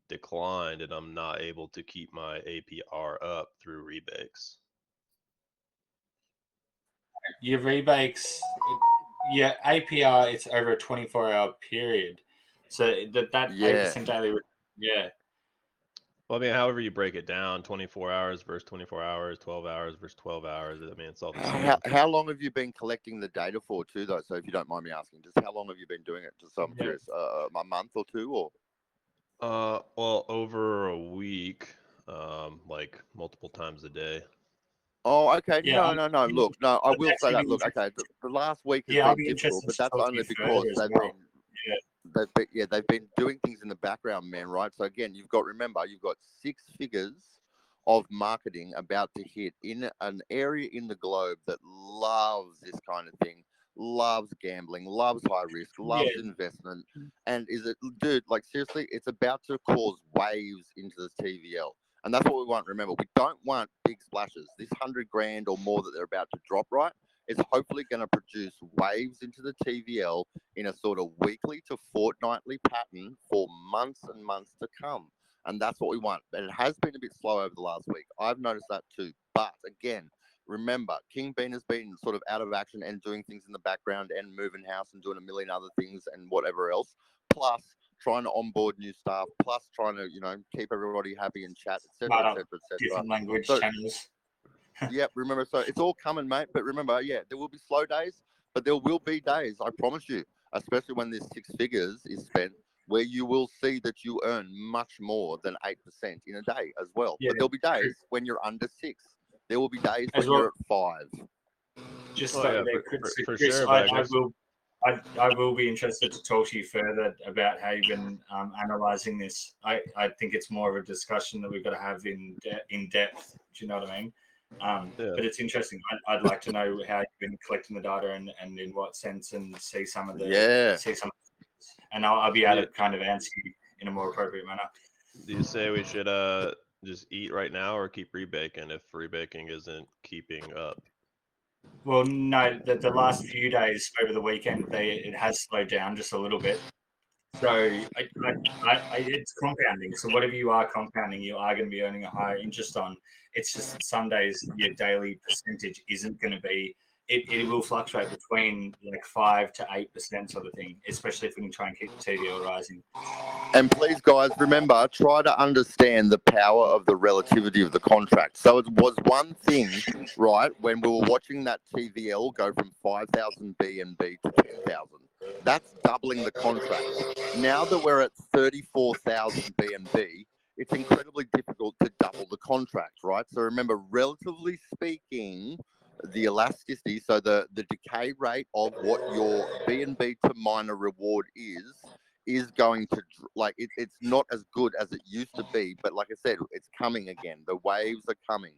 declined, and I'm not able to keep my APR up through rebakes. Your rebakes, your APR, it's over a 24-hour period. So that 8% daily, yeah. Well, I mean, however you break it down, 24 hours versus 24 hours, 12 hours versus 12 hours. I mean, it's all the same. How long have you been collecting the data for, too, though? So if you don't mind me asking, just how long have you been doing it? Just so I'm curious. A month or two, or? Well, over a week, like multiple times a day. Oh, okay. Yeah, No. Look, no, I I'd will say actually that. be Look, okay, interested. the last week has Yeah, I'll been be difficult, interested but to that's talk to only you because further as they've well. been, they've been doing things in the background, man, right? So again, you've got 6 figures of marketing about to hit in an area in the globe that loves this kind of thing, loves gambling, loves high risk, loves investment, and dude, like seriously, it's about to cause waves into the TVL. And that's what we want. Remember, we don't want big splashes. This 100 grand or more that they're about to drop, right, is hopefully going to produce waves into the TVL in a sort of weekly to fortnightly pattern for months and months to come. And that's what we want. And it has been a bit slow over the last week. I've noticed that too. But again, remember, King Bean has been sort of out of action and doing things in the background and moving house and doing a million other things and whatever else. Plus, trying to onboard new staff, plus trying to, keep everybody happy and chat, etc., etc., etc. Different language So, channels. yeah, remember, so it's all coming, mate. But remember, yeah, there will be slow days, but there will be days, I promise you, especially when this 6 figures is spent, where you will see that you earn much more than 8% in a day as well. Yeah, but there'll be days when you're under 6. There will be days as when well. you're at 5. Just Oh, yeah, there, for Chris, sure, but I guess I will be interested to talk to you further about how you've been analyzing this. I think it's more of a discussion that we've got to have in depth. Do you know what I mean? But it's interesting. I'd like to know how you've been collecting the data and in what sense, and see some of the and I'll be able to kind of answer you in a more appropriate manner. Do you say we should just eat right now or keep rebaking if rebaking isn't keeping up? Well, no, the last few days over the weekend, it has slowed down just a little bit. So it's compounding. So whatever you are compounding, you are going to be earning a higher interest on. It's just that some days your daily percentage isn't going to be. It will fluctuate between like 5 to 8% sort of thing, especially if we can try and keep the TVL rising. And please, guys, remember, try to understand the power of the relativity of the contract. So it was one thing, right, when we were watching that TVL go from 5,000 BNB to 10,000. That's doubling the contract. Now that we're at 34,000 BNB, it's incredibly difficult to double the contract, right? So remember, relatively speaking, the elasticity, so the decay rate of what your BNB to miner reward is going to, like, it's not as good as it used to be, but like I said, it's coming again. The waves are coming.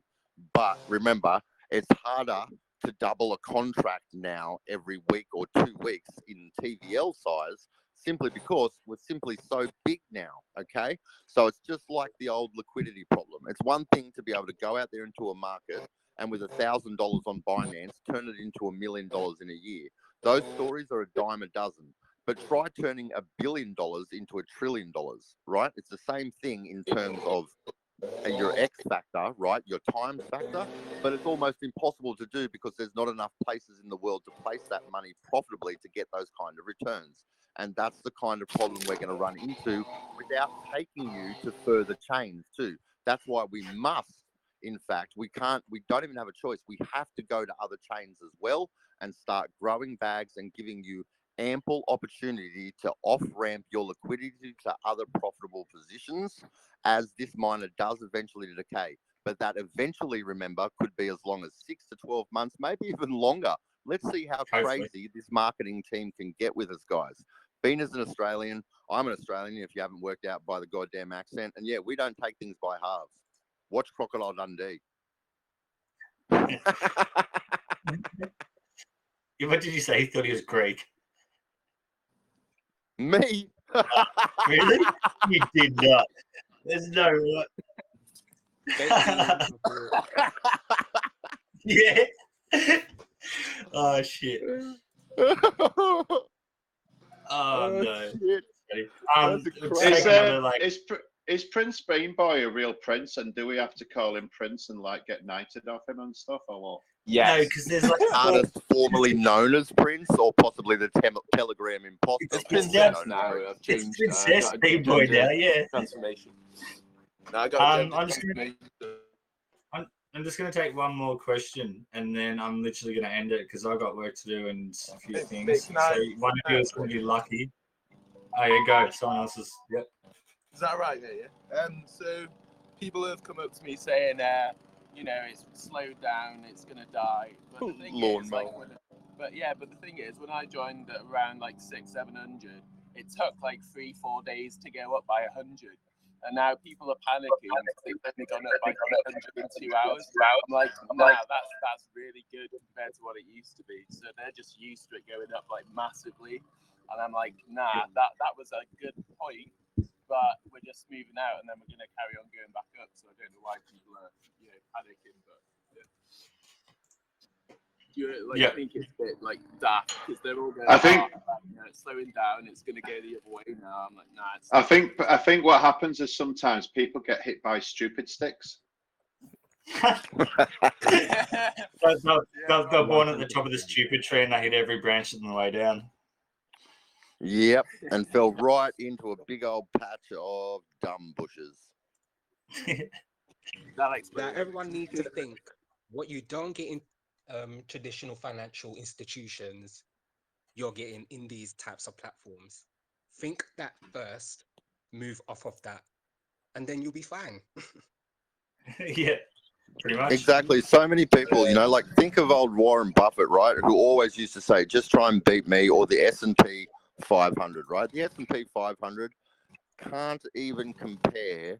But remember, it's harder to double a contract now every week or 2 weeks in TVL size, simply because we're simply so big now, okay? So it's just like the old liquidity problem. It's one thing to be able to go out there into a market and with $1,000 on Binance, turn it into $1 million in a year. Those stories are a dime a dozen. But try turning $1 billion into $1 trillion, right? It's the same thing in terms of your X factor, right? Your time factor, but it's almost impossible to do because there's not enough places in the world to place that money profitably to get those kind of returns. And that's the kind of problem we're going to run into without taking you to further chains too. That's why we must, in fact, we don't even have a choice. We have to go to other chains as well and start growing bags and giving you ample opportunity to off-ramp your liquidity to other profitable positions as this miner does eventually decay. But that eventually, remember, could be as long as 6 to 12 months, maybe even longer. Let's see how crazy this marketing team can get with us, guys. Bean is an Australian. I'm an Australian, if you haven't worked out by the goddamn accent. And yeah, we don't take things by halves. Watch Crocodile Dundee. What did you say? He thought he was Greek. Me? Really? You did not. There's no yeah. Oh shit. Oh no. Shit. Is Prince Bean Boy a real prince, and do we have to call him Prince and like get knighted off him and stuff, or what? Yes. No, because there's like artist formerly known as Prince, or possibly the Telegram imposter. It's Princess now. It's Princess Bean Boy now, yeah. Transformation. No, I got I'm just gonna take one more question, and then I'm literally gonna end it because I've got work to do and a few things. So one of you is gonna be lucky. Oh, yeah, go. Someone else's. Yep. Is that right? Yeah. So people have come up to me saying, it's slowed down, it's gonna die. But the thing is, but the thing is, when I joined at around like 600-700, it took like 3-4 days to go up by 100. And now people are panicking because they've only gone up by 100 in 2 hours. I'm like, that's really good compared to what it used to be. So they're just used to it going up like massively. And I'm like, that was a good point, but we're just moving out and then we're going to carry on going back up. So I don't know why people are, panicking, but I think it's a bit like daft because they're all going, it's slowing down, it's going to go the other way now. I'm like, nah. I think what happens is sometimes people get hit by stupid sticks. They're born at the top of the stupid tree and they hit every branch on the way down. Yep, and fell right into a big old patch of dumb bushes. Now everyone needs to think what you don't get in traditional financial institutions, you're getting in these types of platforms. Think that first, move off of that, and then you'll be fine. Yeah, pretty much. Exactly. So many people, like think of old Warren Buffett, right? Who always used to say, just try and beat me, or the S&P 500, right? The S&P 500 can't even compare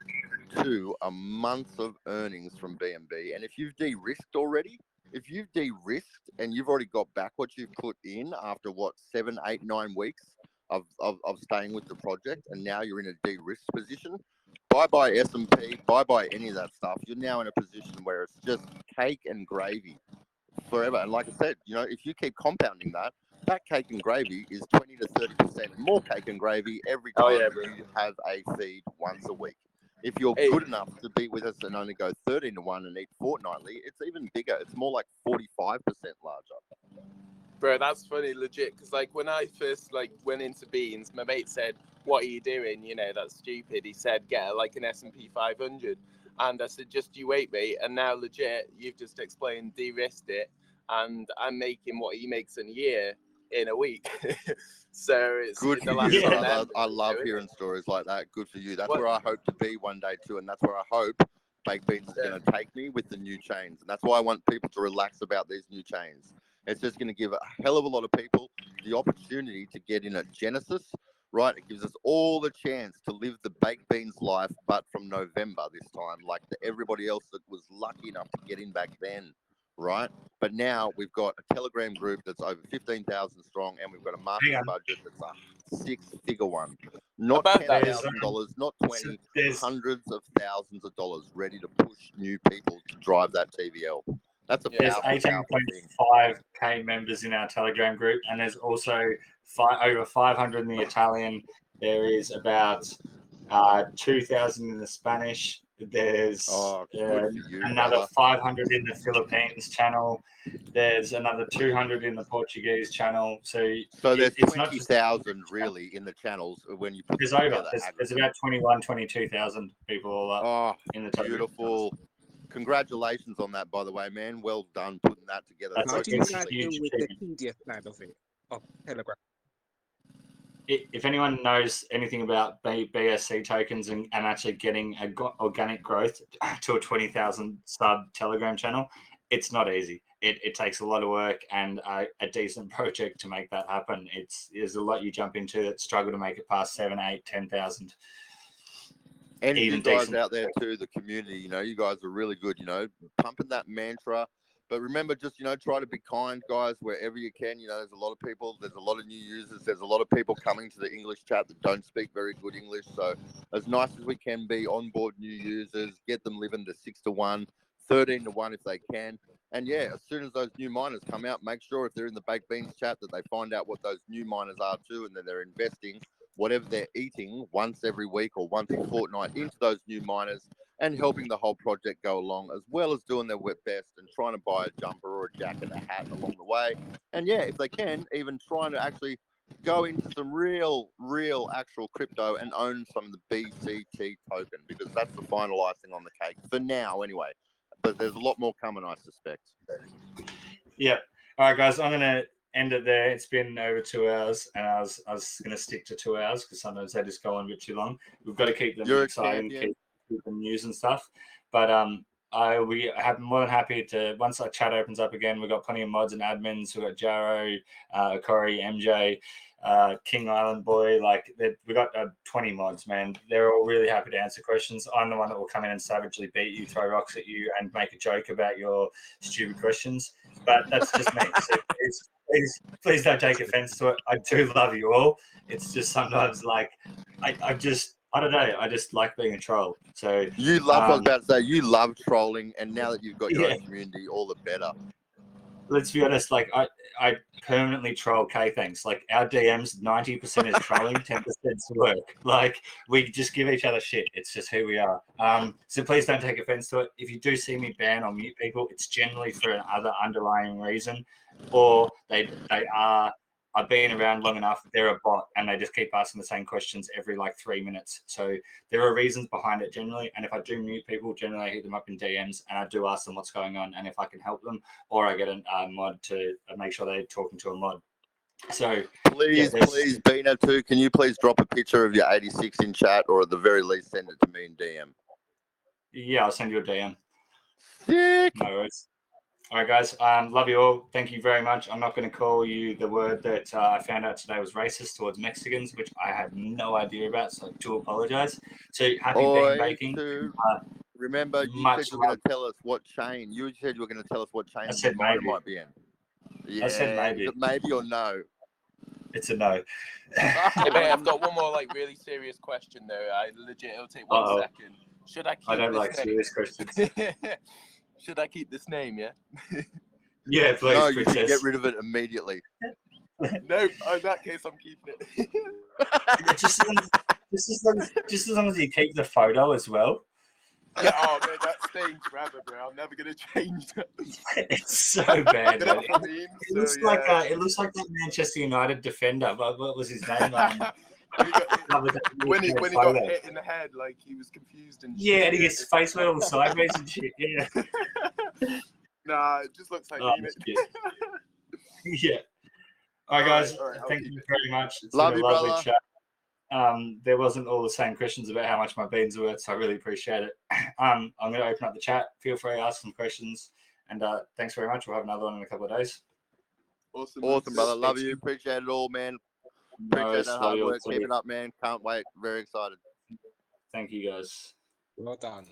to a month of earnings from BNB. And if you've de-risked already, and you've already got back what you've put in after 7, 8, 9 weeks of staying with the project, and now you're in a de-risk position, bye-bye S&P, bye-bye any of that stuff. You're now in a position where it's just cake and gravy forever. And like I said, if you keep compounding that cake and gravy is 20 to 30% more cake and gravy every time you have a feed once a week. If you're good enough to be with us and only go 13 to 1 and eat fortnightly, it's even bigger. It's more like 45% larger. Bro, that's funny, legit. Because when I first went into Beans, my mate said, "What are you doing? That's stupid." He said, "Get an S&P 500," and I said, "Just you wait, mate." And now, legit, you've just explained, de-risked it, and I'm making what he makes in a year in a week. So it's good for you. I love hearing stories like that. Good for you. That's where I hope to be one day too, and that's where I hope Baked Beans is going to take me with the new chains. And that's why I want people to relax about these new chains. It's just going to give a hell of a lot of people the opportunity to get in at Genesis, right? It gives us all the chance to live the Baked Beans life, but from November this time, like everybody else that was lucky enough to get in back then, right? But now we've got a Telegram group that's over 15,000 strong, and we've got a marketing budget that's a 6-figure one. Not $10,000, not 20, hundreds of thousands of dollars ready to push new people to drive that TVL. That's a There's powerful thing. 18.5k members in our Telegram group, and there's also over 500 in the Italian. There is about 2,000 in the Spanish. There's another 500 in the Philippines channel. There's another 200 in the Portuguese channel. So there's 20,000 really in the channels when you put there's about 22,000 people all up in the Telegram. Beautiful. Congratulations on that, by the way, man. Well done putting that together. How do you guys deal with the tedious side of it, of Telegram? If anyone knows anything about BSC tokens and actually getting organic growth to a 20,000 sub Telegram channel, it's not easy. It takes a lot of work and a decent project to make that happen. There's a lot you jump into that struggle to make it past 7, 8, 10,000. And you guys out there too, the community, you guys are really good, pumping that mantra. But remember, just, try to be kind, guys, wherever you can. There's a lot of people, there's a lot of new users, there's a lot of people coming to the English chat that don't speak very good English. So as nice as we can be, onboard new users, get them living to 6 to 1, 13 to 1 if they can. And yeah, as soon as those new miners come out, make sure if they're in the Baked Beans chat that they find out what those new miners are too, and then they're investing whatever they're eating once every week or once a fortnight into those new miners and helping the whole project go along, as well as doing their best and trying to buy a jumper or a jacket, a hat along the way. And yeah, if they can, even trying to actually go into some real actual crypto and own some of the BCT token, because that's the final icing on the cake for now anyway. But there's a lot more coming, I suspect. Yeah. All right, guys, I'm going to end it there. It's been over 2 hours, and I was going to stick to 2 hours because sometimes they just go on a bit too long. We've got to keep them exciting, keep them news and stuff. But we have more than happy to, once our chat opens up again, we've got plenty of mods and admins. We've got Jaro, Corey, MJ, King Island Boy. Like, we got 20 mods, man. They're all really happy to answer questions. I'm the one that will come in and savagely beat you, throw rocks at you, and make a joke about your stupid questions. But that's just me. So please don't take offense to it. I do love you all. It's just sometimes like I don't know. I just like being a troll. So you love. I was about to say you love trolling, and now that you've got your own community, all the better. Let's be honest. Like I permanently troll K things. Like our DMs, 90% is trolling, 10% is work. Like we just give each other shit. It's just who we are. So please don't take offense to it. If you do see me ban or mute people, it's generally for another underlying reason, or they are. I've been around long enough, they're a bot, and they just keep asking the same questions every like 3 minutes. So there are reasons behind it generally. And if I do mute people, generally I hit them up in DMs and I do ask them what's going on and if I can help them, or I get a mod to make sure they're talking to a mod. So please, Bino 2, can you please drop a picture of your 86 in chat, or at the very least send it to me in DM? Yeah, I'll send you a DM. Sick. No worries. All right, guys. Love you all. Thank you very much. I'm not going to call you the word that I found out today was racist towards Mexicans, which I had no idea about, so I do apologize. So happy bean baking. Remember, you said you were going to tell us what chain. You said you were going to tell us what chain the miner might be in. Yeah, I said maybe. Is it maybe or no? It's a no. Hey, mate, I've got one more like really serious question though. It'll take 1 second. Should I keep I don't this like name? serious questions. Should I keep this name? Yeah. Yeah, please. No, you should get rid of it immediately. No, in that case, I'm keeping it. just as long as you keep the photo as well. Yeah, oh man, that's staying forever, bro. I'm never gonna change that. It's so bad. Man. It looks like that Manchester United defender. What was his name? When he got hit in the head, like he was confused and shit. Yeah, and his face went all sideways and shit. Yeah. Nah, it just looks like Yeah. All right, guys. Thank you very much. It's Love been a you, lovely brother. chat. There wasn't all the same questions about how much my beans are worth, so I really appreciate it. I'm going to open up the chat. Feel free to ask some questions. And thanks very much. We'll have another one in a couple of days. Awesome, brother. Love you. Appreciate it all, man. Appreciate that hard work. Keep it up, man. Can't wait. Very excited. Thank you, guys. Well done.